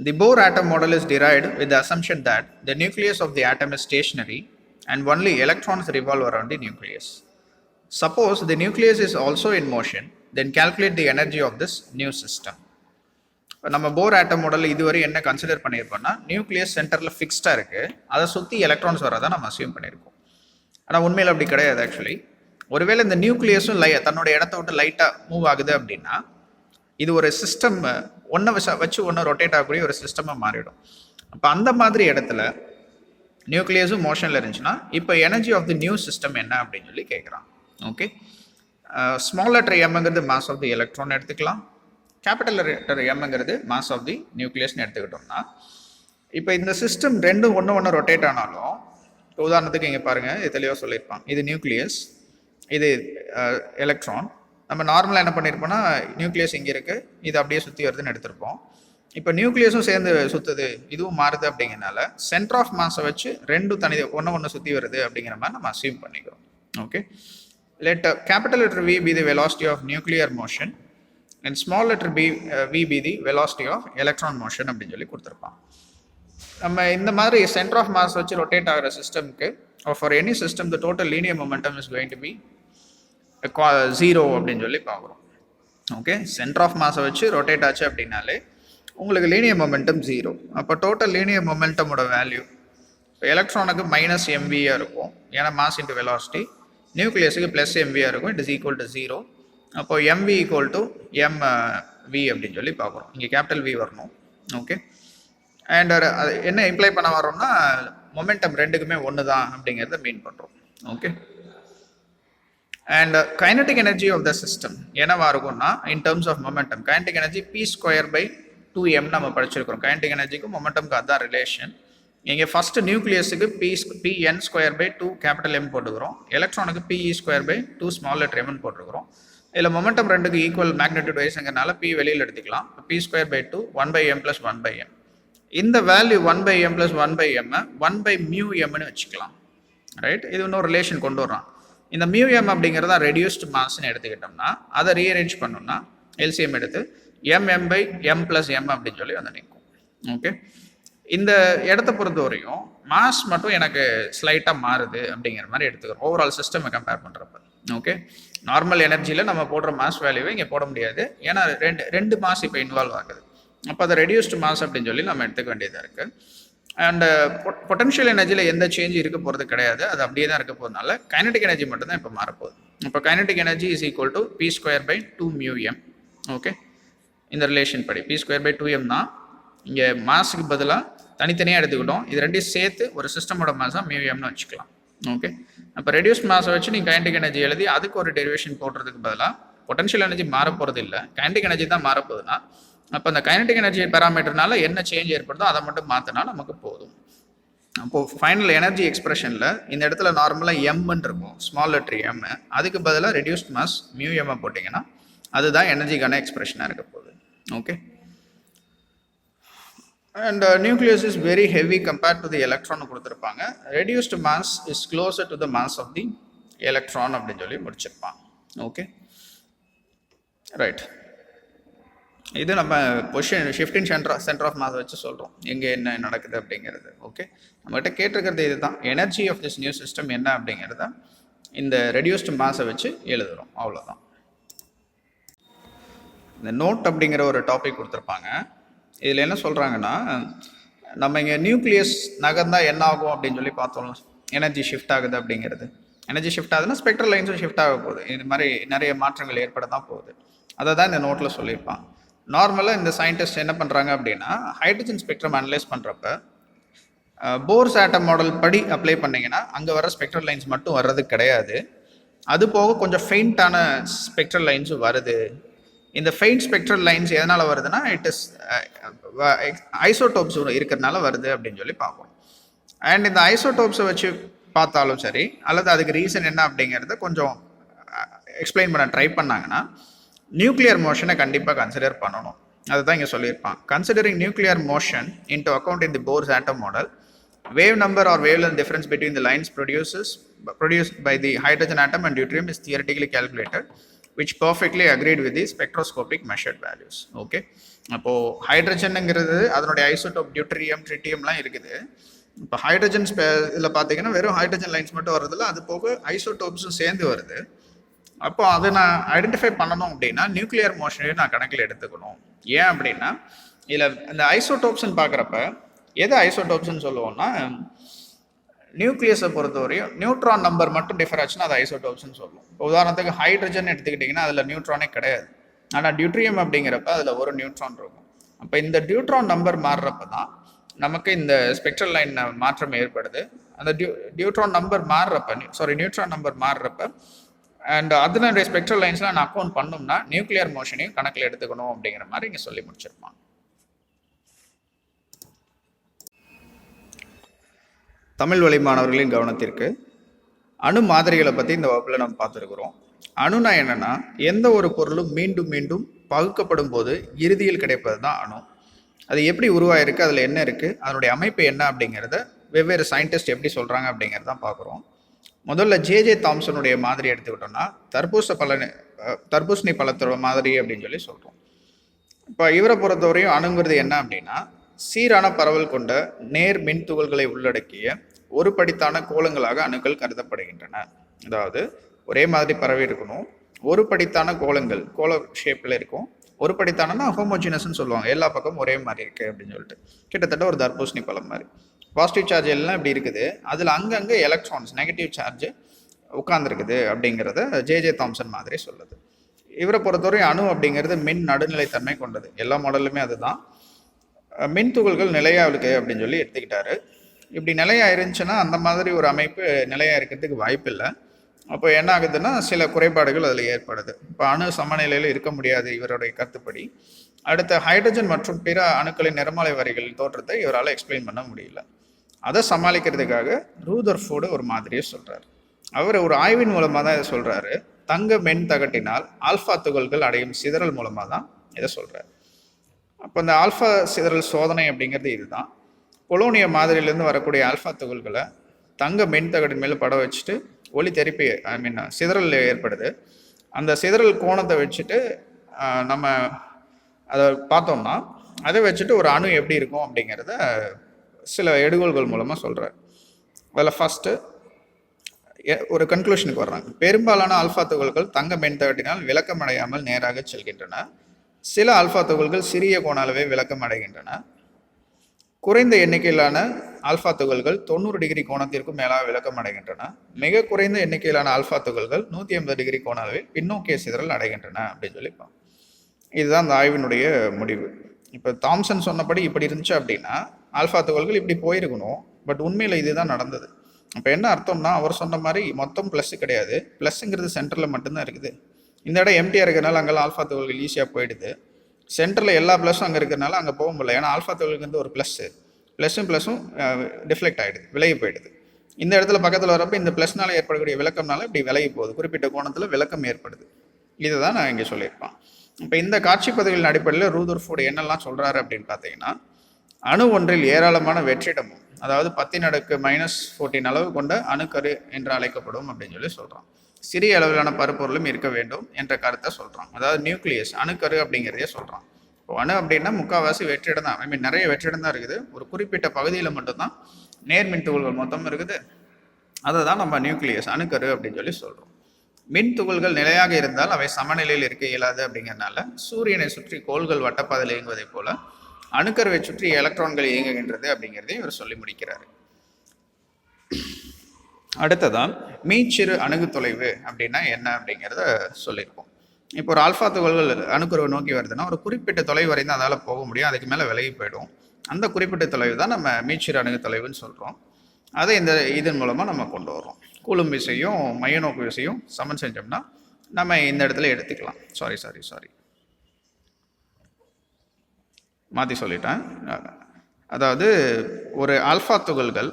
The Bohr atom model is derived with the assumption that the nucleus of the atom is stationary and only electrons revolve around the nucleus. Suppose the nucleus is also in motion, then calculate the energy of this new system. நம்ம போர் atom model இதுவரை என்ன consider பண்ணியிருக்கோம்னா nucleus சென்டரில் ஃபிக்ஸ்டாக இருக்குது, அதை சுற்றி electrons வரதான் நம்ம assume பண்ணியிருக்கோம். ஆனால் உண்மையில் அப்படி கிடையாது. ஆக்சுவலி ஒருவேளை இந்த நியூக்ளியஸும் தன்னோட இடத்த விட்டு லைட்டாக மூவ் ஆகுது அப்படின்னா இது ஒரு சிஸ்டம் ஒன்றை வச்சு ஒன்று ரொட்டேட் ஆகக்கூடிய ஒரு சிஸ்டமாக மாறிடும். அப்போ அந்த மாதிரி இடத்துல நியூக்ளியஸும் மோஷனில் இருந்துச்சுன்னா இப்போ energy of the new system என்ன அப்படின்னு சொல்லி கேட்குறான். ஓகே, ஸ்மால் லெட்டர் எம்ங்கிறது மாஸ் ஆஃப் தி எலக்ட்ரான் எடுத்துக்கலாம், கேபிட்டல் லெட்டர் எம்ங்கிறது மாஸ் ஆஃப் தி நியூக்ளியஸ்னு எடுத்துக்கிட்டோம்னா இப்போ இந்த சிஸ்டம் ரெண்டும் ஒன்று ரொட்டேட் ஆனாலும், இப்போ உதாரணத்துக்கு இங்கே பாருங்கள், இது தெளிவாக சொல்லியிருப்பான், இது நியூக்ளியஸ், இது எலக்ட்ரான், நம்ம நார்மலாக என்ன பண்ணியிருப்போம்னா நியூக்ளியஸ் இங்கே இருக்குது, இது அப்படியே சுற்றி வருதுன்னு எடுத்திருப்போம். இப்போ நியூக்ளியஸும் சேர்ந்து சுற்றுது, இதுவும் மாறுது அப்படிங்கிறனால சென்டர் ஆஃப் மாஸை வச்சு ரெண்டும் தனி ஒன்று சுற்றி வருது அப்படிங்கிற மாதிரி நம்ம அசியூம் பண்ணிக்கிறோம். Okay, let capital letter V be the velocity of nuclear motion and small letter v be the velocity of electron motion அப்படின்னு சொல்லி கொடுத்துருப்பான். நம்ம இந்த மாதிரி சென்டர் ஆஃப் மாஸ் வச்சு ரொட்டேட் ஆகிற சிஸ்டம்க்கு for any system the total linear momentum is going to be 0 அப்படின்னு சொல்லி பார்க்குறோம். ஓகே, சென்டர் ஆஃப் மாஸை வச்சு ரொட்டேட் ஆச்சு அப்படின்னாலே உங்களுக்கு லீனியர் மொமெண்டம் 0. அப்போ டோட்டல் லீனியர் மொமெண்டமோட வேல்யூ எலக்ட்ரானுக்கு -mvயாக இருக்கும், ஏன்னா மாஸ் இன்டு வெலாசிட்டி. நியூக்ளியஸுக்கு +mvயாக இருக்கும், இட் இஸ் ஈக்குவல் டு 0. அப்போ mv ஈக்குவல் டு mv அப்படின்னு சொல்லி பார்க்குறோம். இங்கே கேபிட்டல் V வரணும். ஓகே, அண்ட் அது என்ன இம்ப்ளை பண்ண வரோம்னா மொமெண்டம் ரெண்டுக்குமே ஒன்று தான் அப்படிங்கிறத மீன் பண்ணுறோம். Okay, and kinetic energy of the system என்னவா இருக்கும்னா in terms of momentum kinetic energy p²/2m நம்ம படிச்சிருக்கிறோம். கைனடிக் எனர்ஜிக்கும் மொமெண்டம்க்கு அதுதான் ரிலேஷன். இங்கே ஃபஸ்ட்டு நியூக்ளியஸுக்கு pn²/2 கேபிட்டல் M போட்டுக்கிறோம், எலக்ட்ரானுக்கு pe²/2 ஸ்மால் லெட்டர் m போட்டுருக்கிறோம். இதில் மொமெண்டம் ரெண்டுக்கு ஈக்குவல் மேக்னெட்டியூட் வைஸ்ங்கிறனால p வெளியில் எடுத்துக்கலாம். p²/2 1/m + 1/m. இந்த வேல்யூ 1/m + 1/m 1/μmன்னு வச்சுக்கலாம். ரைட், இது இன்னொரு ரிலேஷன் கொண்டு வர்றான். இந்த μm அப்படிங்கிறத ரெடியூஸ்டு மாஸ்ன்னு எடுத்துக்கிட்டோம்னா அதை ரீஅரேஞ்ச் பண்ணோம்னா எல்சிஎம் எடுத்து mm/m + m அப்படின்னு சொல்லி வந்து நிற்கும். ஓகே, இந்த இடத்த பொறுத்த வரையும் மாஸ் மட்டும் எனக்கு ஸ்லைட்டாக மாறுது அப்படிங்கிற மாதிரி எடுத்துக்கிறோம் ஓவரால் சிஸ்டம் கம்பேர் பண்ணுறப்ப. ஓகே, நார்மல் எனர்ஜியில் நம்ம போடுற மாஸ் வேல்யூவை இங்கே போட முடியாது, ஏன்னா ரெண்டு மாஸ் இப்போ இன்வால்வ் ஆகுது. அப்போ அதை ரெடியூஸ்டு மாஸ் அப்படின்னு சொல்லி நம்ம எடுத்துக்க வேண்டியதாக இருக்குது. அண்ட் பொட்டன்ஷியல் எனர்ஜியில் எந்த சேஞ்ச் இருக்க போகிறது கிடையாது, அது அப்படியே தான் இருக்க போகிறதுனால கைனடிக் எனர்ஜி மட்டும் தான் இப்போ மாறப்போகுது. இப்போ kinetic energy is equal to p²/2μm. Okay, இந்த ரிலேஷன் படி p²/2m தான். இங்கே மாஸுக்கு பதிலாக தனித்தனியாக எடுத்துக்கிட்டோம், இது ரெண்டையும் சேர்த்து ஒரு சிஸ்டமோட மாஸாக μmனு வச்சுக்கலாம். ஓகே, அப்போ ரெடியூஸ்ட் மாஸை வச்சு நீங்கள் கைனடிக் எனர்ஜி எழுதி அதுக்கு ஒரு டெரிவேஷன் போடுறதுக்கு பதிலாக பொட்டன்ஷியல் எனர்ஜி மாறப்போகிறது இல்லை, கைனடிக் எனர்ஜி தான் மாறப்போகுதுன்னா அப்போ அந்த கைனடிக் எனர்ஜி பேராமீட்டர்னால என்ன சேஞ்ச் ஏற்படுதோ அதை மட்டும் மாற்றினா நமக்கு போதும். அப்போது ஃபைனல் எனர்ஜி எக்ஸ்பிரஷனில் இந்த இடத்துல நார்மலாக எம்ன்னு இருக்கும், ஸ்மால் லெட்டர் எம், அதுக்கு பதிலாக ரெடியூஸ்ட் மாஸ் μm போட்டிங்கன்னா அதுதான் எனர்ஜிக்கான எக்ஸ்பிரஷனாக இருக்க போகுது. Okay, and nucleus is very heavy compared to the electron கொடுத்துருப்பாங்க. Reduced mass is closer to the mass of the electron அப்படின்னு சொல்லி முடிச்சிருப்பாங்க. ஓகே, ரைட், இது நம்ம position shifting centre of mass வச்சு சொல்கிறோம் எங்கே என்ன நடக்குது அப்படிங்கிறது. ஓகே, நம்மகிட்ட கேட்டிருக்கிறது இதுதான், energy of this new system என்ன அப்படிங்கிறத இந்த ரெடியூஸ்டு மாஸை வச்சு எழுதுகிறோம், அவ்வளோதான். இந்த நோட் அப்படிங்கிற ஒரு டாபிக் கொடுத்துருப்பாங்க. இதில் என்ன சொல்கிறாங்கன்னா நம்ம இங்கே நியூக்ளியஸ் நகர்ந்தால் என்ன ஆகும் அப்படின்னு சொல்லி பார்த்தோம். எனர்ஜி ஷிஃப்ட் ஆகுது அப்படிங்கிறது, எனர்ஜி ஷிஃப்ட் ஆகுதுன்னா ஸ்பெக்ட்ரல் லைன்ஸும் ஷிஃப்ட் ஆக போகுது, இது மாதிரி நிறைய மாற்றங்கள் ஏற்பட தான் போகுது. அதை தான் இந்த நோட்டில் சொல்லியிருப்பாங்க. நார்மலாக இந்த சயின்டிஸ்ட் என்ன பண்ணுறாங்க அப்படின்னா ஹைட்ரஜன் ஸ்பெக்ட்ரம் அனலைஸ் பண்ணுறப்ப போர்ஸ் ஆட்டம் மாடல் படி அப்ளை பண்ணிங்கன்னா அங்கே வர ஸ்பெக்ட்ரல் லைன்ஸ் மட்டும் வர்றது கிடையாது, அது போக கொஞ்சம் ஃபெயிண்டான ஸ்பெக்ட்ரல் லைன்ஸும் வருது. இந்த ஃபெயிண்ட் ஸ்பெக்ட்ரல் லைன்ஸ் எதனால் வருதுன்னா இட் இஸ் ஐசோடோப்ஸ் இருக்கிறதுனால வருது அப்படின்னு சொல்லி பார்ப்போம். அண்ட் இந்த ஐசோடோப்ஸை வச்சு பார்த்தாலும் சரி, அல்லது அதுக்கு ரீசன் என்ன அப்படிங்கிறத கொஞ்சம் எக்ஸ்பிளைன் பண்ண ட்ரை பண்ணாங்கன்னா நியூக்ளியர் மோஷனை கண்டிப்பாக கன்சிடர் பண்ணணும். அதுதான் இங்கே சொல்லியிருப்பான். Considering nuclear motion into account in the Bohr's atom model, wave number or wavelength difference between the lines produced by the hydrogen atom and deuterium is theoretically calculated, which perfectly agreed with the spectroscopic measured values. Okay, அப்போ ஹைட்ரஜனுங்கிறது அதனுடைய isotope டியூட்டரியம் ட்ரிட்டியம்லாம் இருக்குது. இப்போ hydrogen இதில் பார்த்தீங்கன்னா வெறும் hydrogen lines மட்டும் வர்றதில்ல, அது போக ஐசோடோப்ஸும் சேர்ந்து வருது. அப்போ அதை நான் ஐடென்டிஃபை பண்ணணும் அப்படின்னா நியூக்ளியர் மோஷனையும் நான் கணக்கில் எடுத்துக்கணும். ஏன் அப்படின்னா இதில் இந்த ஐசோடோப்ஸ்ன்னு பார்க்குறப்ப எது ஐசோடோப்ஸ்ன்னு சொல்லுவோம்னா நியூக்ளியஸை பொறுத்தவரையும் நியூட்ரான் நம்பர் மட்டும் டிஃபர் ஆச்சுன்னா அது ஐசோடோப்ஸ்ன்னு சொல்லுவோம். இப்போ உதாரணத்துக்கு ஹைட்ரஜன் எடுத்துக்கிட்டிங்கன்னா அதில் நியூட்ரானே கிடையாது, ஆனால் டியூட்ரியம் அப்படிங்கிறப்ப அதில் ஒரு நியூட்ரான் இருக்கும். அப்போ இந்த டியூட்ரான் நம்பர் மாறுறப்ப தான் நமக்கு இந்த ஸ்பெக்ட்ரல் லைன் மாற்றம் ஏற்படுது. அந்த நியூட்ரான் நம்பர் மாறுறப்ப அண்ட் அதனுடைய ஸ்பெக்ட்ரல் லைன்ஸ்லாம் நான் அக்கௌண்ட் பண்ணோம்னா நியூக்ளியர் மோஷனையும் கணக்கில் எடுத்துக்கணும் அப்படிங்கிற மாதிரி இங்கே சொல்லி முடிச்சிருப்பாங்க. தமிழ் வழி மாணவர்களின் கவனத்திற்கு அணு மாதிரிகளை பற்றி இந்த வகுப்பில் நம்ம பார்த்துருக்குறோம். அணுனா என்னன்னா எந்த ஒரு பொருளும் மீண்டும் மீண்டும் பகுக்கப்படும் போது இறுதியில் கிடைப்பது தான் அணு. அது எப்படி உருவாயிருக்கு, அதில் என்ன இருக்குது, அதனுடைய அமைப்பு என்ன அப்படிங்கிறத வெவ்வேறு சயின்டிஸ்ட் எப்படி சொல்கிறாங்க அப்படிங்கிறதான் பார்க்குறோம். முதல்ல ஜேஜே தாம்சனுடைய மாதிரி எடுத்துக்கிட்டோம்னா தர்பூசணி பழத்தோட மாதிரி அப்படின்னு சொல்லி சொல்கிறோம். இப்போ இவரை பொறுத்தவரையும் அணுங்கிறது என்ன அப்படின்னா சீரான பரவல் கொண்ட நேர் மின் துகள்களை உள்ளடக்கிய ஒரு படித்தான கோளங்களாக அணுக்கள் கருதப்படுகின்றன. அதாவது ஒரே மாதிரி பரவி இருக்கணும், ஒரு படித்தான கோளங்கள் கோள ஷேப்பில் இருக்கும். ஒரு படித்தானன்னா ஹோமோஜினஸ்ன்னு சொல்லுவாங்க, எல்லா பக்கமும் ஒரே மாதிரி இருக்குது அப்படின்னு சொல்லிட்டு. கிட்டத்தட்ட ஒரு தர்பூசணி பழம் மாதிரி. பாசிட்டிவ் சார்ஜ் எல்லாம் இப்படி இருக்குது, அதில் அங்கங்கே எலக்ட்ரான்ஸ் நெகட்டிவ் சார்ஜ் உட்கார்ந்துருக்குது அப்படிங்கிறத ஜேஜே தாம்சன் மாதிரி சொல்லுது. இவரை பொறுத்தவரை அணு அப்படிங்கிறது மின் நடுநிலைத்தன்மை கொண்டது. எல்லா மாடலுமே அதுதான். மின் துகள்கள் நிலையாக இருக்குது அப்படின்னு சொல்லி எடுத்துக்கிட்டாரு. இப்படி நிலையாக இருந்துச்சுன்னா அந்த மாதிரி ஒரு அமைப்பு நிலையாக இருக்கிறதுக்கு வாய்ப்பு இல்லை. அப்போ என்ன ஆகுதுன்னா சில குறைபாடுகள் அதில் ஏற்படுது. இப்போ அணு சமநிலையில் இருக்க முடியாது இவருடைய கருத்துப்படி. அடுத்த ஹைட்ரஜன் மற்றும் பிற அணுக்களின் நிறமாலை வரிகளின் தோற்றத்தை இவரால் எக்ஸ்பிளைன் பண்ண முடியல. அதை சமாளிக்கிறதுக்காக ரூதர்ஃபோர்டு ஒரு மாதிரியே சொல்கிறார். அவர் ஒரு ஆய்வின் மூலமாக தான் இதை சொல்கிறாரு. தங்க மென் தகட்டினால் ஆல்ஃபா துகள்கள் அடையும் சிதறல் மூலமாக தான் இதை சொல்கிறார். அப்போ இந்த ஆல்ஃபா சிதறல் சோதனை அப்படிங்கிறது இதுதான். பொலோனிய மாதிரியிலேருந்து வரக்கூடிய ஆல்ஃபா துகள்களை தங்க மென் தகட்டின் மேலே பட வச்சுட்டு ஒளி தெரப்பி சிதறல் ஏற்படுது. அந்த சிதறல் கோணத்தை வச்சுட்டு நம்ம அதை பார்த்தோம்னா அதை வச்சுட்டு ஒரு அணு எப்படி இருக்கும் அப்படிங்கிறத சில எடுகோள்கள் மூலமாக சொல்கிறார். அதில் ஃபஸ்ட்டு ஒரு கன்க்ளூஷனுக்கு வர்றாங்க. பெரும்பாலான ஆல்ஃபா துகள்கள் தங்க மென்தகட்டினால் விளக்கம் அடையாமல் நேராக செல்கின்றன. சில ஆல்ஃபா துகள்கள் சிறிய கோண அளவே விளக்கம் அடைகின்றன. குறைந்த எண்ணிக்கையிலான ஆல்ஃபா துகள்கள் 90 டிகிரி கோணத்திற்கும் மேலாக விளக்கம் அடைகின்றன. மிக குறைந்த எண்ணிக்கையிலான ஆல்ஃபா துகள்கள் 180 டிகிரி கோண அளவில் பின்னோக்கிய சிதறல் அடைகின்றன அப்படின்னு சொல்லிப்பாங்க. இதுதான் அந்த ஆய்வினுடைய முடிவு. இப்போ தாம்சன் சொன்னபடி இப்படி இருந்துச்சு அப்படின்னா ஆல்ஃபா துகள்கள் இப்படி போயிருக்கணும். பட் உண்மையில் இதுதான் நடந்தது. அப்போ என்ன அர்த்தம்னா அவர் சொன்ன மாதிரி மொத்தம் ப்ளஸ் கிடையாது, ப்ளஸ்ஸுங்கிறது சென்டரில் மட்டும்தான் இருக்குது. இந்த இடம் எம்டியாக இருக்கிறனால அங்கெல்லாம் ஆல்ஃபா துகள்கள் ஈஸியாக போயிடுது. சென்டரில் எல்லா ப்ளஸ்ஸும் அங்கே இருக்கிறனால அங்கே போக முடியல. ஏன்னா ஆல்ஃபா துகள்க்கு ஒரு ப்ளஸ்ஸும் டிஃப்ளெக்ட் ஆகிடுது, விலகி போயிடுது. இந்த இடத்துல பக்கத்தில் வரப்போ இந்த ப்ளஸ்னால ஏற்படக்கூடிய விளக்கம்னால இப்படி விலகி போகுது, குறிப்பிட்ட கோணத்தில் விளக்கம் ஏற்படுது. இதை தான் நான் இங்கே சொல்லியிருப்பேன். இப்போ இந்த காட்சி பதிவுகளின் அடிப்படையில் ரூதர்ஃபோர்டு என்னெல்லாம் சொல்கிறாரு அப்படின்னு பார்த்தீங்கன்னா அணு ஒன்றில் ஏராளமான வெற்றிடமும், அதாவது 10⁻⁻14 அளவு கொண்ட அணுக்கரு என்று அழைக்கப்படும் அப்படின்னு சொல்லி சொல்கிறான். சிறிய அளவிலான பருப்பொருளும் இருக்க வேண்டும் என்ற கருத்தை சொல்கிறான். அதாவது நியூக்ளியஸ் அணுக்கரு அப்படிங்கிறதே சொல்கிறான். இப்போ அணு அப்படின்னா முக்கால்வாசி வெற்றிடம் தான், நிறைய வெற்றிடம் தான் இருக்குது. ஒரு குறிப்பிட்ட பகுதியில் மட்டும்தான் நேர்மின் துகள்கள் மொத்தம் இருக்குது. அதை தான் நம்ம நியூக்ளியஸ் அணுக்கரு அப்படின்னு சொல்லி சொல்கிறோம். மின் துகள்கள் நிலையாக இருந்தால் அவை சமநிலையில் இருக்க இயலாது அப்படிங்கிறதுனால சூரியனை சுற்றி கோள்கள் வட்டப்பாதையில் இயங்குவதை போல அணுக்கருவை சுற்றி எலக்ட்ரான்கள் இயங்குகின்றது அப்படிங்கிறதையும் இவர் சொல்லி முடிக்கிறாரு. அடுத்ததான் மீச்சிறு அணுகு தொலைவு அப்படின்னா என்ன அப்படிங்கிறத சொல்லியிருக்கோம். இப்போ ஒரு ஆல்ஃபா துகள்கள் அணுக்கருவை நோக்கி வருதுன்னா ஒரு குறிப்பிட்ட தொலைவு வரை தான் அதால் போக முடியும், அதுக்கு மேலே விலகி போயிடும். அந்த குறிப்பிட்ட தொலைவு தான் நம்ம மீச்சிறு அணுகு தொலைவுன்னு சொல்கிறோம். அதை இதன் மூலமாக நம்ம கொண்டு வரோம். கூலும் விசையும் மைய நோக்கு விசையும் சமன் செஞ்சோம்னா நம்ம இந்த இடத்துல எடுத்துக்கலாம். சாரி மாற்றி சொல்லிட்டேன். அதாவது ஒரு ஆல்ஃபா துகள்கள்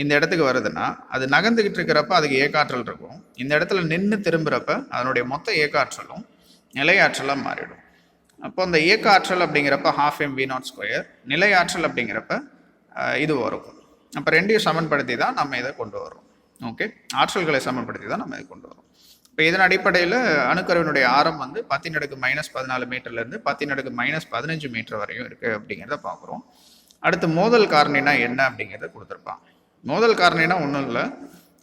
இந்த இடத்துக்கு வருதுன்னா அது நகர்ந்துக்கிட்டு இருக்கிறப்ப அதுக்கு இயக்காற்றல் இருக்கும். இந்த இடத்துல நின்று திரும்புகிறப்ப அதனுடைய மொத்த இயக்காற்றலும் நிலையாற்றலாக மாறிடும். அப்போ அந்த இயக்காற்றல் அப்படிங்கிறப்ப 12mv02, நிலையாற்றல் அப்படிங்கிறப்ப இது வரும். அப்போ ரெண்டையும் சமன்படுத்தி தான் நம்ம இதை கொண்டு வரோம். ஓகே, ஆற்றல்களை சமன்படுத்தி தான் நம்ம இதை கொண்டு வரோம். இப்போ இதன் அடிப்படையில் அணுக்கருவினுடைய ஆரம் 10⁻⁻14 மீட்டர்லேருந்து 10⁻⁻15 மீட்டர் வரையும் இருக்குது அப்படிங்கிறத பார்க்குறோம். அடுத்து மோதல் காரணினா என்ன அப்படிங்கிறத கொடுத்துருப்பான். மோதல் காரணினா ஒன்றும் இல்லை,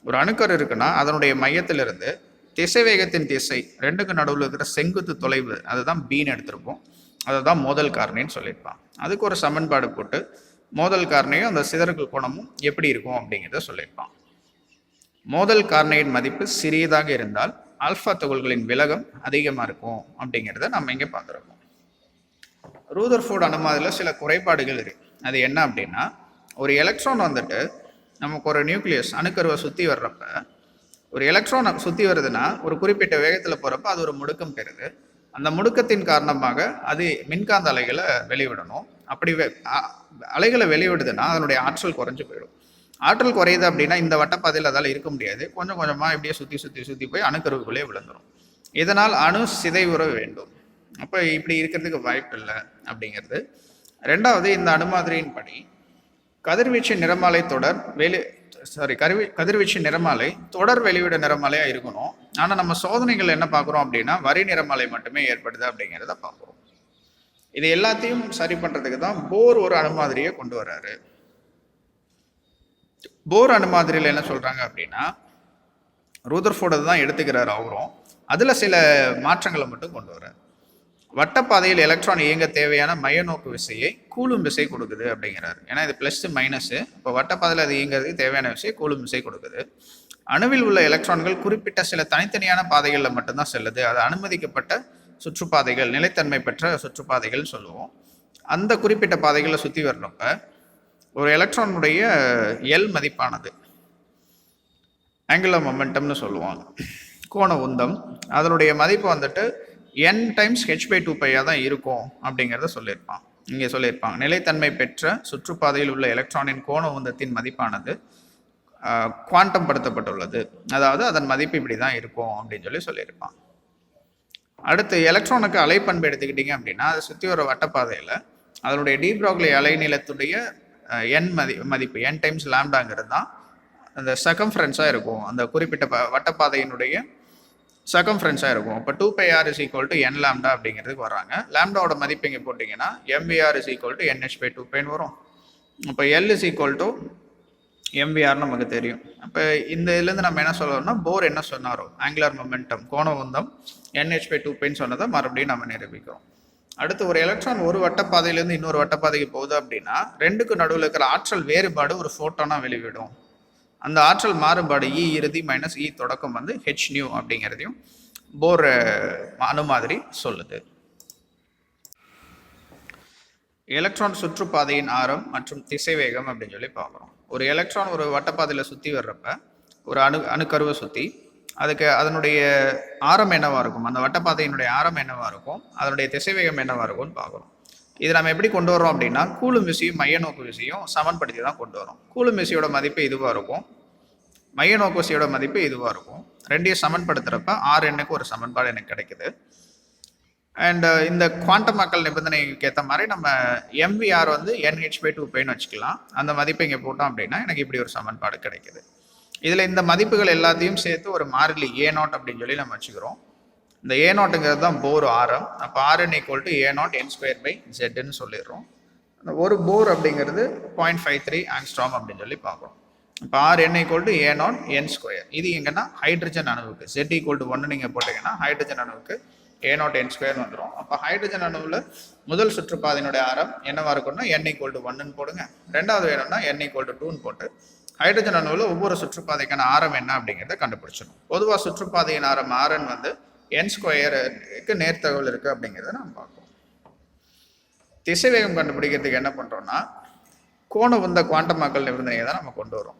ஒரு அணுக்கரு இருக்குன்னா அதனுடைய மையத்திலிருந்து திசைவேகத்தின் திசை ரெண்டுக்கு நடுவில் இருக்கிற செங்குத்து தொலைவு அதுதான் பீன்னு எடுத்திருப்போம். அதை தான் மோதல் காரணின்னு சொல்லியிருப்பான். அதுக்கு ஒரு சமன்பாடு போட்டு மோதல் காரணியும் அந்த சிதறல் கோணமும் எப்படி இருக்கும் அப்படிங்கிறத சொல்லியிருப்பான். மோதல் காரணியின் மதிப்பு சிறியதாக இருந்தால் ஆல்ஃபா துகள்களின் விலகம் அதிகமாக இருக்கும் அப்படிங்கிறத நம்ம இங்கே பார்த்துருக்கோம். ரூதர்ஃபோர்டு அணுமாதிரியில் சில குறைபாடுகள் இருக்கு. அது என்ன அப்படின்னா ஒரு எலக்ட்ரான் நமக்கு ஒரு நியூக்ளியஸ் அணுக்கருவை சுற்றி வர்றப்ப ஒரு எலக்ட்ரான் சுற்றி வருதுன்னா ஒரு குறிப்பிட்ட வேகத்தில் போகிறப்ப அது ஒரு முடுக்கம் பெறுது. அந்த முடுக்கத்தின் காரணமாக அது மின்காந்த அலைகளை வெளிவிடணும். அப்படி அலைகளை வெளிவிடுதுன்னா அதனுடைய ஆற்றல் குறைஞ்சு போயிடும். ஆற்றல் குறையுது அப்படின்னா இந்த வட்டப்பாதையில் அதால் இருக்க முடியாது. கொஞ்சம் கொஞ்சமாக இப்படியே சுற்றி போய் அணுக்கருவுக்குள்ளே விழுந்துடும். இதனால் அணு சிதைவுற வேண்டும். அப்போ இப்படி இருக்கிறதுக்கு வாய்ப்பு இல்லை அப்படிங்கிறது. ரெண்டாவது, இந்த அணுமாதிரியின் படி கதிர்வீச்சு நிறமாலை கதிர்வீச்சு நிறமாலை தொடர் வெளிவிட நிறமாலையாக இருக்கணும். ஆனால் நம்ம சோதனைகள் என்ன பார்க்குறோம் அப்படின்னா வரி நிறமாலை மட்டுமே ஏற்படுது அப்படிங்கிறத பார்க்குறோம். இது எல்லாத்தையும் சரி பண்ணுறதுக்கு தான் போர் ஒரு அணுமாதிரியை கொண்டு வர்றாரு. போர் அணுமாதிரியில் என்ன சொல்கிறாங்க அப்படின்னா ரூதர்ஃபோர்டு தான் எடுத்துக்கிறார் அவரும். அதில் சில மாற்றங்களை மட்டும் கொண்டு வர்றார். வட்டப்பாதையில் எலக்ட்ரான் இயங்க தேவையான மையநோக்கு விசையை கூலும் விசை கொடுக்குது அப்படிங்கிறாரு. ஏன்னா இது ப்ளஸ் மைனஸு. இப்போ வட்டப்பாதையில் அது இயங்கிறதுக்கு தேவையான விசை கூலும் விசை கொடுக்குது. அணுவில் உள்ள எலக்ட்ரான்கள் குறிப்பிட்ட சில தனித்தனியான பாதைகளில் மட்டும்தான் செல்லுது. அது அனுமதிக்கப்பட்ட சுற்றுப்பாதைகள், நிலைத்தன்மை பெற்ற சுற்றுப்பாதைகள் சொல்லுவோம். அந்த குறிப்பிட்ட பாதைகளில் சுற்றி வர்றப்ப ஒரு எலக்ட்ரானுடைய எல் மதிப்பானது ஆங்குலர் மொமெண்டம்னு சொல்லுவாங்க, கோண உந்தம், அதனுடைய மதிப்பு வந்துட்டு n டைம்ஸ் h/2π தான் இருக்கும் அப்படிங்கிறத சொல்லியிருப்பான். இங்கே சொல்லியிருப்பாங்க நிலைத்தன்மை பெற்ற சுற்றுப்பாதையில் உள்ள எலக்ட்ரானின் கோண உந்தத்தின் மதிப்பானது குவாண்டம் படுத்தப்பட்டுள்ளது. அதாவது அதன் மதிப்பு இப்படி தான் இருக்கும் அப்படின்னு சொல்லியிருப்பான். அடுத்து எலக்ட்ரானுக்கு அலைப்பண்பு எடுத்துக்கிட்டிங்க அப்படின்னா அதை சுற்றி வர வட்டப்பாதையில் அதனுடைய டி ப்ரோக்லி அலைநீளத்துடைய மதிப்பு n டைம்ஸ் லாம்டாங்கிறது தான் அந்த சர்கம்ஃபரன்ஸாக இருக்கும். அந்த குறிப்பிட்ட வட்டப்பாதையினுடைய சர்கம்ஃபரன்ஸாக இருக்கும். இப்போ 2πr = n லாம்டா அப்படிங்கிறதுக்கு வர்றாங்க. லாம்டாவோட மதிப்பு இங்கே போட்டிங்கன்னா mvr = nh/2π வரும். இப்போ L mvr நமக்கு தெரியும். அப்போ இந்த இதுலேருந்து நம்ம என்ன சொல்லணும்னா போர் என்ன சொன்னாரோ ஆங்குலர் மொமெண்டம் கோண உந்தம் nh/2π சொன்னதை மறுபடியும் நம்ம நிரூபிக்கிறோம். அடுத்து ஒரு எலக்ட்ரான் ஒரு வட்டப்பாதையிலேருந்து இன்னொரு வட்டப்பாதைக்கு போகுது அப்படின்னா ரெண்டுக்கு நடுவில் இருக்கிற ஆற்றல் வேறுபாடு ஒரு ஃபோட்டானாக வெளிவிடும். அந்த ஆற்றல் மாறுபாடு E இறுதி மைனஸ் E தொடக்கம் வந்து hν அப்படிங்கிறதையும் போர் அணுமாதிரி சொல்லுது. எலக்ட்ரான் சுற்றுப்பாதையின் ஆரம் மற்றும் திசைவேகம் அப்படின்னு பார்க்குறோம். ஒரு எலக்ட்ரான் ஒரு வட்டப்பாதையில் சுற்றி வர்றப்ப ஒரு அணுக்கருவை சுற்றி அதனுடைய ஆரம் என்னவாக இருக்கும், அந்த வட்டப்பாதையினுடைய ஆரம் என்னவாக இருக்கும், அதனுடைய திசைவேகம் என்னவாக இருக்கும்னு பார்க்குறோம். இது நம்ம எப்படி கொண்டு வரோம் அப்படின்னா கூலும் விசையும் மையநோக்கு விசையும் சமன்படுத்தி தான் கொண்டு வரோம். கூலும் விசையோட மதிப்பு இதுவாக இருக்கும், மையநோக்கு விசையோட மதிப்பு இதுவாக இருக்கும். ரெண்டையும் சமன்படுத்துகிறப்ப Rnக்கு ஒரு சமன்பாடு எனக்கு கிடைக்குது. அண்ட் இந்த குவாண்டமாக்கல் நிபந்தனைக்கு ஏற்ற மாதிரி நம்ம mvr வந்து nh/2πன்னு வச்சுக்கலாம். அந்த மதிப்பை இங்கே போட்டோம் அப்படின்னா எனக்கு இப்படி ஒரு சமன்பாடு கிடைக்குது. இதில் இந்த மதிப்புகள் எல்லாத்தையும் சேர்த்து ஒரு மாறிலி a0 அப்படின்னு நம்ம வச்சுக்கிறோம். இந்த a0ங்கிறது தான் போர் ஆரம். அப்போ Rn = a0 n²/zன்னு சொல்லிடுறோம். ஒரு போர் அப்படிங்கிறது 0.53 ஆங்ஸ்ட்ராம் அப்படின்னு பார்க்குறோம். இப்போ Rn = a0 n². இது எங்கன்னா ஹைட்ரஜன் அணுவுக்கு z = 1 நீங்கள் போட்டிங்கன்னா ஹைட்ரஜன் அணுவுக்கு a0 n² வந்துடும். அப்போ ஹைட்ரஜன் அணுவில் முதல் சுற்றுப்பாதையினுடைய ஆரம் என்னவா இருக்குன்னா n = 1ன்னு போடுங்க. ரெண்டாவது வேணும்னா n = 2ன்னு போட்டு ஹைட்ரஜன் அணுவில் ஒவ்வொரு சுற்றுப்பாதைக்கான ஆரம் என்ன அப்படிங்கிறத கண்டுபிடிச்சிடும். பொதுவாக சுற்றுப்பாதையின் ஆரம் Rn வந்து n²க்கு நேர்த்தகவல் இருக்குது அப்படிங்கிறத நம்ம பார்ப்போம். திசைவேகம் கண்டுபிடிக்கிறதுக்கு என்ன பண்ணுறோம்னா கோண உந்த குவாண்டமாக்கல் நிபந்தனையை தான் நம்ம கொண்டு வரோம்.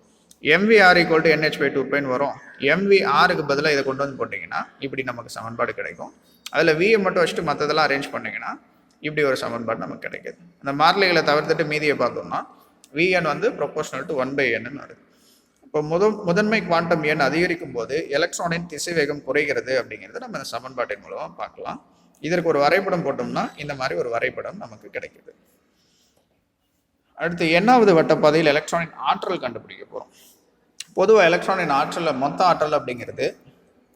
mvr = nh/2πன்னு வரும். mvrக்கு பதிலாக இதை கொண்டு வந்து போட்டிங்கன்னா இப்படி நமக்கு சமன்பாடு கிடைக்கும். அதில் v மட்டும் வச்சுட்டு மற்றதெல்லாம் அரேஞ்ச் பண்ணிங்கன்னா இப்படி ஒரு சமன்பாடு நமக்கு கிடைக்குது. அந்த மாறிலிகளை தவிர்த்துட்டு மீதியை பார்த்தோம்னா vn வந்து ப்ரொபோர்ஷனல் டு 1/nன்னு வருது. இப்போ முதன்மை குவாண்டம் எண் அதிகரிக்கும் போது எலக்ட்ரானின் திசைவேகம் குறைகிறது அப்படிங்கிறது நம்ம இந்த சமன்பாட்டின் மூலமாக பார்க்கலாம். இதற்கு ஒரு வரைபடம் போட்டோம்னா இந்த மாதிரி ஒரு வரைபடம் நமக்கு கிடைக்குது. அடுத்து எண்ணாவது வட்டப்பாதையில் எலக்ட்ரானின் ஆற்றல் கண்டுபிடிக்க போகிறோம். பொதுவாக எலக்ட்ரானின் ஆற்றலில் மொத்த ஆற்றல் அப்படிங்கிறது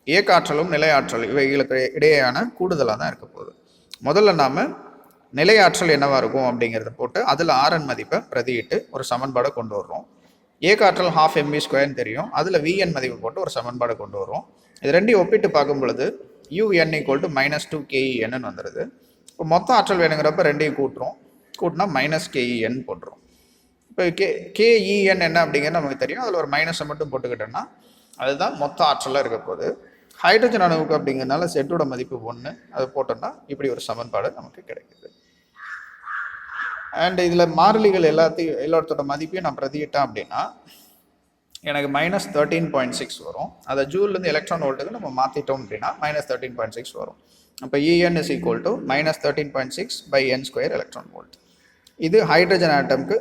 இயக்க ஆற்றலும் நிலை ஆற்றல் இவைகளுக்கு இடையேயான கூடுதலாக தான் இருக்க போகுது. முதல்ல நாம் நிலை ஆற்றல் என்னவா இருக்கும் அப்படிங்கிறத போட்டு அதில் Rn மதிப்பை பிரதியிட்டு ஒரு சமன்பாடை கொண்டு வர்றோம். இயக்க ஆற்றல் 12 mv² தெரியும், அதில் Vn மதிப்பு போட்டு ஒரு சமன்பாடை கொண்டு வர்றோம். இது ரெண்டையும் ஒப்பிட்டு பார்க்கும் பொழுது UN = -2KEN வந்துடுது. இப்போ மொத்த ஆற்றல் வேணுங்கிறப்ப ரெண்டையும் கூட்டினா -KEN போட்டுரும். இப்போ KEN என்ன அப்படிங்கிறது நமக்கு தெரியும், அதில் ஒரு மைனஸை மட்டும் போட்டுக்கிட்டோம்னா அதுதான் மொத்த ஆற்றலாக இருக்க போகுது. ஹைட்ரஜன் அணுவுக்கு அப்படிங்கிறதுனால செட்டோட மதிப்பு 1, அது போட்டோம்னா இப்படி ஒரு சமன்பாடு நமக்கு கிடைக்குது. அண்ட் இதில் மாறிலிகள் எல்லாத்தோட மதிப்பையும் நான் பிரதியிட்டேன் அப்படின்னா எனக்கு -13.6 வரும். அதை ஜூல்லேருந்து எலக்ட்ரான் வோல்ட்டுக்கு நம்ம மாற்றிட்டோம் அப்படின்னா -13.6 வரும். அப்போ En = -13.6/n² எலக்ட்ரான் வோல்ட். இது ஹைட்ரஜன் ஆட்டம்க்கு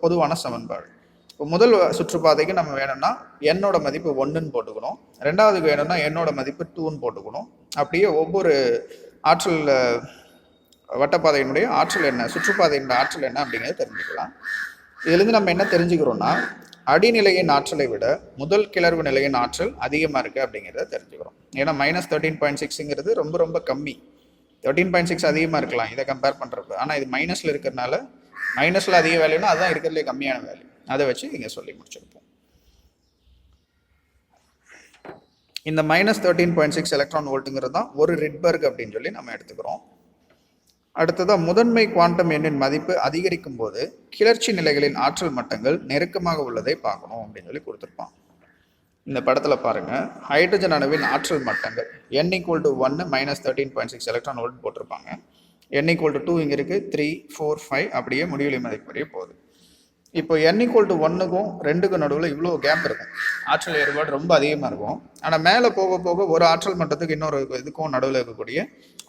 பொதுவான சமன்பாடு. இப்போ முதல் சுற்றுப்பாதைக்கு நம்ம வேணும்னா என்னோட மதிப்பு 1ன்னு போட்டுக்கணும், ரெண்டாவதுக்கு வேணும்னா என்னோட மதிப்பு 2ன்னு போட்டுக்கணும், அப்படியே ஒவ்வொரு ஆற்றல் வட்டப்பாதையினுடைய ஆற்றல் என்ன, சுற்றுப்பாதையினுடைய ஆற்றல் என்ன அப்படிங்கிறத தெரிஞ்சுக்கலாம். இதுலேருந்து நம்ம என்ன தெரிஞ்சுக்கிறோம்னா, அடிநிலையின் ஆற்றலை விட முதல் கிளர்வு நிலையின் ஆற்றல் அதிகமாக இருக்குது அப்படிங்கிறத தெரிஞ்சுக்கிறோம். ஏன்னா -13.6ங்கிறது ரொம்ப ரொம்ப கம்மி. 13.6 அதிகமாக இருக்கலாம் இதை கம்பேர் பண்ணுறப்ப. ஆனால் இது மைனஸில் இருக்கிறனால, மைனஸில் அதிக வேல்யூனா அதுதான் இருக்கிறதுலே கம்மியான வேல்யூ. அதை வச்சு இங்கே சொல்லி முடிச்சிருப்போம். இந்த -13.6 எலக்ட்ரான் வோல்ட்டுங்கிறது தான் ஒரு ரிட்பர்க் அப்படின்னு சொல்லி நம்ம எடுத்துக்கிறோம். அடுத்ததாக முதன்மை குவாண்டம் எண்ணின் மதிப்பு அதிகரிக்கும் போது கிளர்ச்சி நிலைகளின் ஆற்றல் மட்டங்கள் நெருக்கமாக உள்ளதை பார்க்கணும் அப்படின்னு சொல்லி கொடுத்துருப்பான். இந்த படத்தில் பாருங்கள், ஹைட்ரஜன் அணுவின் ஆற்றல் மட்டங்கள் n = 1 -13.6 எலக்ட்ரான் வோல்ட் போட்டிருப்பாங்க. n = 2 இங்கே இருக்குது, 3, 4, 5 அப்படியே முடிவுலி மதிப்படியே போகுது. இப்போ n = 1க்கும் 2க்கும் நடுவில் இவ்வளோ கேப் இருக்கும். ஆற்றல் வேறுபாடு ரொம்ப அதிகமாக இருக்கும். ஆனால் மேலே போக போக ஒரு ஆற்றல் மட்டத்துக்கு இன்னொரு இதுக்கும் நடுவில் இருக்கக்கூடிய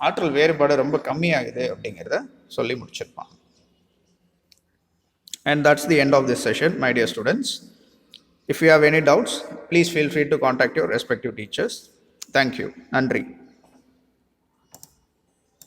ஆற்றல் வேறுபாடு ரொம்ப கம்மியாகுது அப்படிங்கிறத சொல்லி முடிச்சிருப்பான். And that's the end of this session, my dear students. If you have any doubts, please feel free to contact your respective teachers. Thank you. நன்றி.